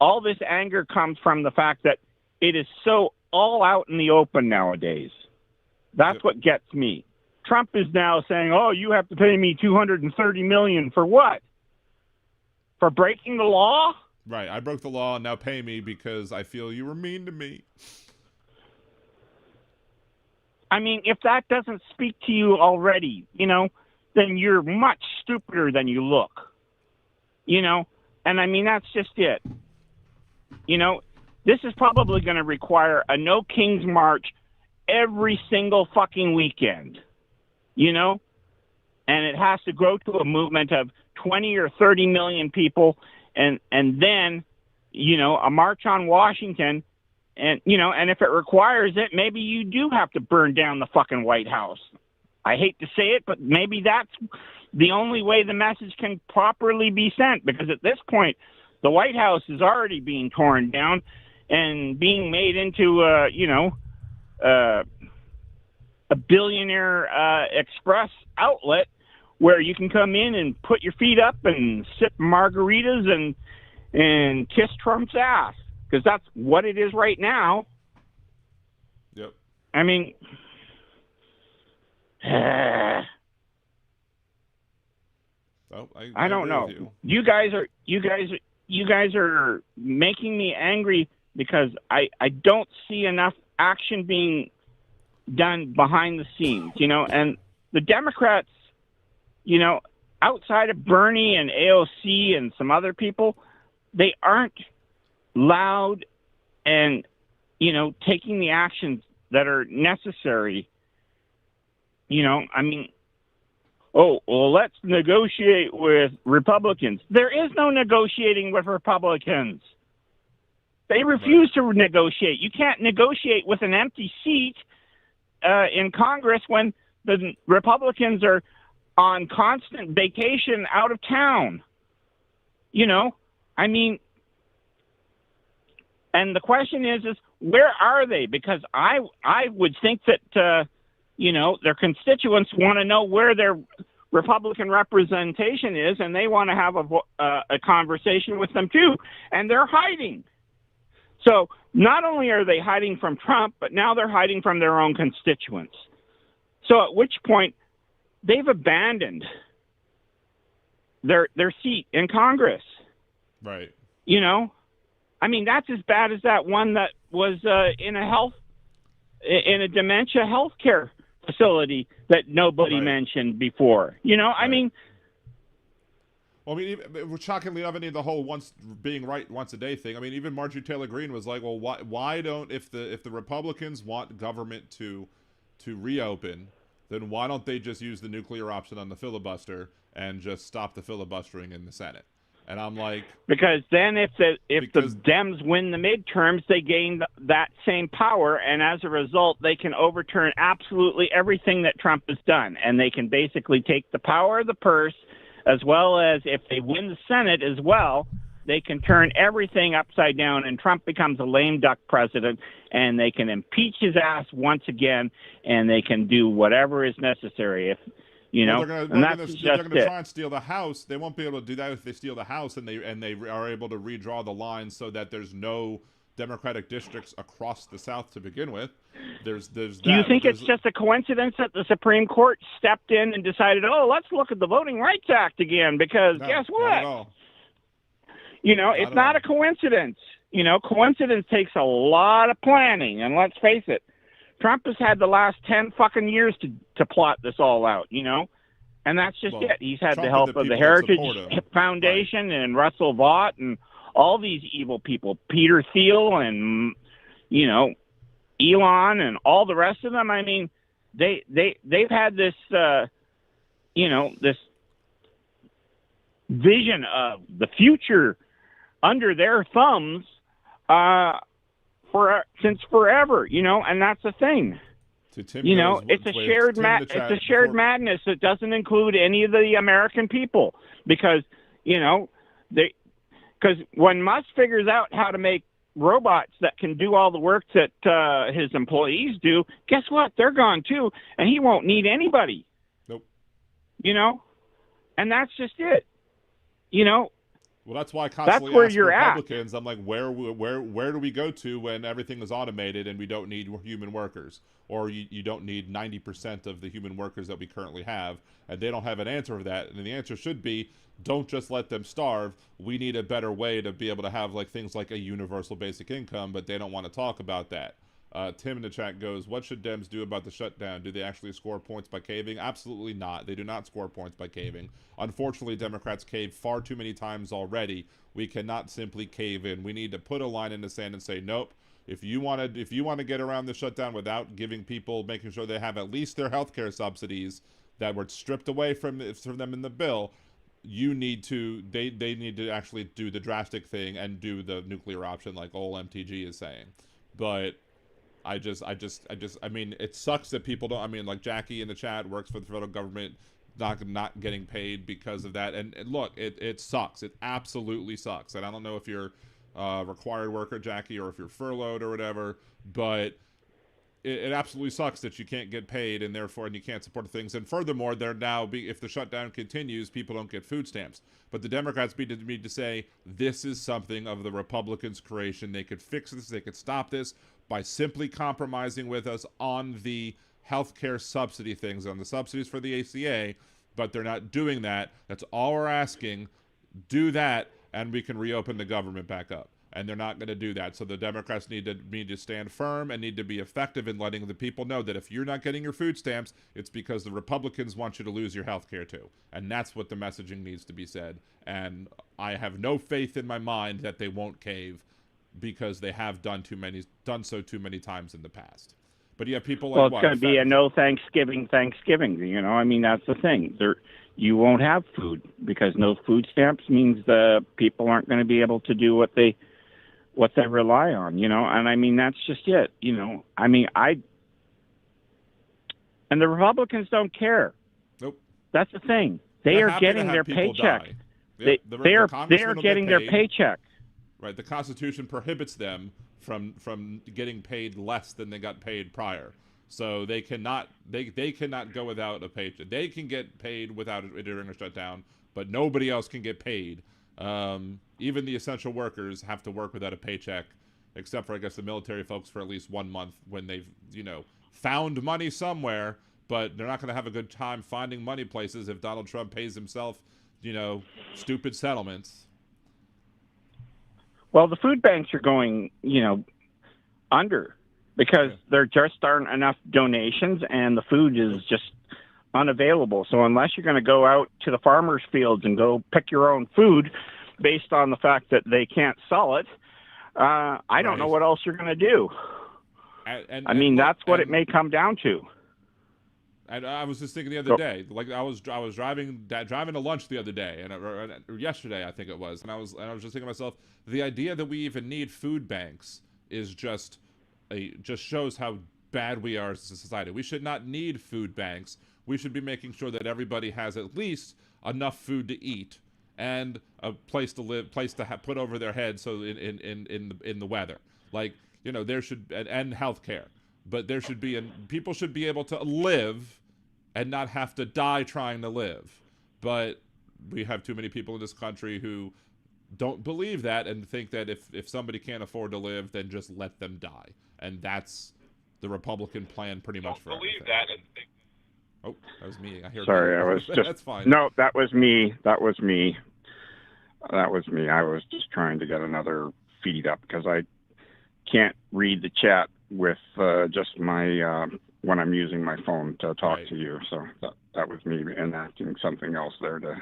G: All this anger comes from the fact that it is so all out in the open nowadays. That's what gets me. Trump is now saying, "Oh, you have to pay me $230 million for what? For breaking the law?"
C: Right. I broke the law and now pay me because I feel you were mean to me.
G: I mean, if that doesn't speak to you already, you know, then you're much stupider than you look. You know, and I mean, that's just it. You know, this is probably going to require a no King's March every single fucking weekend, you know, and it has to grow to a movement of 20 or 30 million people. And then, you know, a march on Washington and and if it requires it, maybe you do have to burn down the fucking White House. I hate to say it, but maybe that's the only way the message can properly be sent, because at this point, the White House is already being torn down and being made into, a billionaire express outlet where you can come in and put your feet up and sip margaritas and kiss Trump's ass, because that's what it is right now.
C: Yep.
G: I mean, I don't know. You guys are making me angry because I don't see enough action being done behind the scenes, and the Democrats, outside of Bernie and AOC and some other people, they aren't loud and, taking the actions that are necessary. I mean, oh, well, let's negotiate with Republicans. There is no negotiating with Republicans. They refuse to negotiate. You can't negotiate with an empty seat in Congress when the Republicans are on constant vacation out of town. I mean, and the question is where are they? Because I would think that, their constituents want to know where their Republican representation is, and they want to have a conversation with them too, and they're hiding. So not only are they hiding from Trump, but now they're hiding from their own constituents. So at which point they've abandoned their seat in Congress.
C: Right.
G: I mean, that's as bad as that one that was in a dementia healthcare facility that nobody mentioned before. I mean,
C: well, I mean, shockingly enough, the whole being right once a day thing. I mean, even Marjorie Taylor Greene was like, "Well, why don't if the Republicans want government to reopen, then why don't they just use the nuclear option on the filibuster and just stop the filibustering in the Senate?" And I'm like,
G: because then if the Dems win the midterms, they gain that same power, and as a result, they can overturn absolutely everything that Trump has done, and they can basically take the power of the purse, as well as if they win the Senate as well, they can turn everything upside down, and Trump becomes a lame duck president, and they can impeach his ass once again, and they can do whatever is necessary. They're going to
C: try and steal the House. They won't be able to do that if they steal the House, and they are able to redraw the lines so that there's no Democratic districts across the South to begin with. Do you
G: think it's just a coincidence that the Supreme Court stepped in and decided, let's look at the Voting Rights Act again? Because guess what?
C: Not at all.
G: It's not a coincidence. Coincidence takes a lot of planning, and let's face it, Trump has had the last 10 fucking years to plot this all out, and that's just it. He's had
C: Trump
G: the help of the Heritage Foundation and Russell Vought and all these evil people, Peter Thiel and, Elon and all the rest of them. I mean, they've had this, this vision of the future under their thumbs, since forever, and that's the thing. It's a shared madness that doesn't include any of the American people, because when Musk figures out how to make robots that can do all the work that his employees do, guess what? They're gone too, and he won't need anybody.
C: Nope.
G: And that's just it.
C: Well, that's why I constantly
G: that's where
C: ask
G: you're
C: Republicans, I'm like, where do we go to when everything is automated and we don't need human workers? Or you don't need 90% of the human workers that we currently have, and they don't have an answer for that. And the answer should be, don't just let them starve. We need a better way to be able to have things like a universal basic income, but they don't want to talk about that. Tim in the chat goes, what should Dems do about the shutdown? Do they actually score points by caving? Absolutely not. They do not score points by caving. Unfortunately, Democrats cave far too many times already. We cannot simply cave in. We need to put a line in the sand and say, nope. If you want to get around the shutdown without giving people, making sure they have at least their healthcare subsidies that were stripped away from them in the bill, they need to actually do the drastic thing and do the nuclear option like old EmptyGee is saying. but I mean, it sucks that people don't. I mean, like Jackie in the chat works for the federal government, not getting paid because of that. And look, it sucks. It absolutely sucks. And I don't know if you're a required worker, Jackie, or if you're furloughed or whatever, but it absolutely sucks that you can't get paid and you can't support things. And furthermore, if the shutdown continues, people don't get food stamps. But the Democrats need to say this is something of the Republicans' creation. They could fix this. They could stop this by simply compromising with us on the healthcare subsidy things, on the subsidies for the ACA. But they're not doing that. That's all we're asking. Do that, and we can reopen the government back up. And they're not going to do that. So the Democrats need to stand firm and need to be effective in letting the people know that if you're not getting your food stamps, it's because the Republicans want you to lose your health care too. And that's what the messaging needs to be said. And I have no faith in my mind that they won't cave, because they have done so too many times in the past. But you have people like,
G: well, it's going to be a no Thanksgiving. You know, I mean, that's the thing. You won't have food, because no food stamps means the people aren't going to be able to do what they rely on, you know. And I mean, that's just it, you know. I mean, and the Republicans don't care.
C: Nope.
G: That's the thing. They are getting their paycheck.
C: Yep.
G: They are getting their paycheck.
C: Right. The Constitution prohibits them from getting paid less than they got paid prior. So they cannot go without a paycheck. They can get paid without it during a shutdown, but nobody else can get paid. Even the essential workers have to work without a paycheck, except for, I guess, the military folks for at least 1 month when they've, you know, found money somewhere, but they're not going to have a good time finding money places if Donald Trump pays himself, you know, stupid settlements.
G: Well, the food banks are going, you know, under, because there just aren't enough donations and the food is just unavailable. So unless you're going to go out to the farmers' fields and go pick your own food based on the fact that they can't sell it, I don't know what else you're going to do. I mean, that's what it may come down to.
C: And I was just thinking the other day, like I was driving to lunch the other day, or yesterday I think it was, and I was just thinking to myself, the idea that we even need food banks is just shows how bad we are as a society. We should not need food banks. We should be making sure that everybody has at least enough food to eat and a place to live, put over their head, so in the weather, like, you know, there should, and healthcare. But there should be, people should be able to live and not have to die trying to live. But we have too many people in this country who don't believe that and think that if somebody can't afford to live, then just let them die. And that's the Republican plan pretty much for everything. Oh, that was me. I hear.
G: Sorry, I was just.
C: That's fine.
G: No, that was me. I was just trying to get another feed up, because I can't read the chat with just my when I'm using my phone to talk to you. So that was me enacting something else there to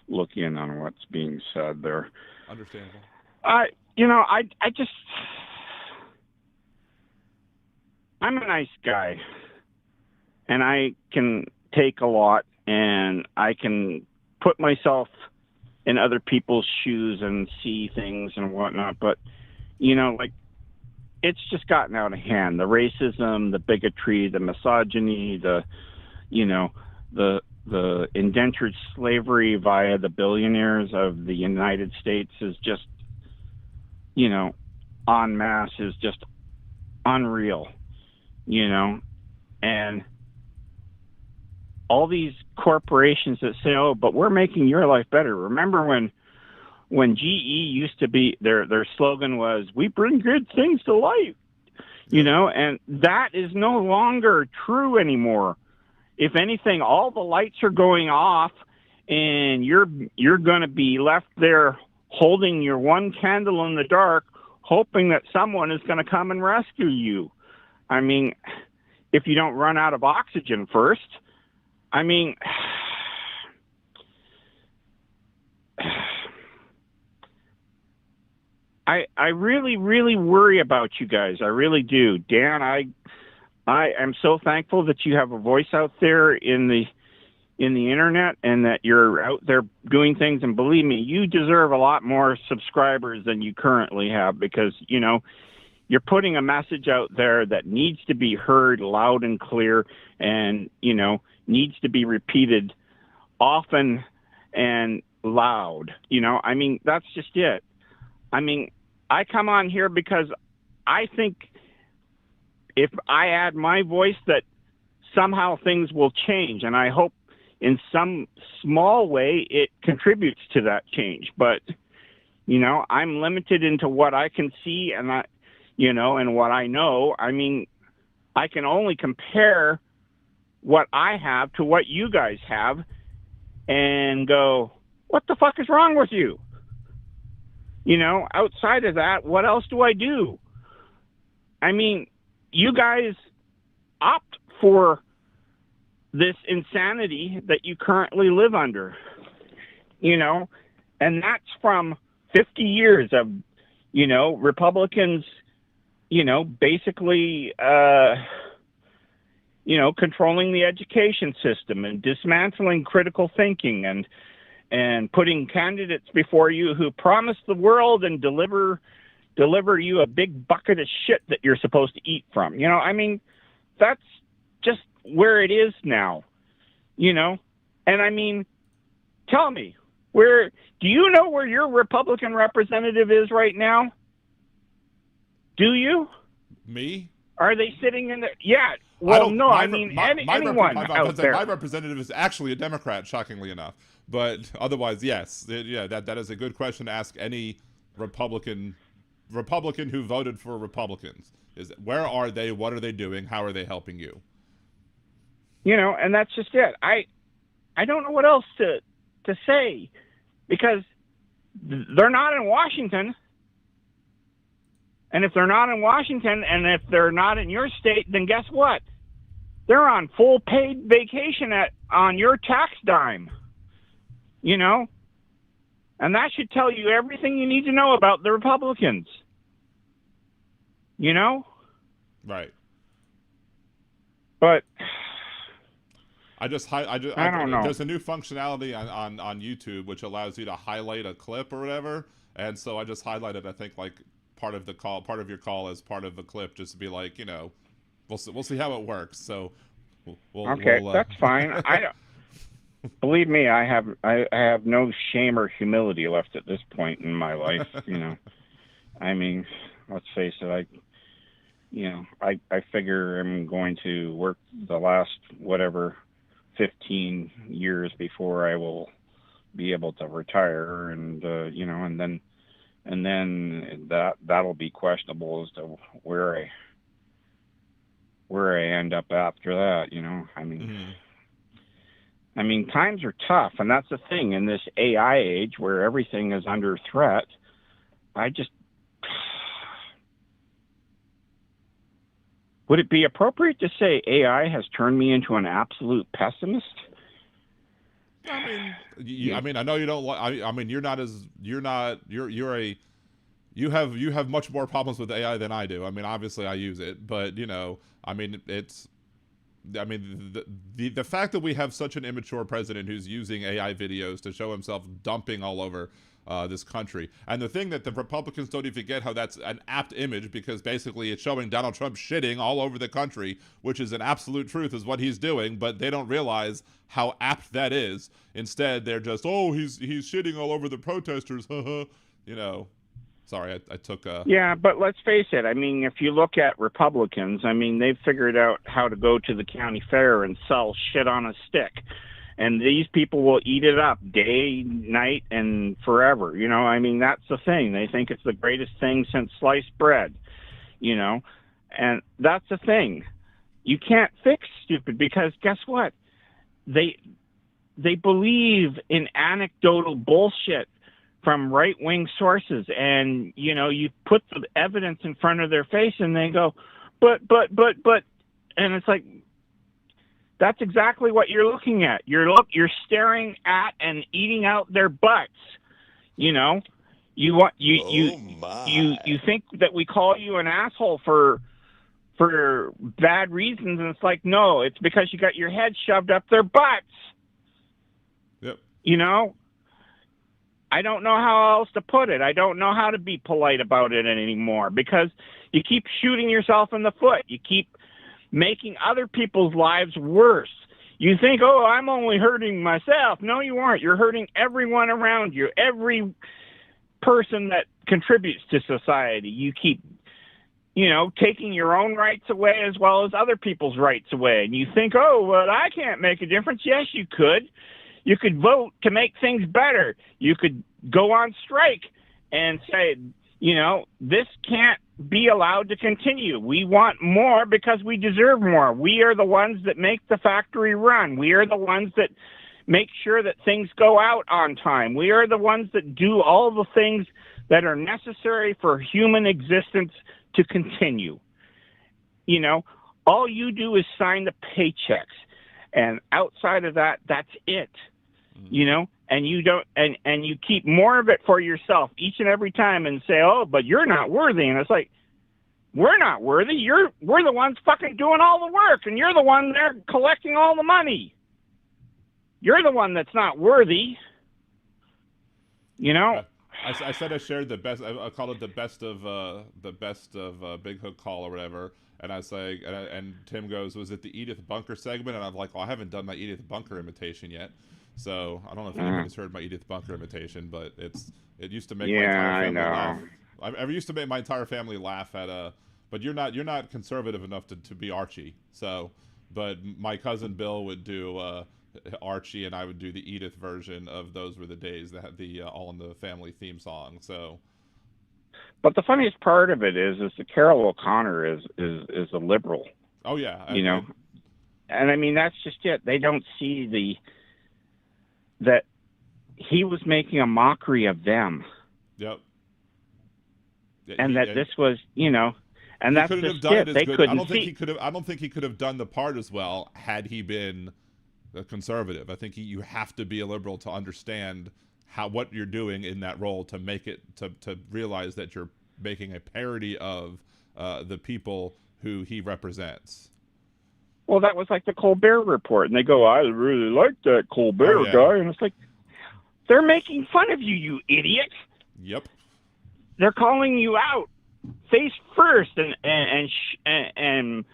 G: look in on what's being said there.
C: Understandable.
G: I just, I'm a nice guy, and I can take a lot, and I can put myself in other people's shoes and see things and whatnot. But, you know, like, it's just gotten out of hand. The racism, the bigotry, the misogyny, the indentured slavery via the billionaires of the United States is just, you know, en masse, is just unreal, you know. And all these corporations that say, oh, but we're making your life better. Remember when GE used to be, their slogan was, we bring good things to life, you know, and that is no longer true anymore. If anything, all the lights are going off, and you're going to be left there holding your one candle in the dark, hoping that someone is going to come and rescue you. I mean, if you don't run out of oxygen first. I mean, I really, really worry about you guys. I really do. Dan, I am so thankful that you have a voice out there in the internet, and that you're out there doing things. And believe me, you deserve a lot more subscribers than you currently have, because, you know, you're putting a message out there that needs to be heard loud and clear, and needs to be repeated often and loud. I mean, that's just it. I mean, I come on here because I think if I add my voice that somehow things will change, and I hope in some small way it contributes to that change. But I'm limited into what I can see, and and what I know. I mean, I can only compare what I have to what you guys have and go, what the fuck is wrong with you? Outside of that, what else do I do? I mean, you guys opt for this insanity that you currently live under, and that's from 50 years of, Republicans, basically, controlling the education system and dismantling critical thinking and putting candidates before you who promise the world and deliver you a big bucket of shit that you're supposed to eat from. I mean, that's just where it is now, and I mean, tell me, do you know where your Republican representative is right now? Do you?
C: Me?
G: Are they sitting in there? Yeah. Well, no, anyone out there.
C: My representative is actually a Democrat, shockingly enough. But otherwise, yes. That is a good question to ask any Republican who voted for Republicans. Where are they? What are they doing? How are they helping you?
G: And that's just it. I don't know what else to say, because they're not in Washington. And if they're not in Washington, and if they're not in your state, then guess what? They're on full paid vacation on your tax dime. And that should tell you everything you need to know about the Republicans.
C: Right.
G: But
C: I don't know. There's a new functionality on YouTube which allows you to highlight a clip or whatever, and so I just highlighted, I think, like part of your call as part of the clip, just to be like, we'll see how it works. So
G: that's fine. I don't. Believe me, I have no shame or humility left at this point in my life. I mean, let's face it. I figure I'm going to work the last 15 years before I will be able to retire, and and then that'll be questionable as to where I end up after that. I mean. Mm-hmm. I mean, times are tough, and that's the thing in this AI age where everything is under threat. Would it be appropriate to say AI has turned me into an absolute pessimist?
C: I mean, I know you don't. I mean, you have much more problems with AI than I do. I mean, obviously I use it, but I mean, the fact that we have such an immature president who's using AI videos to show himself dumping all over this country, and the thing that the Republicans don't even get, how that's an apt image, because basically it's showing Donald Trump shitting all over the country, which is an absolute truth, is what he's doing, but they don't realize how apt that is. Instead, they're just, he's shitting all over the protesters, Sorry, I took a...
G: Yeah, but let's face it. I mean, if you look at Republicans, I mean, they've figured out how to go to the county fair and sell shit on a stick. And these people will eat it up day, night, and forever. I mean, that's the thing. They think it's the greatest thing since sliced bread, And that's the thing. You can't fix stupid, because guess what? They believe in anecdotal bullshit from right-wing sources, and you put the evidence in front of their face and they go, but, and it's like, that's exactly what you're looking at. You're staring at and eating out their butts. You think that we call you an asshole for bad reasons, and it's like, no, it's because you got your head shoved up their butts.
C: Yep.
G: I don't know how else to put it. I don't know how to be polite about it anymore, because you keep shooting yourself in the foot. You keep making other people's lives worse. You think, oh, I'm only hurting myself. No, you aren't. You're hurting everyone around you, every person that contributes to society. You keep, taking your own rights away as well as other people's rights away. And you think, oh, well, I can't make a difference. Yes, you could. You could vote to make things better. You could go on strike and say, this can't be allowed to continue. We want more because we deserve more. We are the ones that make the factory run. We are the ones that make sure that things go out on time. We are the ones that do all the things that are necessary for human existence to continue. All you do is sign the paychecks. And outside of that, that's it. And you don't, and you keep more of it for yourself each and every time and say, oh, but you're not worthy. And it's like, we're not worthy. We're the ones fucking doing all the work, and you're the one there collecting all the money. You're the one that's not worthy.
C: I said I shared the best. I called it the best of Big Hook Call or whatever. And I say, and Tim goes, was it the Edith Bunker segment? And I'm like, well, I haven't done my Edith Bunker imitation yet. So I don't know if anybody's heard my Edith Bunker imitation, but it used to make my entire family laugh. I used to make my entire family laugh at but you're not conservative enough to be Archie. So, but my cousin Bill would do Archie, and I would do the Edith version of Those Were the Days, that had the All in the Family theme song. So.
G: But the funniest part of it is that Carol O'Connor is a liberal.
C: Oh yeah,
G: and I mean that's just it. They don't see that he was making a mockery of them.
C: Yep.
G: And this was, and that's just it. They couldn't
C: I don't think he could have done the part as well had he been a conservative. I think you have to be a liberal to understand what you're doing in that role, to make it to realize that you're making a parody of the people who he represents.
G: Well, that was like the Colbert Report, and they go, I really like that Colbert guy, and it's like, they're making fun of you, you idiot.
C: Yep.
G: They're calling you out face first, and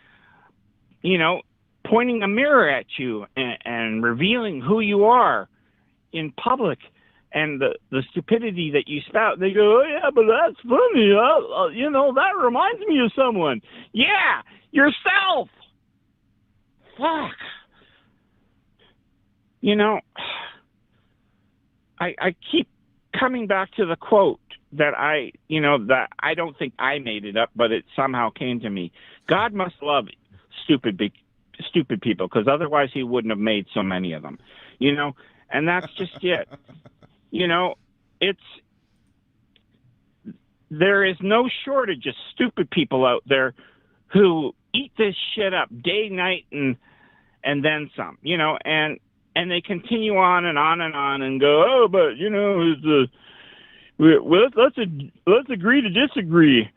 G: pointing a mirror at you and revealing who you are in public. And the stupidity that you spout, they go, oh, yeah, but that's funny. That reminds me of someone. Yeah, yourself. Fuck. I keep coming back to the quote that that I don't think I made it up, but it somehow came to me. God must love stupid people, because otherwise he wouldn't have made so many of them. And that's just it. There is no shortage of stupid people out there who eat this shit up day, night, and then some, and they continue on and on and on and go, oh, but let's agree to disagree.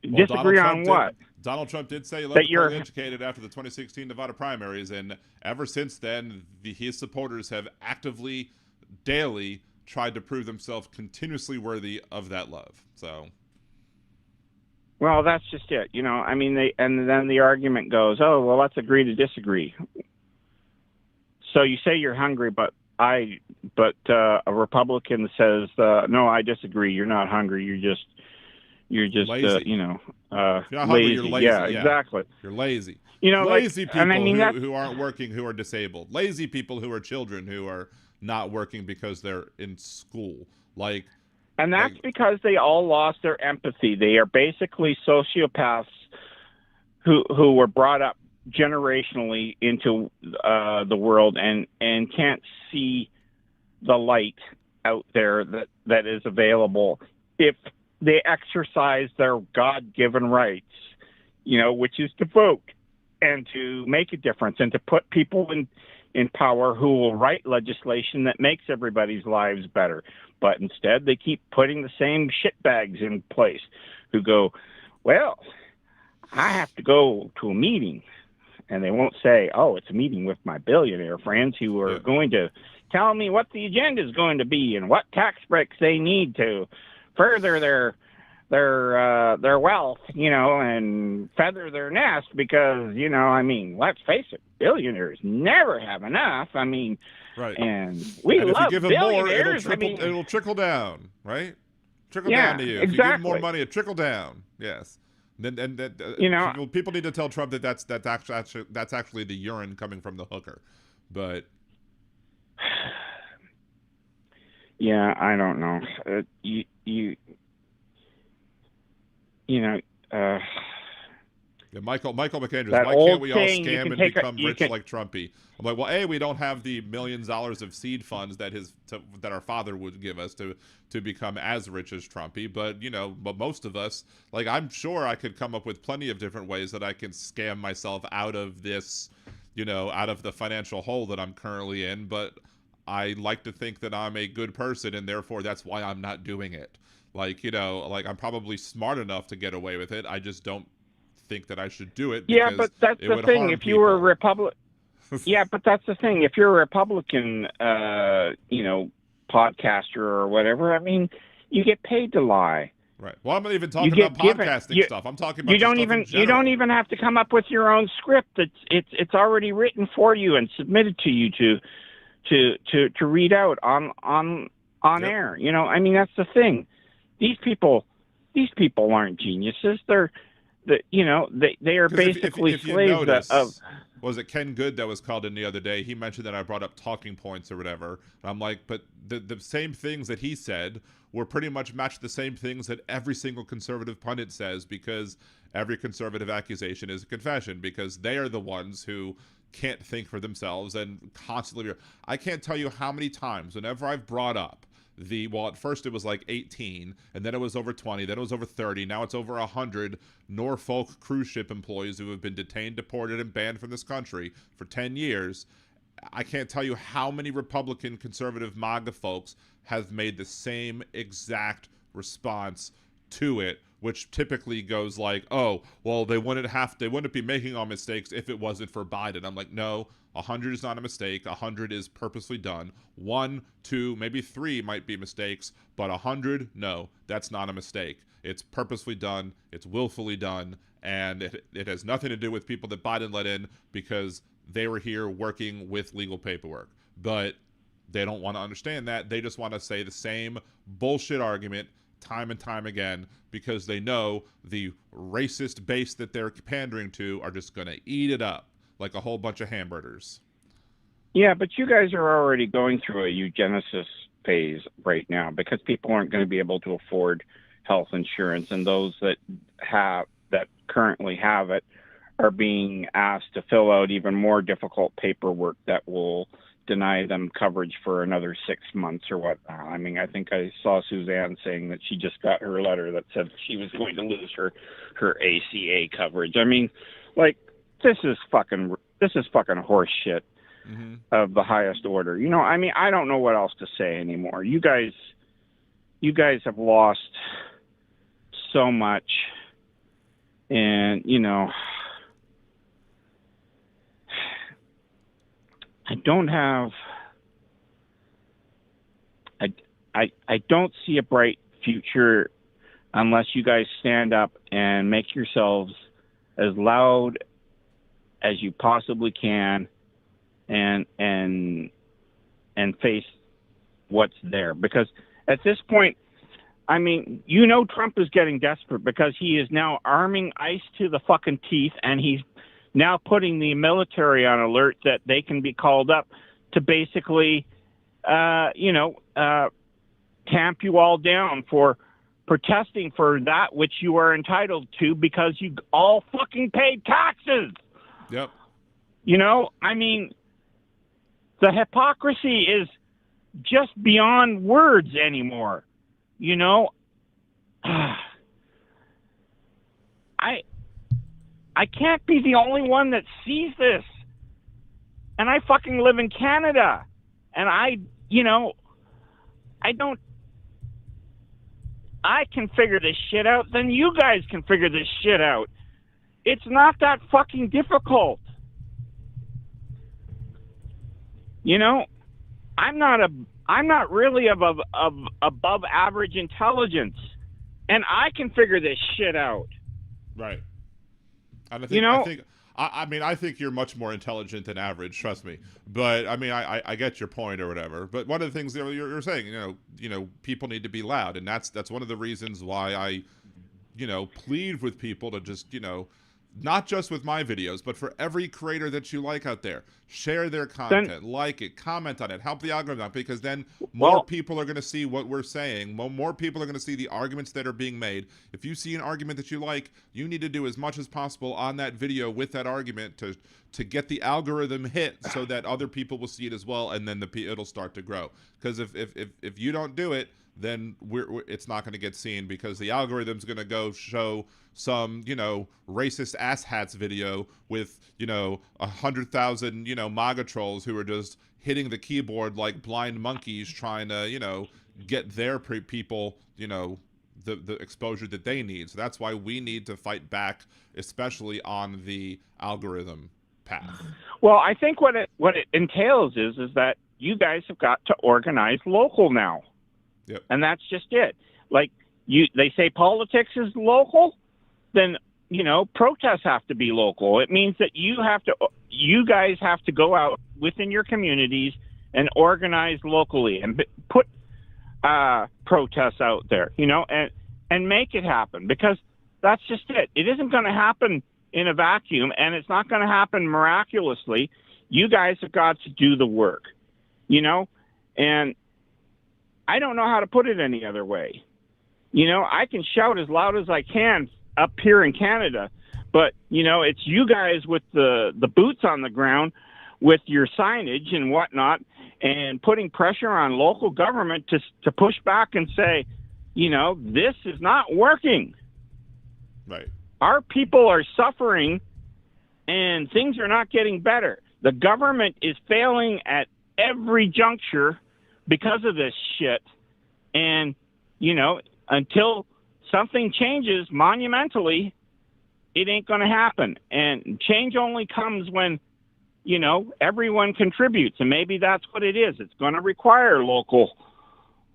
C: Well,
G: disagree on what?
C: Donald Trump did say he left the poorly educated after the 2016 Nevada primaries, and ever since then, his supporters have actively, daily, tried to prove themselves continuously worthy of that love. So,
G: well, that's just it. And then the argument goes, oh, well, let's agree to disagree. So you say you're hungry, but a Republican says, no, I disagree. You're not hungry. You're just
C: lazy.
G: You're not
C: hungry,
G: lazy.
C: you're lazy.
G: Yeah, exactly.
C: You're lazy.
G: Lazy
C: people who aren't working, who are disabled. Lazy people who are children who are not working because they're in school.
G: And that's because they all lost their empathy. They are basically sociopaths who were brought up generationally into the world and can't see the light out there that is available if they exercise their God-given rights, which is to vote and to make a difference and to put people in power who will write legislation that makes everybody's lives better. But instead, they keep putting the same shitbags in place who go, well, I have to go to a meeting. And they won't say, oh, it's a meeting with my billionaire friends who are going to tell me what the agenda is going to be and what tax breaks they need to further their wealth, and feather their nest because, let's face it, billionaires never have enough.
C: Right.
G: And we
C: and
G: love
C: if you give them more,
G: billionaires.
C: it'll trickle down, right? Trickle
G: Yeah,
C: down to you. If you give them more money, it trickle down. Yes. People need to tell Trump that's actually the urine coming from the hooker, but
G: yeah, I don't know.
C: Michael McAndrews,
G: that
C: why
G: old
C: can't we all
G: saying,
C: scam and become rich like Trumpy? I'm like, well, A, we don't have the millions of dollars of seed funds that our father would give us to become as rich as Trumpy, but most of us, like, I'm sure I could come up with plenty of different ways that I can scam myself out of this, out of the financial hole that I'm currently in, but I like to think that I'm a good person, and therefore that's why I'm not doing it. Like, I'm probably smart enough to get away with it. I just don't think that I should do it.
G: Yeah, but that's the thing. If you were a Republican, yeah, but that's the thing. If you're a Republican, podcaster or whatever, you get paid to lie.
C: Right. Well, I'm not even talking about podcasting stuff. I'm talking about
G: you don't even have to come up with your own script. It's already written for you and submitted to you to read out on
C: Yep.
G: air. That's the thing. These people aren't geniuses. They are basically
C: if you
G: slaves
C: notice,
G: of.
C: Was it Ken Good that was called in the other day? He mentioned that I brought up talking points or whatever. And I'm like, but the same things that he said were pretty much matched the same things that every single conservative pundit says, because every conservative accusation is a confession, because they are the ones who can't think for themselves and constantly. I can't tell you how many times whenever I've brought up at first it was like 18, and then it was over 20, then it was over 30, now it's over 100 Norfolk cruise ship employees who have been detained, deported, and banned from this country for 10 years. I can't tell you how many Republican, conservative, MAGA folks have made the same exact response to it, which typically goes like, oh, well, they wouldn't be making all mistakes if it wasn't for Biden. I'm like, no, 100 is not a mistake. 100 is purposely done. 1, 2, maybe 3 might be mistakes, but 100, no, that's not a mistake. It's purposely done. It's willfully done. And it has nothing to do with people that Biden let in because they were here working with legal paperwork. But they don't want to understand that. They just want to say the same bullshit argument time and time again because they know the racist base that they're pandering to are just going to eat it up like a whole bunch of hamburgers.
G: Yeah, but you guys are already going through a eugenesis phase right now because people aren't going to be able to afford health insurance, and those that currently have it are being asked to fill out even more difficult paperwork that will deny them coverage for another 6 months or whatnot. I think I saw Suzanne saying that she just got her letter that said she was going to lose her ACA coverage. This is fucking horse shit of the highest order. I don't know what else to say anymore. You guys have lost so much, and I don't see a bright future unless you guys stand up and make yourselves as loud as you possibly can and face what's there. Because at this point, Trump is getting desperate because he is now arming ICE to the fucking teeth, and he's now putting the military on alert that they can be called up to basically, tamp you all down for protesting for that which you are entitled to because you all fucking paid taxes.
C: Yep.
G: The hypocrisy is just beyond words anymore. I can't be the only one that sees this. And I fucking live in Canada. And I can figure this shit out, then you guys can figure this shit out. It's not that fucking difficult. I'm not really of above average intelligence, and I can figure this shit out.
C: Right. And I think,
G: You know,
C: I think you're much more intelligent than average. Trust me. But I mean, I get your point or whatever. But one of the things that you're saying, people need to be loud, and that's one of the reasons why I, plead with people to just, not just with my videos, but for every creator that you like out there, share their content, like it, comment on it, help the algorithm out, because then more people are going to see what we're saying. More people are going to see the arguments that are being made. If you see an argument that you like, you need to do as much as possible on that video with that argument to get the algorithm hit so that other people will see it as well, and then it'll start to grow. Because if you don't do it, then it's not going to get seen, because the algorithm's going to go show some, racist asshats video with, 100,000, MAGA trolls who are just hitting the keyboard like blind monkeys trying to, get their people, the exposure that they need. So that's why we need to fight back, especially on the algorithm path. Well,
G: I think what it entails is that you guys have got to organize local now.
C: Yep.
G: And that's just it. Like they say politics is local, then, protests have to be local. It means that you guys have to go out within your communities and organize locally and put protests out there, and make it happen, because that's just it. It isn't going to happen in a vacuum, and it's not going to happen miraculously. You guys have got to do the work, and I don't know how to put it any other way. I can shout as loud as I can up here in Canada, but, it's you guys with the boots on the ground with your signage and whatnot, and putting pressure on local government to push back and say, this is not working.
C: Right.
G: Our people are suffering and things are not getting better. The government is failing at every juncture because of this shit. And, until something changes monumentally, it ain't going to happen. And change only comes when, everyone contributes. And maybe that's what it is. It's going to require local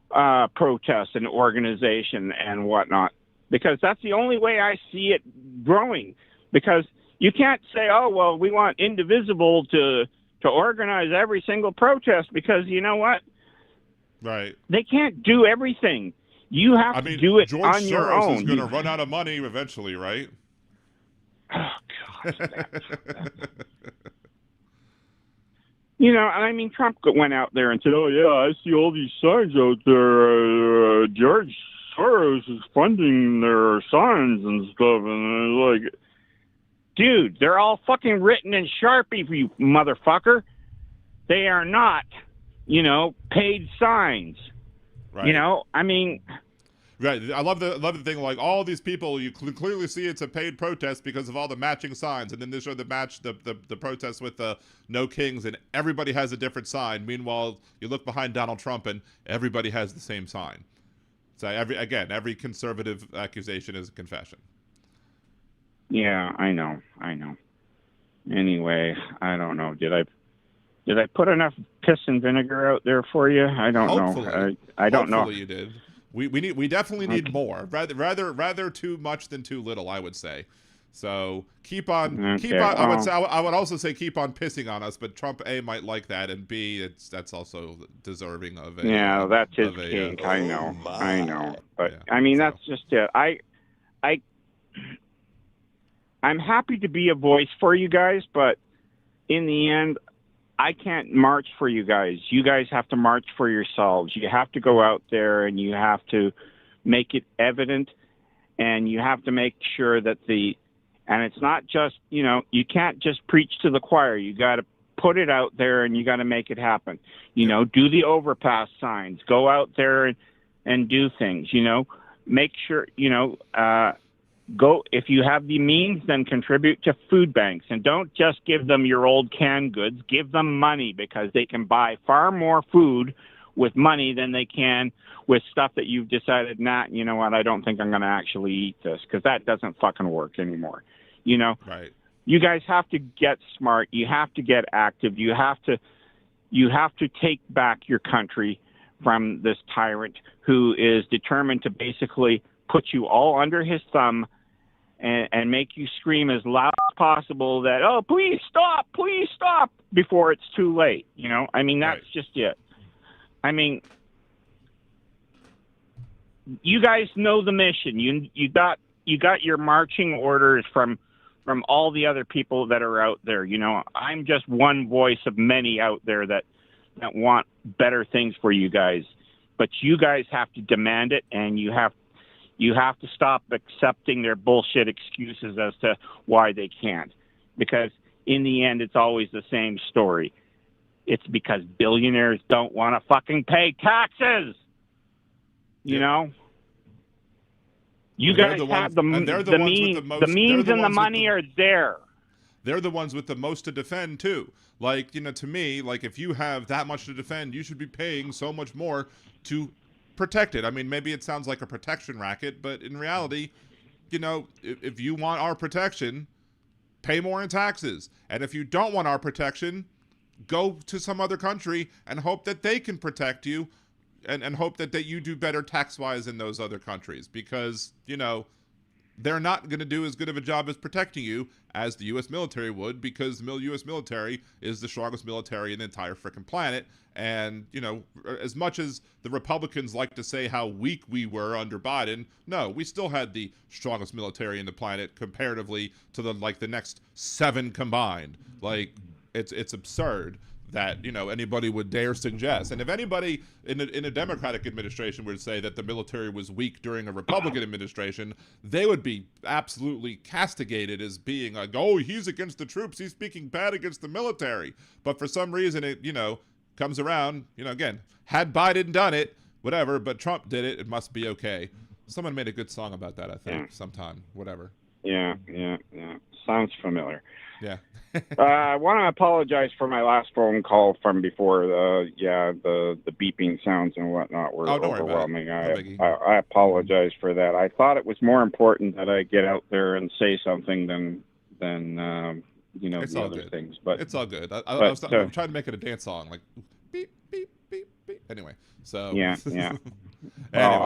G: protests and organization and whatnot, because that's the only way I see it growing. Because you can't say, oh, well, we want Indivisible to organize every single protest, because you know what?
C: Right.
G: They can't do everything. You have to do it
C: George
G: on
C: Soros
G: your own.
C: is going to run out of money eventually, right?
G: Oh, God. Trump went out there and said, oh, yeah, I see all these signs out there. George Soros is funding their signs and stuff. And like, dude, they're all fucking written in Sharpie, you motherfucker. They are not, paid signs.
C: Right.
G: Right.
C: I love the thing, like, all these people, you clearly see it's a paid protest because of all the matching signs, and then they show the protest with the no kings, and everybody has a different sign. Meanwhile, you look behind Donald Trump and everybody has the same sign. So every conservative accusation is a confession.
G: Yeah, I know. Anyway, I don't know. Did I put enough piss and vinegar out there for you? I don't know. I don't know.
C: Hopefully you did. We definitely need more. Rather too much than too little, I would say. So keep on. I would also say keep on pissing on us, but Trump A might like that, and B that's also deserving of it.
G: Yeah, that's his kink. I know. But yeah, that's just it. I'm happy to be a voice for you guys, but in the end, I can't march for you guys. You guys have to march for yourselves. You have to go out there and you have to make it evident, and you have to make sure that and it's not just, you can't just preach to the choir. You got to put it out there and you got to make it happen. Do the overpass signs, go out there and do things, make sure, go, if you have the means, then contribute to food banks, and don't just give them your old canned goods. Give them money, because they can buy far more food with money than they can with stuff that you've decided, you know what, I don't think I'm going to actually eat this, because that doesn't fucking work anymore.
C: Right.
G: You guys have to get smart. You have to get active. You have to You have to take back your country from this tyrant who is determined to basically put you all under his thumb and make you scream as loud as possible that, oh, please stop, before it's too late. You know, I mean, that's just it. I mean, you guys know the mission. You got your marching orders from all the other people that are out there. You know, I'm just one voice of many out there that want better things for you guys. But you guys have to demand it, and you have to stop accepting their bullshit excuses as to why they can't. Because in the end, it's always the same story. It's because billionaires don't want to fucking pay taxes. You know? You guys have the means and the money are there.
C: They're the ones with the most to defend, too. Like, you know, to me, like, if you have that much to defend, you should be paying so much more to protect it. I mean, maybe it sounds like a protection racket, but in reality, you know, if you want our protection, pay more in taxes. And if you don't want our protection, go to some other country and hope that they can protect you and hope that you do better tax-wise in those other countries. Because, you know, they're not going to do as good of a job as protecting you as the U.S. military would, because the U.S. military is the strongest military in the entire frickin' planet. And, you know, as much as the Republicans like to say how weak we were under Biden, no, we still had the strongest military in the planet comparatively to the next 7 combined. Like, it's absurd that, you know, anybody would dare suggest. And if anybody in a Democratic administration would say that the military was weak during a Republican administration, they would be absolutely castigated as being like, oh, he's against the troops, he's speaking bad against the military. But for some reason, it, you know, comes around, you know, again, had Biden done it, whatever, but Trump did it, it must be okay. Someone made a good song about that, I think, sometime, whatever.
G: Yeah. Sounds familiar.
C: Yeah.
G: I want to apologize for my last phone call from before. The beeping sounds and whatnot were overwhelming. I apologize for that. I thought it was more important that I get out there and say something than you know,
C: it's
G: the
C: all
G: other
C: good.
G: things. But
C: it's all good. I'm trying to make it a dance song, like beep beep beep beep. Anyway, so
G: yeah.
C: anyway,
G: Well,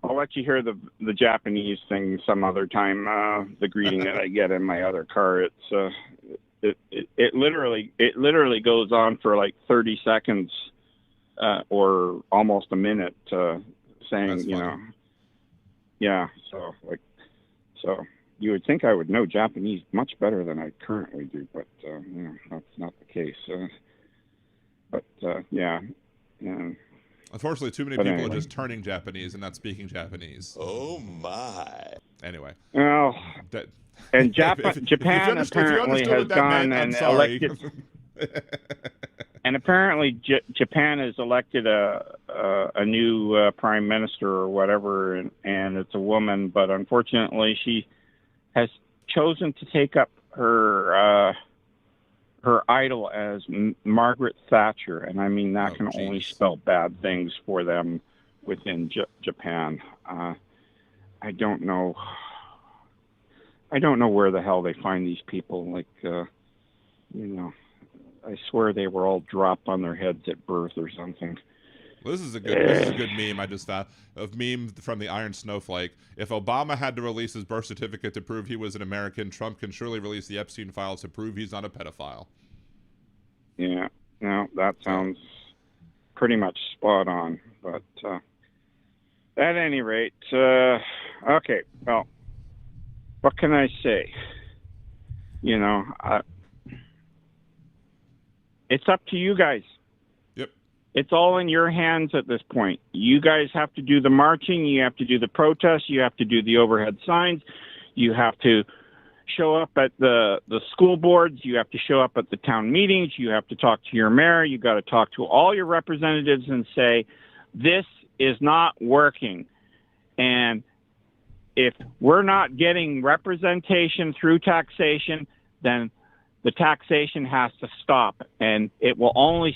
G: I'll let you hear the Japanese thing some other time. The greeting that I get in my other car. It literally goes on for like 30 seconds or almost a minute, saying, you know, yeah. So you would think I would know Japanese much better than I currently do, but you know, that's not the case. Yeah.
C: Unfortunately, too many people are just turning Japanese and not speaking Japanese.
E: Oh my.
C: Anyway.
G: Well, and Japan apparently has gone and elected. And apparently, Japan has elected a new prime minister or whatever, and it's a woman. But unfortunately, she has chosen to take up her idol as Margaret Thatcher, and I mean that can only spell bad things for them within Japan. I don't know where the hell they find these people. Like, you know, I swear they were all dropped on their heads at birth or something.
C: Well, this is a good meme I just thought of. Meme from the Iron Snowflake. If Obama had to release his birth certificate to prove he was an American, Trump can surely release the Epstein files to prove he's not a pedophile.
G: Yeah, no, that sounds pretty much spot on. But at any rate, okay, well, what can I say? You know, it's up to you guys.
C: Yep.
G: It's all in your hands at this point. You guys have to do the marching. You have to do the protests. You have to do the overhead signs. You have to show up at the school boards. You have to show up at the town meetings. You have to talk to your mayor. You got to talk to all your representatives and say, this is not working. And if we're not getting representation through taxation, then the taxation has to stop. And it will only,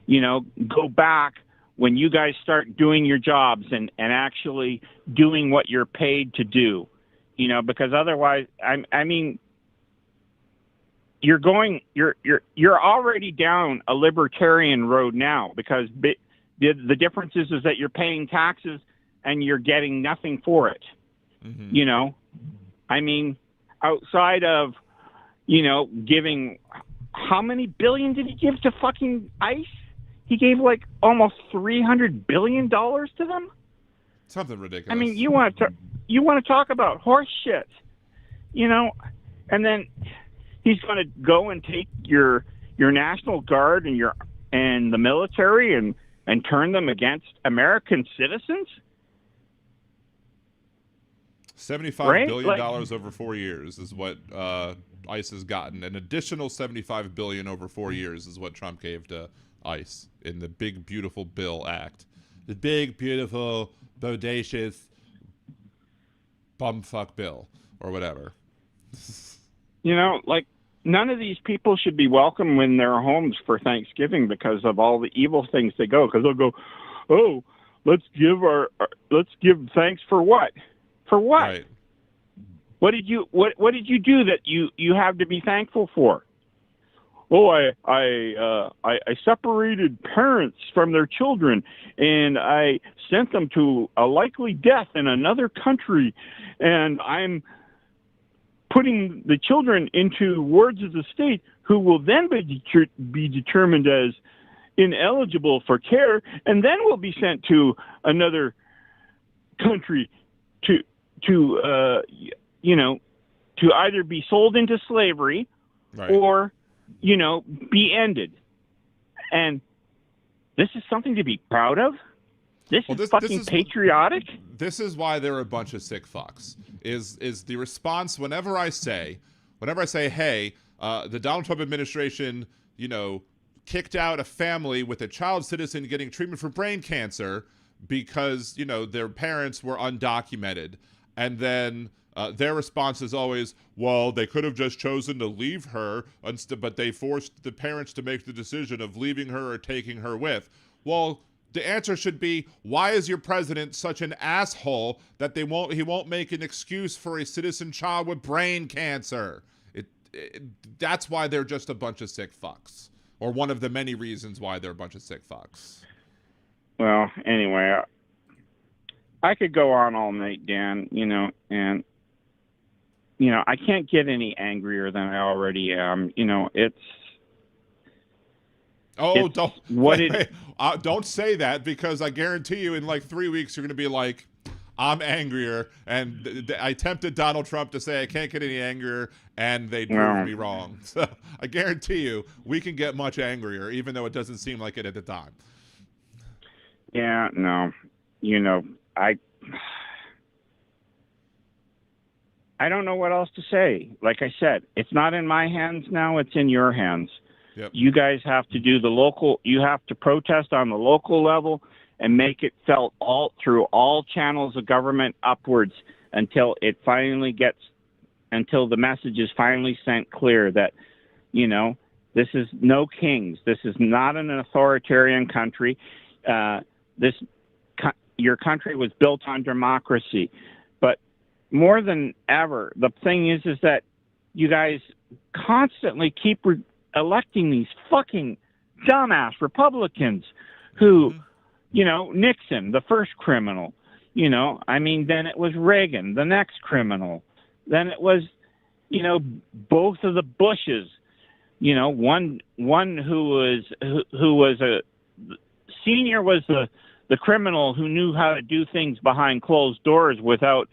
G: you know, go back when you guys start doing your jobs and actually doing what you're paid to do. You know, because otherwise, I mean, you're already down a libertarian road now, because the difference is that you're paying taxes and you're getting nothing for it.
C: Mm-hmm.
G: You know, I mean, outside of, you know, giving, how many billion did he give to fucking ICE? He gave like almost $300 billion to them.
C: Something ridiculous.
G: I mean, you want to talk about horse shit, you know? And then he's going to go and take your National Guard and the military and turn them against American citizens.
C: $75 billion over 4 years is what ICE has gotten. An additional $75 billion over 4 years is what Trump gave to ICE in the Big Beautiful Bill Act. The big, beautiful, bodacious bumfuck bill, or whatever.
G: You know, like, none of these people should be welcome in their homes for Thanksgiving because of all the evil things they go. Because they'll go, oh, let's give thanks for what? For what?
C: Right.
G: What did you do that you have to be thankful for? Oh, I separated parents from their children, and I sent them to a likely death in another country, and I'm putting the children into wards of the state who will then be determined as ineligible for care, and then will be sent to another country to either be sold into slavery,
C: Right.
G: or, you know, be ended. And this is something to be proud of? This is patriotic?
C: This is why they're a bunch of sick fucks. Is the response whenever I say, hey, the Donald Trump administration, you know, kicked out a family with a child citizen getting treatment for brain cancer because, you know, their parents were undocumented. And then their response is always, well, they could have just chosen to leave her, but they forced the parents to make the decision of leaving her or taking her with. Well, the answer should be, why is your president such an asshole that he won't make an excuse for a citizen child with brain cancer? That's why they're just a bunch of sick fucks, or one of the many reasons why they're a bunch of sick fucks.
G: Well, anyway, I could go on all night, Dan, you know, and, you know, I can't get any angrier than I already am. You know,
C: don't say that, because I guarantee you in like 3 weeks, you're going to be like, I'm angrier. And I tempted Donald Trump to say I can't get any angrier, and they proved me wrong. So I guarantee you we can get much angrier, even though it doesn't seem like it at the time.
G: Yeah, no, you know, I don't know what else to say. Like I said, it's not in my hands now, it's in your hands.
C: Yep.
G: You guys have to do you have to protest on the local level and make it felt through all channels of government upwards until the message is finally sent clear that, you know, this is no kings. This is not an authoritarian country. Your country was built on democracy. But more than ever, the thing is that you guys constantly keep electing these fucking dumbass Republicans who, you know, Nixon, the first criminal, you know, I mean, then it was Reagan, the next criminal. Then it was, you know, both of the Bushes, you know, one who was a senior was the criminal who knew how to do things behind closed doors without,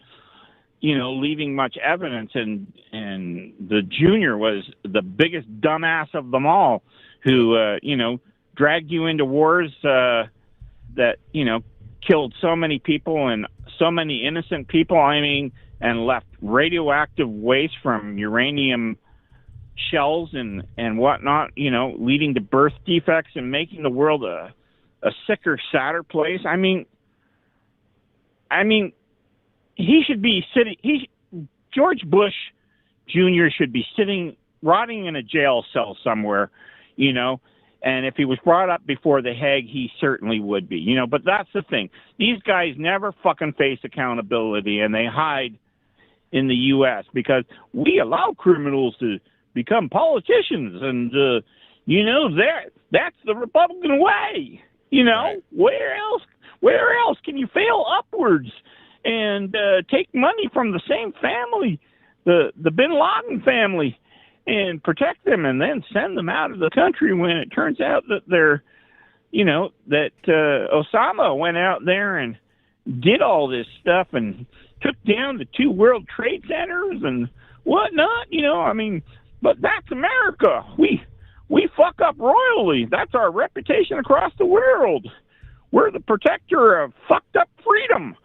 G: you know, leaving much evidence, and the junior was the biggest dumbass of them all, who you know, dragged you into wars that, you know, killed so many people and so many innocent people. I mean, and left radioactive waste from uranium shells and whatnot, you know, leading to birth defects and making the world a sicker, sadder place. I mean, he should be sitting. George Bush Jr. should be rotting in a jail cell somewhere, you know. And if he was brought up before the Hague, he certainly would be, you know. But that's the thing; these guys never fucking face accountability, and they hide in the U.S. because we allow criminals to become politicians, and that's the Republican way.
C: Right.
G: Where else can you fail upwards and take money from the same family, the Bin Laden family, and protect them, and then send them out of the country when it turns out that Osama went out there and did all this stuff and took down the 2 World Trade Centers and whatnot, but that's America. We fuck up royally. That's our reputation across the world. We're the protector of fucked up freedom.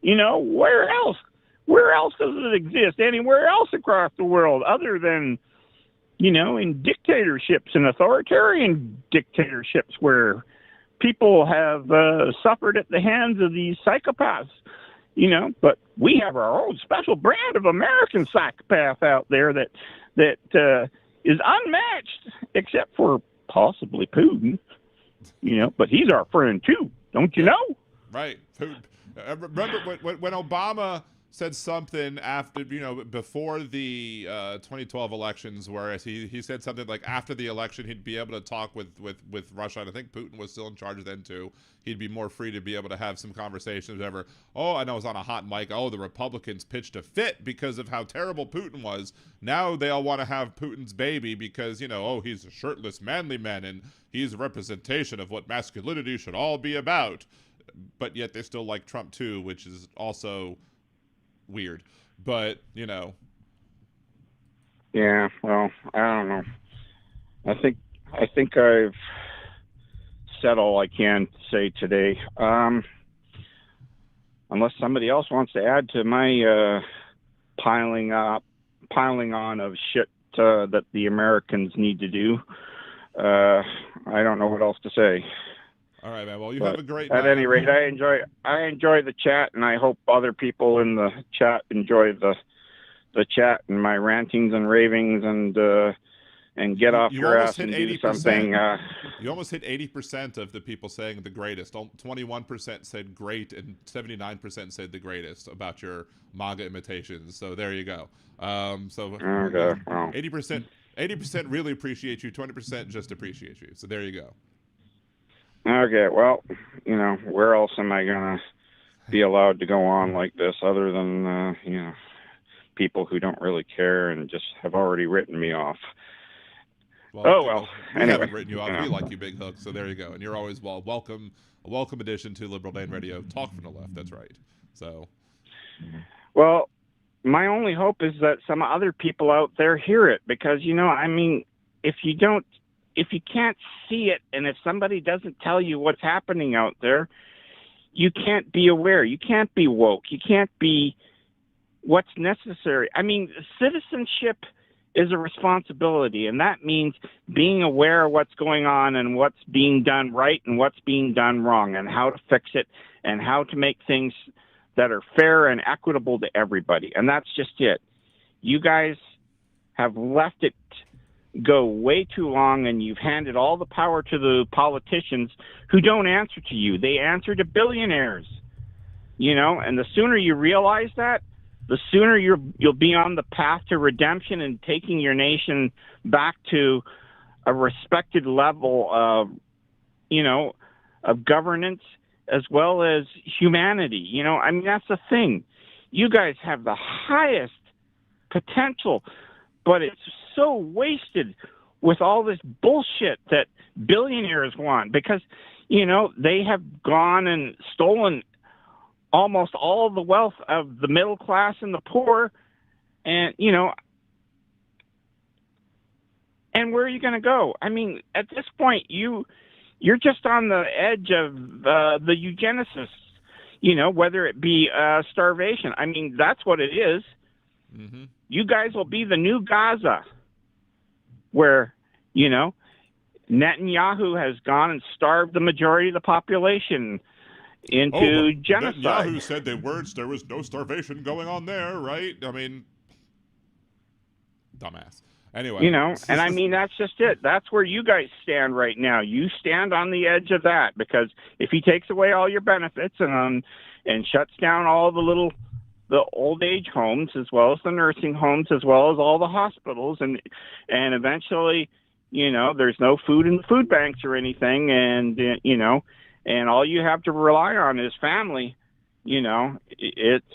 G: Where else? Where else does it exist? Anywhere else across the world other than, in dictatorships and authoritarian dictatorships where people have suffered at the hands of these psychopaths, but we have our own special brand of American psychopath out there that is unmatched, except for possibly Putin, but he's our friend too, don't you know?
C: Right. Remember when Obama said something after, before the 2012 elections, where he said something like after the election he'd be able to talk with Russia, and I think Putin was still in charge then too. He'd be more free to be able to have some conversations, whatever. Oh, and I was on a hot mic. Oh, the Republicans pitched a fit because of how terrible Putin was. Now they all want to have Putin's baby because, he's a shirtless, manly man, and he's a representation of what masculinity should all be about. But yet they still like Trump too, which is also weird. But,
G: Yeah, well, I don't know. I think I've said all I can say today. Unless somebody else wants to add to my piling on of shit that the Americans need to do, I don't know what else to say.
C: All right, man. Well, you have a great
G: night. At any rate, I enjoy the chat, and I hope other people in the chat enjoy the chat and my rantings and ravings, and get off your ass and do something.
C: You almost hit 80% of the people saying the greatest. 21% said great, and 79% said the greatest about your manga imitations. So there you go.
G: Okay, well.
C: 80% really appreciate you. 20% just appreciate you. So there you go.
G: Okay, well, where else am I going to be allowed to go on like this other than, people who don't really care and just have already written me off?
C: Well, we
G: anyway,
C: haven't written you off. We like you, Big Hook, so there you go. And you're always welcome. A welcome addition to Liberal Dan Radio. Talk from the left, that's right. So,
G: well, my only hope is that some other people out there hear it because, if you can't see it, and if somebody doesn't tell you what's happening out there, you can't be aware. You can't be woke. You can't be what's necessary. Citizenship is a responsibility, and that means being aware of what's going on and what's being done right and what's being done wrong and how to fix it and how to make things that are fair and equitable to everybody. And that's just it. You guys have left it go way too long, and you've handed all the power to the politicians who don't answer to you. They answer to billionaires, and the sooner you realize that, the sooner you'll be on the path to redemption and taking your nation back to a respected level of, of governance as well as humanity. That's the thing. You guys have the highest potential, but it's so wasted with all this bullshit that billionaires want because, they have gone and stolen almost all of the wealth of the middle class and the poor. And, and where are you going to go? At this point, you're just on the edge of the eugenicists, whether it be starvation. That's what it is.
C: Mm-hmm.
G: You guys will be the new Gaza, where, Netanyahu has gone and starved the majority of the population into genocide.
C: Netanyahu said there was no starvation going on there, right? Dumbass. Anyway.
G: And that's just it. That's where you guys stand right now. You stand on the edge of that because if he takes away all your benefits and shuts down all the little the old age homes, as well as the nursing homes, as well as all the hospitals, and eventually, there's no food in the food banks or anything, and and all you have to rely on is family. It's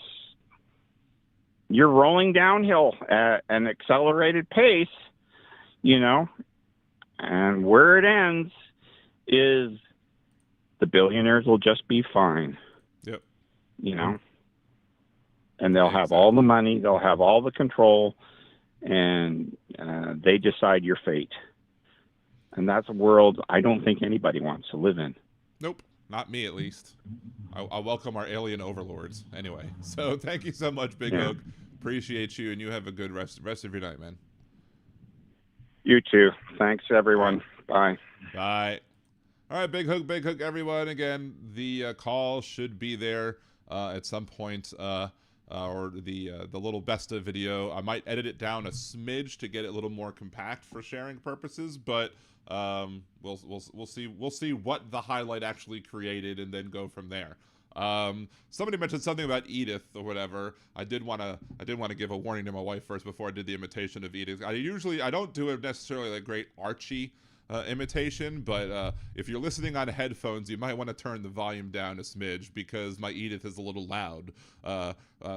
G: you're rolling downhill at an accelerated pace, and where it ends is the billionaires will just be fine.
C: Yep.
G: And they'll have all the money, they'll have all the control, and they decide your fate. And that's a world I don't think anybody wants to live in.
C: Nope. Not me, at least. I welcome our alien overlords. Anyway, so thank you so much, Big Hook. Appreciate you, and you have a good rest of your night, man.
G: You too. Thanks, everyone. Bye.
C: Bye. All right, Big Hook, everyone. Again, the call should be there at some point, or the little best of video. I might edit it down a smidge to get it a little more compact for sharing purposes, but we'll see what the highlight actually created, and then go from there. Somebody mentioned something about Edith or whatever. I did want to give a warning to my wife first before I did the imitation of Edith. I don't do it necessarily like great Archie imitation, but if you're listening on headphones, you might want to turn the volume down a smidge, because my Edith is a little loud,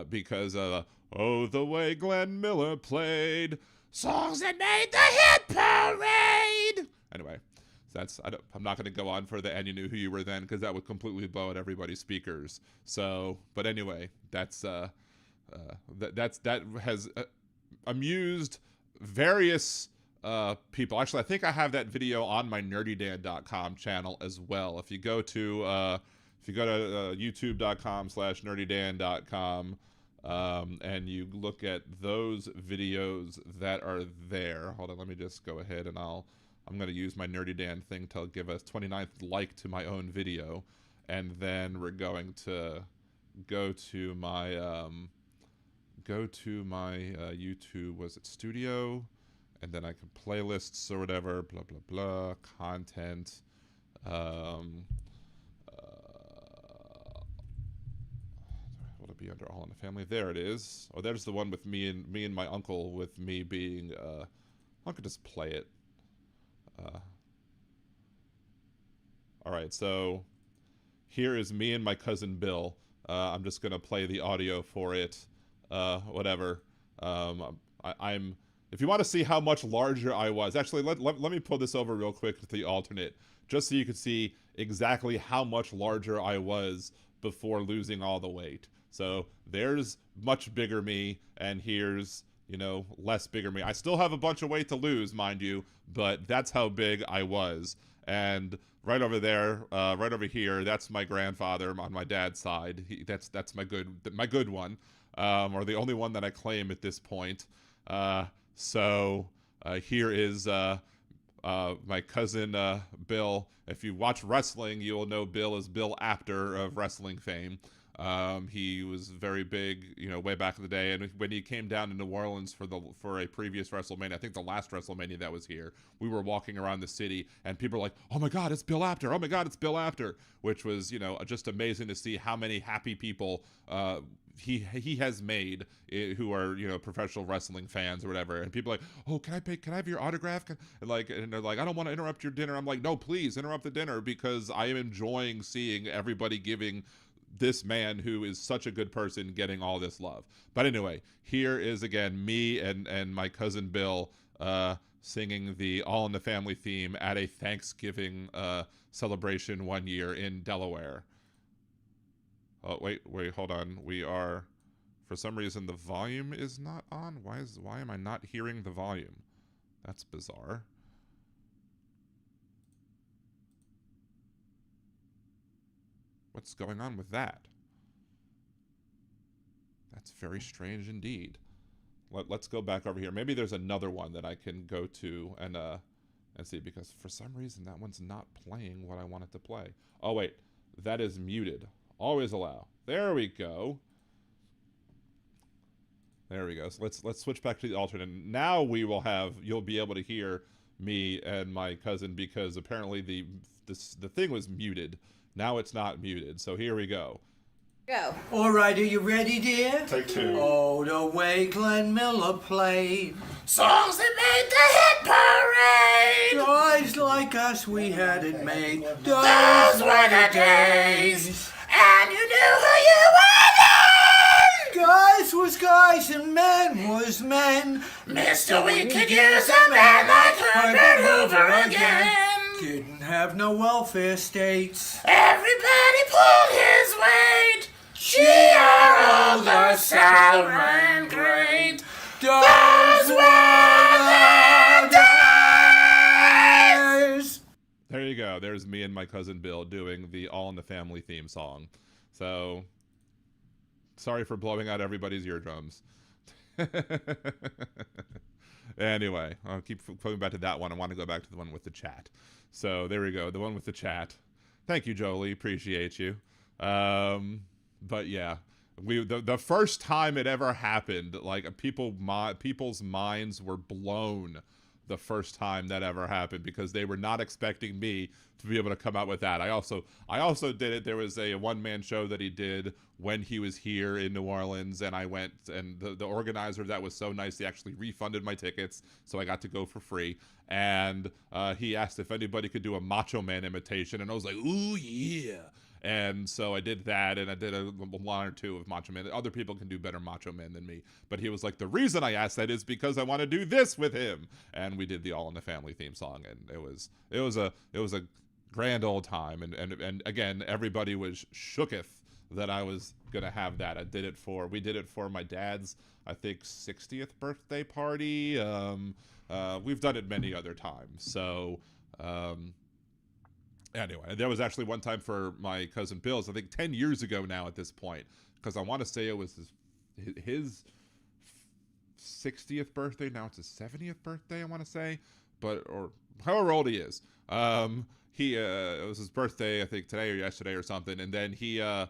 C: because oh, the way Glenn Miller played songs that made the hit parade. Anyway, I'm not going to go on further, and you knew who you were then, because that would completely blow out everybody's speakers. So, but anyway, that has amused various people. Actually, I think I have that video on my nerdydan.com channel as well. If you go to youtube.com/nerdydan.com and you look at those videos that are there. Hold on, let me just go ahead, and I'm going to use my Nerdy Dan thing to give a 29th like to my own video, and then we're going to go to my YouTube. Was it Studio? And then I can playlists or whatever, blah, blah, blah, content. Will it be under All in the Family? There it is. Oh, there's the one with me and my uncle, with me being, I could just play it. All right, so here is me and my cousin Bill. I'm just going to play the audio for it, whatever. If you want to see how much larger I was, actually, let me pull this over real quick to the alternate, just so you can see exactly how much larger I was before losing all the weight. So there's much bigger me, and here's, less bigger me. I still have a bunch of weight to lose, mind you, but that's how big I was. And right over there, right over here, that's my grandfather on my dad's side. That's my good one, or the only one that I claim at this point. So here is my cousin Bill. If you watch wrestling, you will know Bill as Bill Apter of wrestling fame. He was very big, way back in the day. And when he came down to New Orleans for a previous WrestleMania, I think the last WrestleMania that was here, we were walking around the city, and people were like, "Oh my God, it's Bill Apter! Oh my God, it's Bill Apter!" Which was, just amazing to see how many happy people he has made, who are professional wrestling fans or whatever. And people are like, "Oh, can I have your autograph?" And they're like, "I don't want to interrupt your dinner." I'm like, "No, please interrupt the dinner, because I am enjoying seeing everybody giving this man, who is such a good person, getting all this love." But anyway, here is again me and my cousin Bill singing the All in the Family theme at a Thanksgiving celebration one year in Delaware. Oh, wait, hold on. We are, for some reason, the volume is not on. Why am I not hearing the volume? That's bizarre. What's going on with that? That's very strange indeed. Let's go back over here. Maybe there's another one that I can go to and see, because for some reason that one's not playing what I want it to play. Oh wait, that is muted. Always allow. There we go. There we go. So let's switch back to the alternate. Now you'll be able to hear me and my cousin, because apparently the thing was muted. Now it's not muted. So here we go.
H: Go.
I: All right, are you ready, dear?
C: Take two.
I: Oh, the way Glenn Miller played.
E: Songs that made the hit parade.
I: Guys like us, we had it made.
E: Those were the days. And you knew who you were then.
I: Guys was guys and men was men.
E: Mister, we could use a man like Herbert Hoover again.
I: Didn't have no welfare states.
E: Everybody pulled his weight. G.R. older, sour and great. Those were the days.
C: There you go. There's me and my cousin Bill doing the All in the Family theme song. So, sorry for blowing out everybody's eardrums. Anyway, I'll keep coming back to that one. I want to go back to the one with the chat. So, there we go. The one with the chat. Thank you, Jolie. Appreciate you. But yeah, the first time it ever happened, like people's minds were blown the first time that ever happened because they were not expecting me to be able to come out with that. I also did it. There was a one-man show that he did when he was here in New Orleans, and I went, and the organizer of that was so nice, he actually refunded my tickets, so I got to go for free. And he asked if anybody could do a Macho Man imitation, and I was like, ooh, yeah. And so I did that, and I did a line or two of Macho Man. Other people can do better Macho Man than me. But he was like, the reason I asked that is because I want to do this with him. And we did the All in the Family theme song, and it was a grand old time. And again, everybody was shooketh that I was gonna have that. We did it for my dad's, I think, 60th birthday party. We've done it many other times. So anyway, there was actually one time for my cousin Bill's, I think 10 years ago now at this point, because I want to say it was his 60th birthday. Now it's his 70th birthday, I want to say, or however old he is. It was his birthday, I think today or yesterday or something, and then I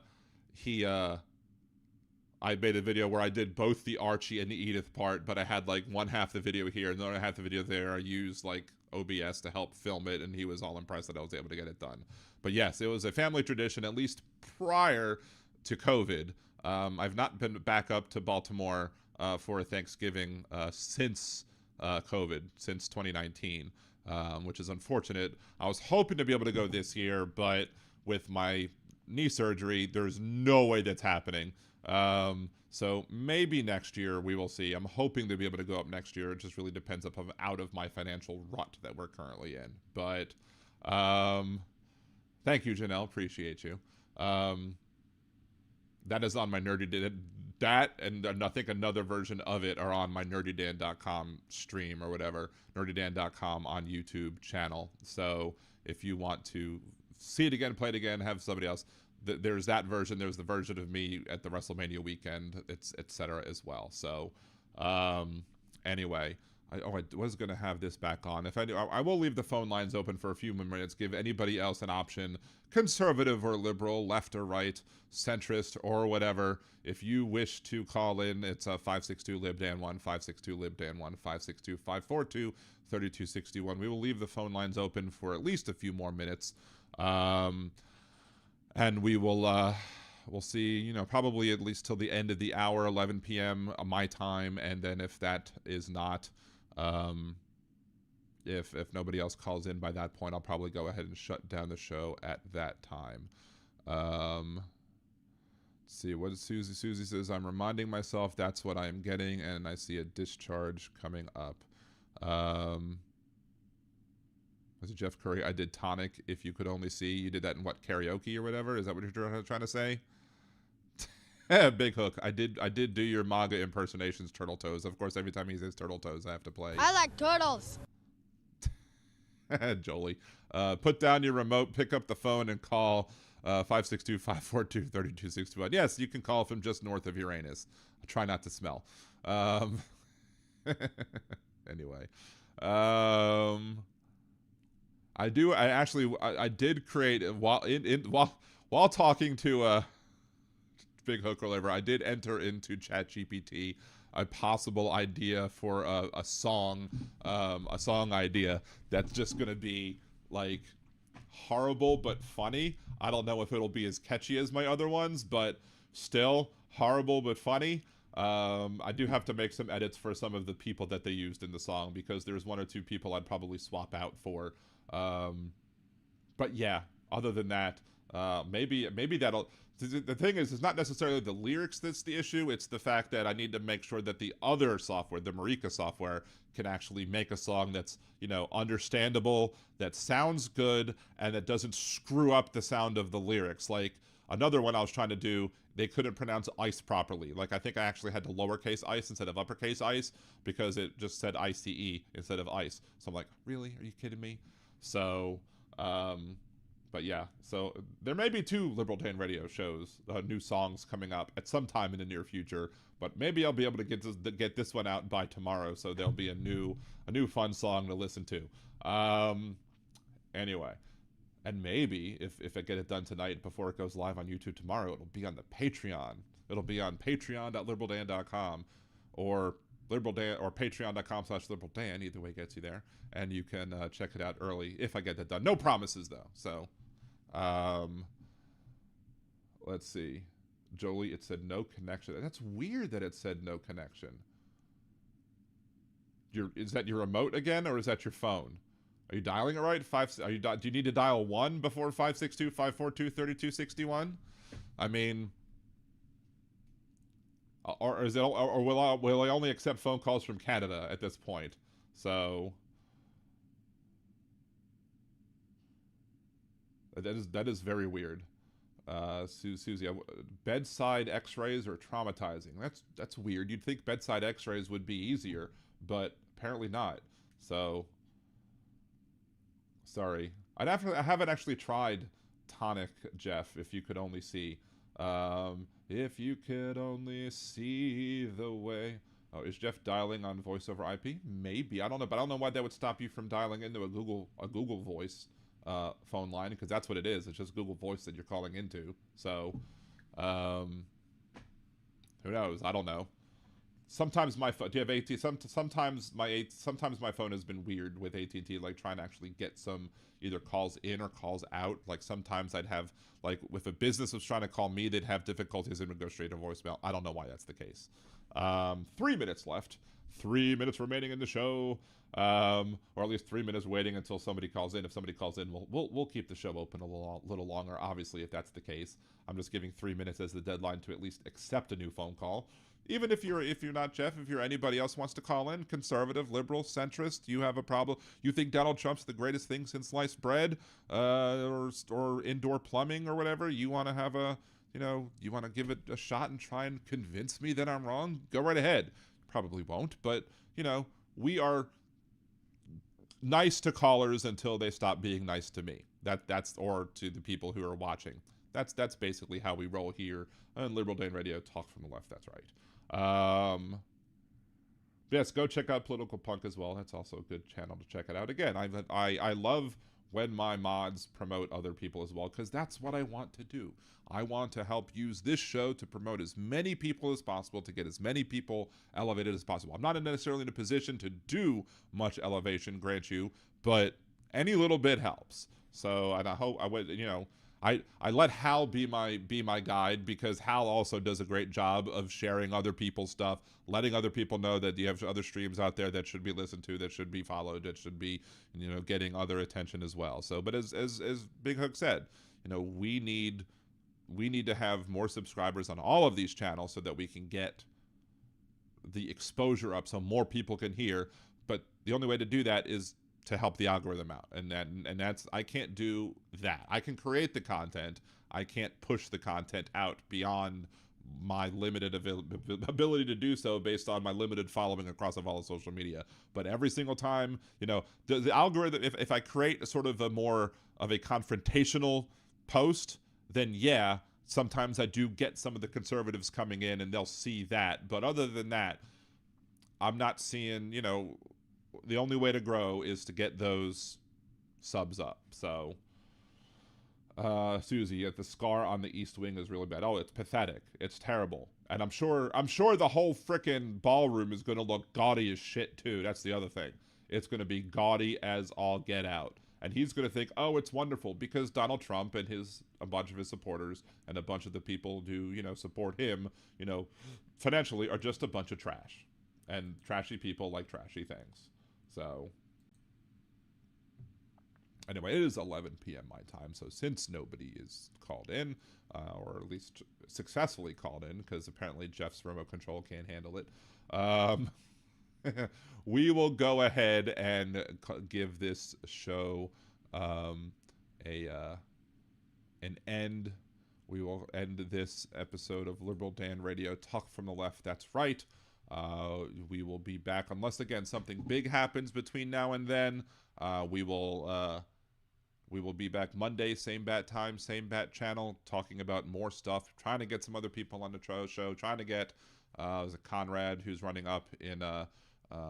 C: made a video where I did both the Archie and the Edith part, but I had like one half the video here and the other half the video there. I used like OBS to help film it, and he was all impressed that I was able to get it done. But yes, it was a family tradition, at least prior to COVID. I've not been back up to Baltimore for Thanksgiving since COVID, since 2019, which is unfortunate. I was hoping to be able to go this year, but with my knee surgery, there's no way that's happening. So maybe next year, we will see. I'm hoping to be able to go up next year. It just really depends upon out of my financial rut that we're currently in. But thank you, Janelle. Appreciate you. That is on my Nerdy Dan. That and I think another version of it are on my nerdydan.com stream or whatever, nerdydan.com on YouTube channel. So if you want to see it again, play it again, have somebody else, there's that version. There's the version of me at the WrestleMania weekend, etc. as well. So anyway, I was going to have this back on. If I will leave the phone lines open for a few more minutes, give anybody else an option, conservative or liberal, left or right, centrist or whatever. If you wish to call in, it's 562-LIBDAN1, 562-LIBDAN1, 562-542-3261. We will leave the phone lines open for at least a few more minutes. And we will, we'll see, probably at least till the end of the hour, 11 p.m. My time. And then if that is not, if nobody else calls in by that point, I'll probably go ahead and shut down the show at that time. Let's see, what is Susie? Susie says, I'm reminding myself that's what I am getting, and I see a discharge coming up. Was it Jeff Curry? I did Tonic, If You Could Only See. You did that in what, karaoke or whatever? Is that what you're trying to say? Big Hook. I did do your MAGA impersonations, Turtle Toes. Of course, every time he says Turtle Toes, I have to play.
H: I like turtles.
C: Jolie. Put down your remote, pick up the phone, and call 562-542-3261. Yes, you can call from just north of Uranus. I try not to smell. Anyway. I did create while talking to Big Hook or whatever, I did enter into ChatGPT a possible idea for a song idea that's just gonna be like horrible but funny. I don't know if it'll be as catchy as my other ones, but Still horrible but funny. I do have to make some edits for some of the people that they used in the song, because there's one or two people I'd probably swap out for. But yeah, other than that, maybe that'll... The thing is, it's not necessarily the lyrics that's the issue. It's the fact that I need to make sure that the other software, the Marika software, can actually make a song that's, understandable, that sounds good, and that doesn't screw up the sound of the lyrics. Like, another one I was trying to do, they couldn't pronounce ice properly. Like, I think I actually had to lowercase ice instead of uppercase ice, because it just said ICE instead of ice. So I'm like, really? Are you kidding me? So, but yeah, so there may be 2 Liberal Dan radio shows, new songs coming up at some time in the near future, but maybe I'll be able to get this one out by tomorrow, so there'll be a new fun song to listen to. Anyway, and maybe if I get it done tonight before it goes live on YouTube tomorrow, it'll be on the Patreon. It'll be on patreon.liberaldan.com or liberaldan or patreon.com/liberaldan. Either way gets you there, and you can check it out early if I get that done. No promises though. So, let's see. Jolie, it said no connection. That's weird that it said no connection. Is that your remote again, or is that your phone? Are you dialing it right? Do you need to dial 1 before 562-542-3261? I mean, or is it, or will I only accept phone calls from Canada at this point? So that is very weird. Susie, bedside X-rays are traumatizing. That's weird. You'd think bedside X-rays would be easier, but apparently not. So sorry. I haven't actually tried tonic, Jeff. If you could only see. If you could only see the way. Oh, is Jeff dialing on voice over IP? Maybe. I don't know, but I don't know why that would stop you from dialing into a Google Voice phone line, because that's what it is. It's just Google Voice that you're calling into. So, who knows? I don't know. Sometimes my phone. Do you have AT? Sometimes my phone has been weird with AT&T, like trying to actually get some either calls in or calls out. Like sometimes I'd have, like, if a business was trying to call me, they'd have difficulties and would go straight to voicemail. I don't know why that's the case. 3 minutes left. 3 minutes remaining in the show, or at least 3 minutes waiting until somebody calls in. If somebody calls in, we'll keep the show open a little longer. Obviously, if that's the case, I'm just giving 3 minutes as the deadline to at least accept a new phone call. Even if you're not Jeff, if you're anybody else wants to call in, conservative, liberal, centrist, you have a problem. You think Donald Trump's the greatest thing since sliced bread, or indoor plumbing or whatever. You want to have you want to give it a shot and try and convince me that I'm wrong. Go right ahead. Probably won't, but we are nice to callers until they stop being nice to me. That's or to the people who are watching. That's basically how we roll here on Liberal Dan Radio. Talk from the left. That's right. Yes, go check out Political Punk as well. That's also a good channel to check it out. Again, I love when my mods promote other people as well, because that's what I want to do. I want to help use this show to promote as many people as possible, to get as many people elevated as possible. I'm not necessarily in a position to do much elevation, grant you, but any little bit helps. So, and I hope I would, I let Hal be my guide, because Hal also does a great job of sharing other people's stuff, letting other people know that you have other streams out there that should be listened to, that should be followed, that should be getting other attention as well. So, but as Big Hook said, we need to have more subscribers on all of these channels so that we can get the exposure up, so more people can hear. But the only way to do that is to help the algorithm out, and that's I can't do that. I can create the content. I can't push the content out beyond my limited ability to do so based on my limited following across all of social media. But every single time, the algorithm, if I create a sort of a more of a confrontational post, then yeah, sometimes I do get some of the conservatives coming in and they'll see that. But other than that, I'm not seeing, the only way to grow is to get those subs up. So, Susie, the scar on the East Wing is really bad. Oh, it's pathetic. It's terrible. And I'm sure the whole frickin' ballroom is going to look gaudy as shit too. That's the other thing. It's going to be gaudy as all get out. and he's going to think, oh, it's wonderful because Donald Trump and a bunch of his supporters and a bunch of the people who, support him, financially are just a bunch of trash. And trashy people like trashy things. So, anyway, it is 11 p.m. my time, so since nobody is called in, or at least successfully called in, because apparently Jeff's remote control can't handle it, we will go ahead and give this show an end. We will end this episode of Liberal Dan Radio, Talk from the Left, That's Right. We will be back, unless, again, something big happens between now and then. We will be back Monday, same bat time, same bat channel, talking about more stuff, trying to get some other people on the show, trying to get there's a Conrad who's running up in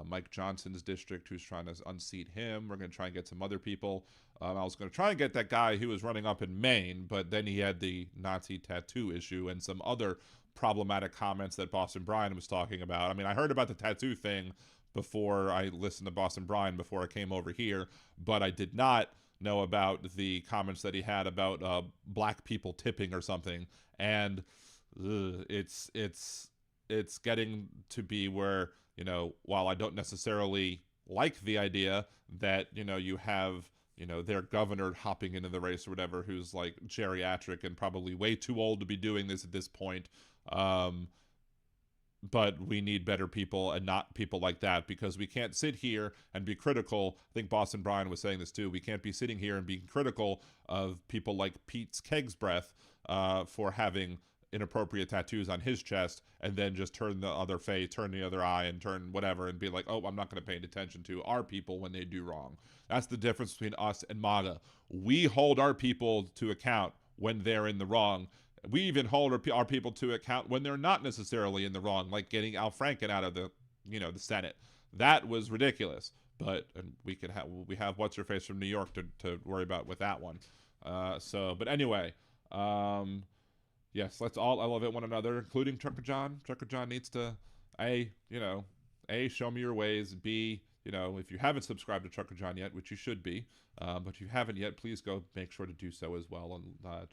C: Mike Johnson's district who's trying to unseat him. We're going to try and get some other people. I was going to try and get that guy who was running up in Maine, but then he had the Nazi tattoo issue and some other problematic comments that Boston Brian was talking about. I mean, I heard about the tattoo thing before I listened to Boston Brian before I came over here, but I did not know about the comments that he had about black people tipping or something. And it's getting to be where, while I don't necessarily like the idea that, you have, their governor hopping into the race or whatever, who's like geriatric and probably way too old to be doing this at this point. But we need better people and not people like that, because we can't sit here and be critical. I think Boston Brian was saying this too. We can't be sitting here and being critical of people like Pete's Keg's Breath for having inappropriate tattoos on his chest and then just turn the other face, turn the other eye, and turn whatever and be like, oh, I'm not going to pay attention to our people when they do wrong. That's the difference between us and MAGA. We hold our people to account when they're in the wrong. We even hold our people to account when they're not necessarily in the wrong, like getting Al Franken out of the Senate. That was ridiculous. But we have what's her face from New York to worry about with that one. But anyway, yes, let's all elevate one another, including Trucker John. Trucker John needs to A, show me your ways. B, if you haven't subscribed to Trucker John yet, which you should be, but if you haven't yet, please go make sure to do so as well, and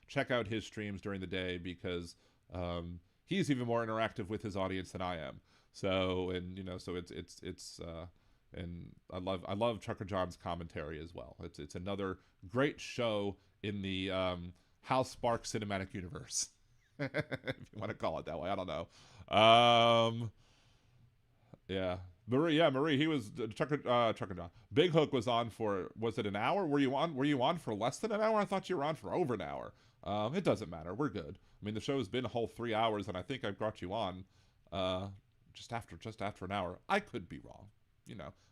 C: check out his streams during the day, because he's even more interactive with his audience than I am. So, and and I love Trucker John's commentary as well. It's another great show in the Hal Sparks cinematic universe, if you want to call it that way. I don't know. Yeah. Marie, he was Trucker John. Big Hook was on for, was it an hour? Were you on for less than an hour? I thought you were on for over an hour. It doesn't matter. We're good. I mean, the show's been a whole 3 hours, and I think I brought you on just after an hour. I could be wrong.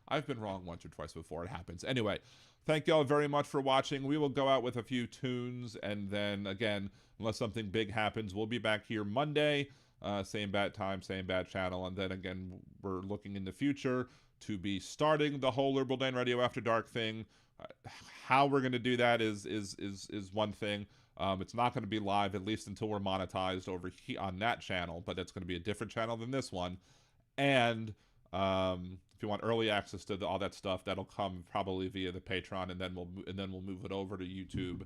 C: I've been wrong once or twice before. It happens. Anyway, thank y'all very much for watching. We will go out with a few tunes, and then again, unless something big happens, we'll be back here Monday. Same bat time, same bat channel, and then again, we're looking in the future to be starting the whole Liberal Dan Radio After Dark thing. How we're going to do that is one thing. It's not going to be live, at least until we're monetized over on that channel, but it's going to be a different channel than this one. And if you want early access to all that stuff, that'll come probably via the Patreon, and then we'll move it over to YouTube,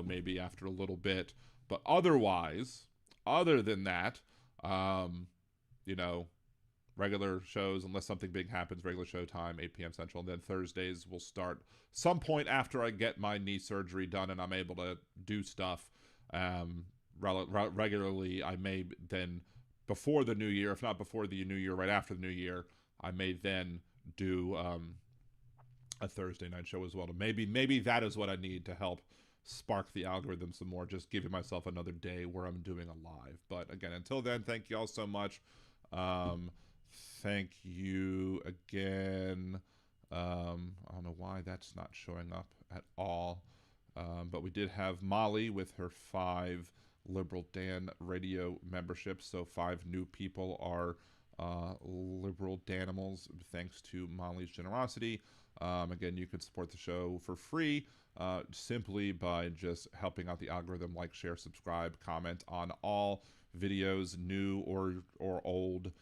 C: maybe after a little bit. But otherwise, other than that, regular shows, unless something big happens, regular show time, 8 p.m. Central. And then Thursdays will start some point after I get my knee surgery done and I'm able to do stuff regularly. I may then, before the new year, if not before the new year, right after the new year, I may then do a Thursday night show as well. Maybe that is what I need to help spark the algorithm some more, just giving myself another day where I'm doing a live. But again, until then, thank you all so much. Thank you again. I don't know why that's not showing up at all, but we did have Molly with her 5 Liberal Dan Radio memberships, so 5 new people are Liberal Danimals, thanks to Molly's generosity. Again, you can support the show for free simply by just helping out the algorithm, like, share, subscribe, comment on all videos, new or old,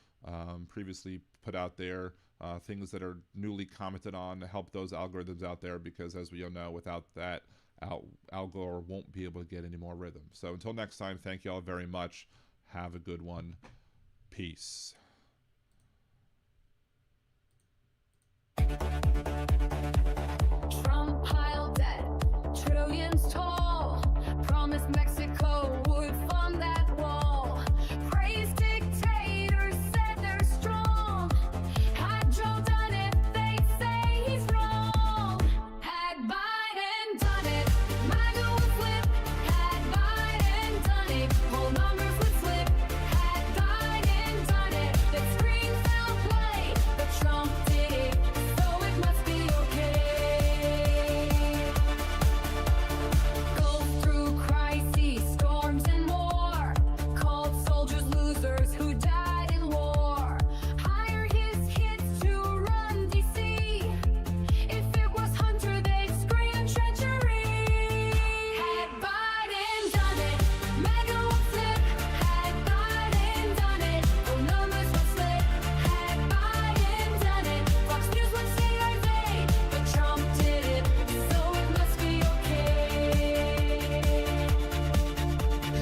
C: previously put out there, things that are newly commented on to help those algorithms out there, because as we all know, without that, Al Gore won't be able to get any more rhythm. So until next time, thank you all very much. Have a good one. Peace.
A: Trump piled debt, trillions tall. Promised Mexico would fund that wall. Praised dictators, said they're strong. Had Joe done it, they'd say he's wrong. Had Biden done it, MAGA would flip. Had Biden done it, whole numbers would flip. Had Biden done it, that scream foul play. But Trump did it, so it must be okay. Go through crises, storms and more. Called soldiers losers who died in war. Hire his kids to run DC. If it was Hunter, they'd scream treachery. Had Biden done it, MAGA would flip. Had Biden done it, whole numbers would slip. Had Biden done it, Fox News would say our day. But Trump did it, so it must be okay.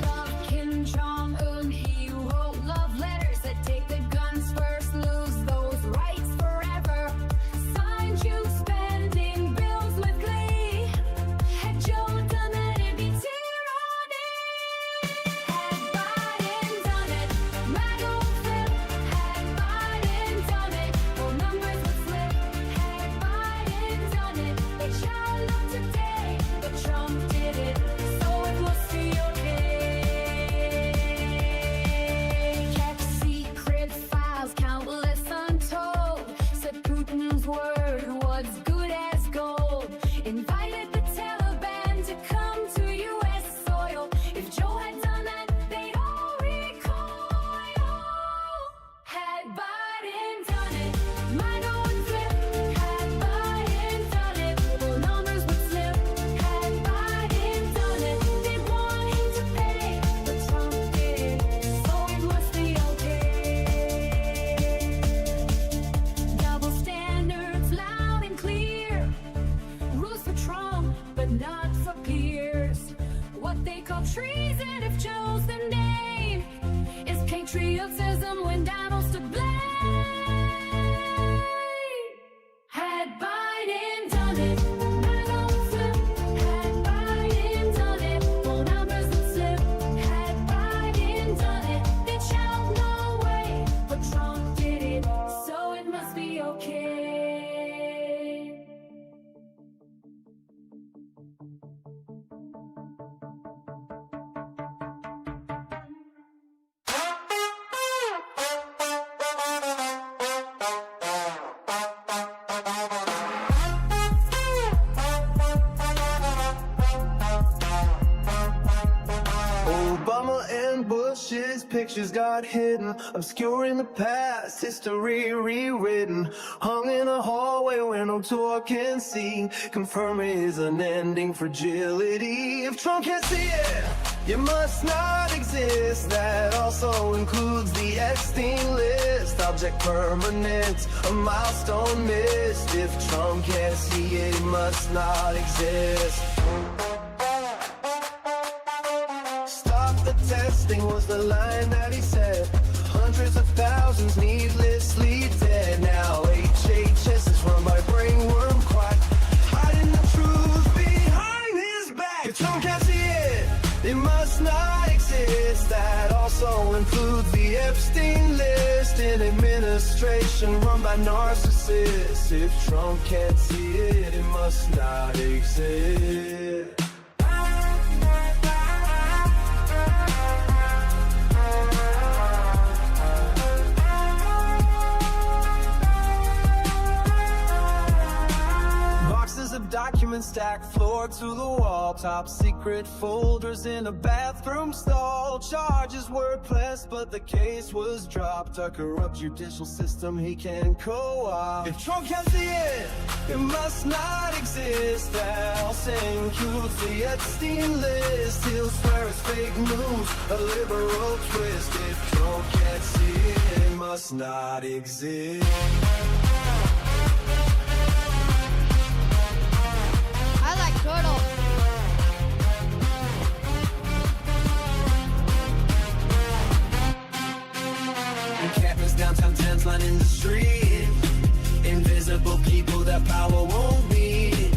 A: Love Kim Jong-un, he wrote love letters that take the guns first, lose those rights forever. Signed you spending bills with glee. Had Joe done that, it'd be tyranny. Had Biden done it, MAGA would flip. Had Biden done it, whole numbers would flip. Had Biden done it, they child up today. But Trump did it, so it must be okay. Kept secret files, countless untold. Said Putin's word was good as gold. Invited the Taliban to come to U.S. soil. If Joe had done that, they'd all recoil. Had Biden done it, MAGA would flip. Had Biden done it, whole numbers would slip. Had Biden done it, they'd want him to pay. But Trump did it, so it must be okay. Double standards loud and clear. Rules for Trump, but not for peers. What they call treason, if Joe's the name, is patriotism when Donald's to blame. Had Biden done it, MAGA would flip. Had Biden done it, whole numbers would slip. Had Biden done it, they'd shout no way. But Trump did it, so it must be okay.
I: Obama and Bush's pictures got hidden, obscuring the past, history rewritten. Hung in a hallway where no door can see, confirming his unending fragility. If Trump can't see it, you must not exist. That also includes the Epstein list. Object permanent, a milestone missed. If Trump can't see it, he must not exist. Stop the testing was the line that he said. Hundreds of thousands needlessly dead. Now HHS is run by brainworm quack, hiding the truth behind his back. If Trump can't see it, it must not exist. That also includes the Epstein list. An administration run by narcissists. If Trump can't see it, it must not exist. Boxes of documents stacked floor door to the wall, top secret folders in a bathroom stall. Charges were pressed, but the case was dropped. A corrupt judicial system he can co-opt. If Trump can't see it, it must not exist. I'll send you the Epstein list. He'll swear it's fake news, a liberal twist. If Trump can't see it, it must not exist.
H: I like turtles.
I: Encampments downtown, tents lining the street. Invisible people that power won't beat.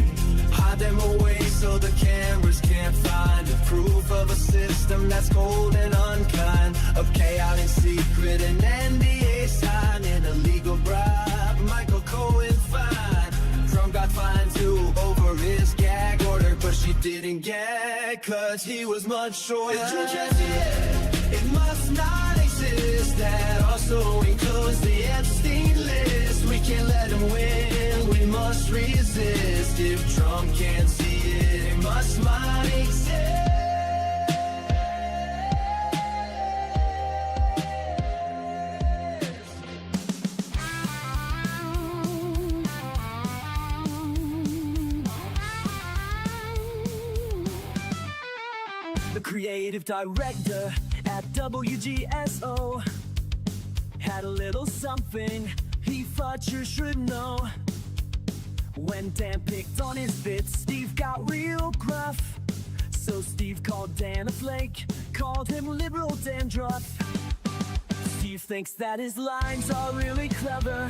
I: Hide them away so the cameras can't find it. Proof of a system that's cold and unkind. A payout in secret, an NDA sign, an illegal bribe. Michael Cohen fine. Trump got fined too over his gag order, but she didn't gag, cause he was much shorter. It must not exist. That also includes the Epstein list. We can't let him win, we must resist. If Trump can't see it, it must not exist. The creative director at WGSO had a little something he thought you should know. When Dan picked on his bits, Steve got real gruff. So Steve called Dan a flake, called him liberal dandruff. Steve thinks that his lines are really clever,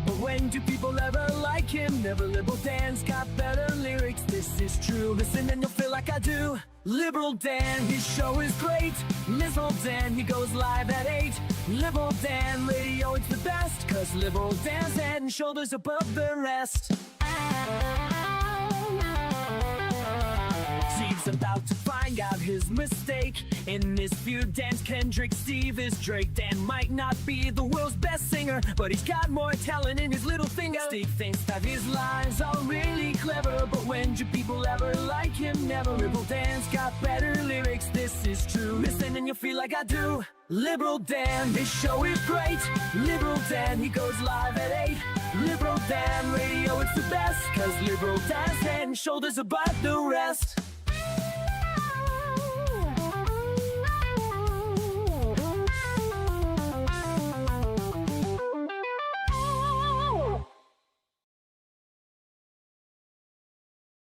I: but when do people ever like him? Never. Liberal Dan's got better lyrics, this is true. Listen and you'll feel like I do. Liberal Dan, his show is great. Liberal Dan, he goes live at 8. Liberal Dan radio, it's the best, cause Liberal Dan's head and shoulders above the rest. Steve's about to find out his mistake. In this feud, Dan's Kendrick, Steve is Drake. Dan might not be the world's best singer, but he's got more talent in his little finger. Steve thinks that his lines are really clever, but when do people ever like him? Never. Liberal Dan's got better lyrics, this is true. Listen and you'll feel like I do. Liberal Dan, his show is great. Liberal Dan, he goes live at 8. Liberal Dan radio, it's the best, cause Liberal Dan's head and shoulders above the rest.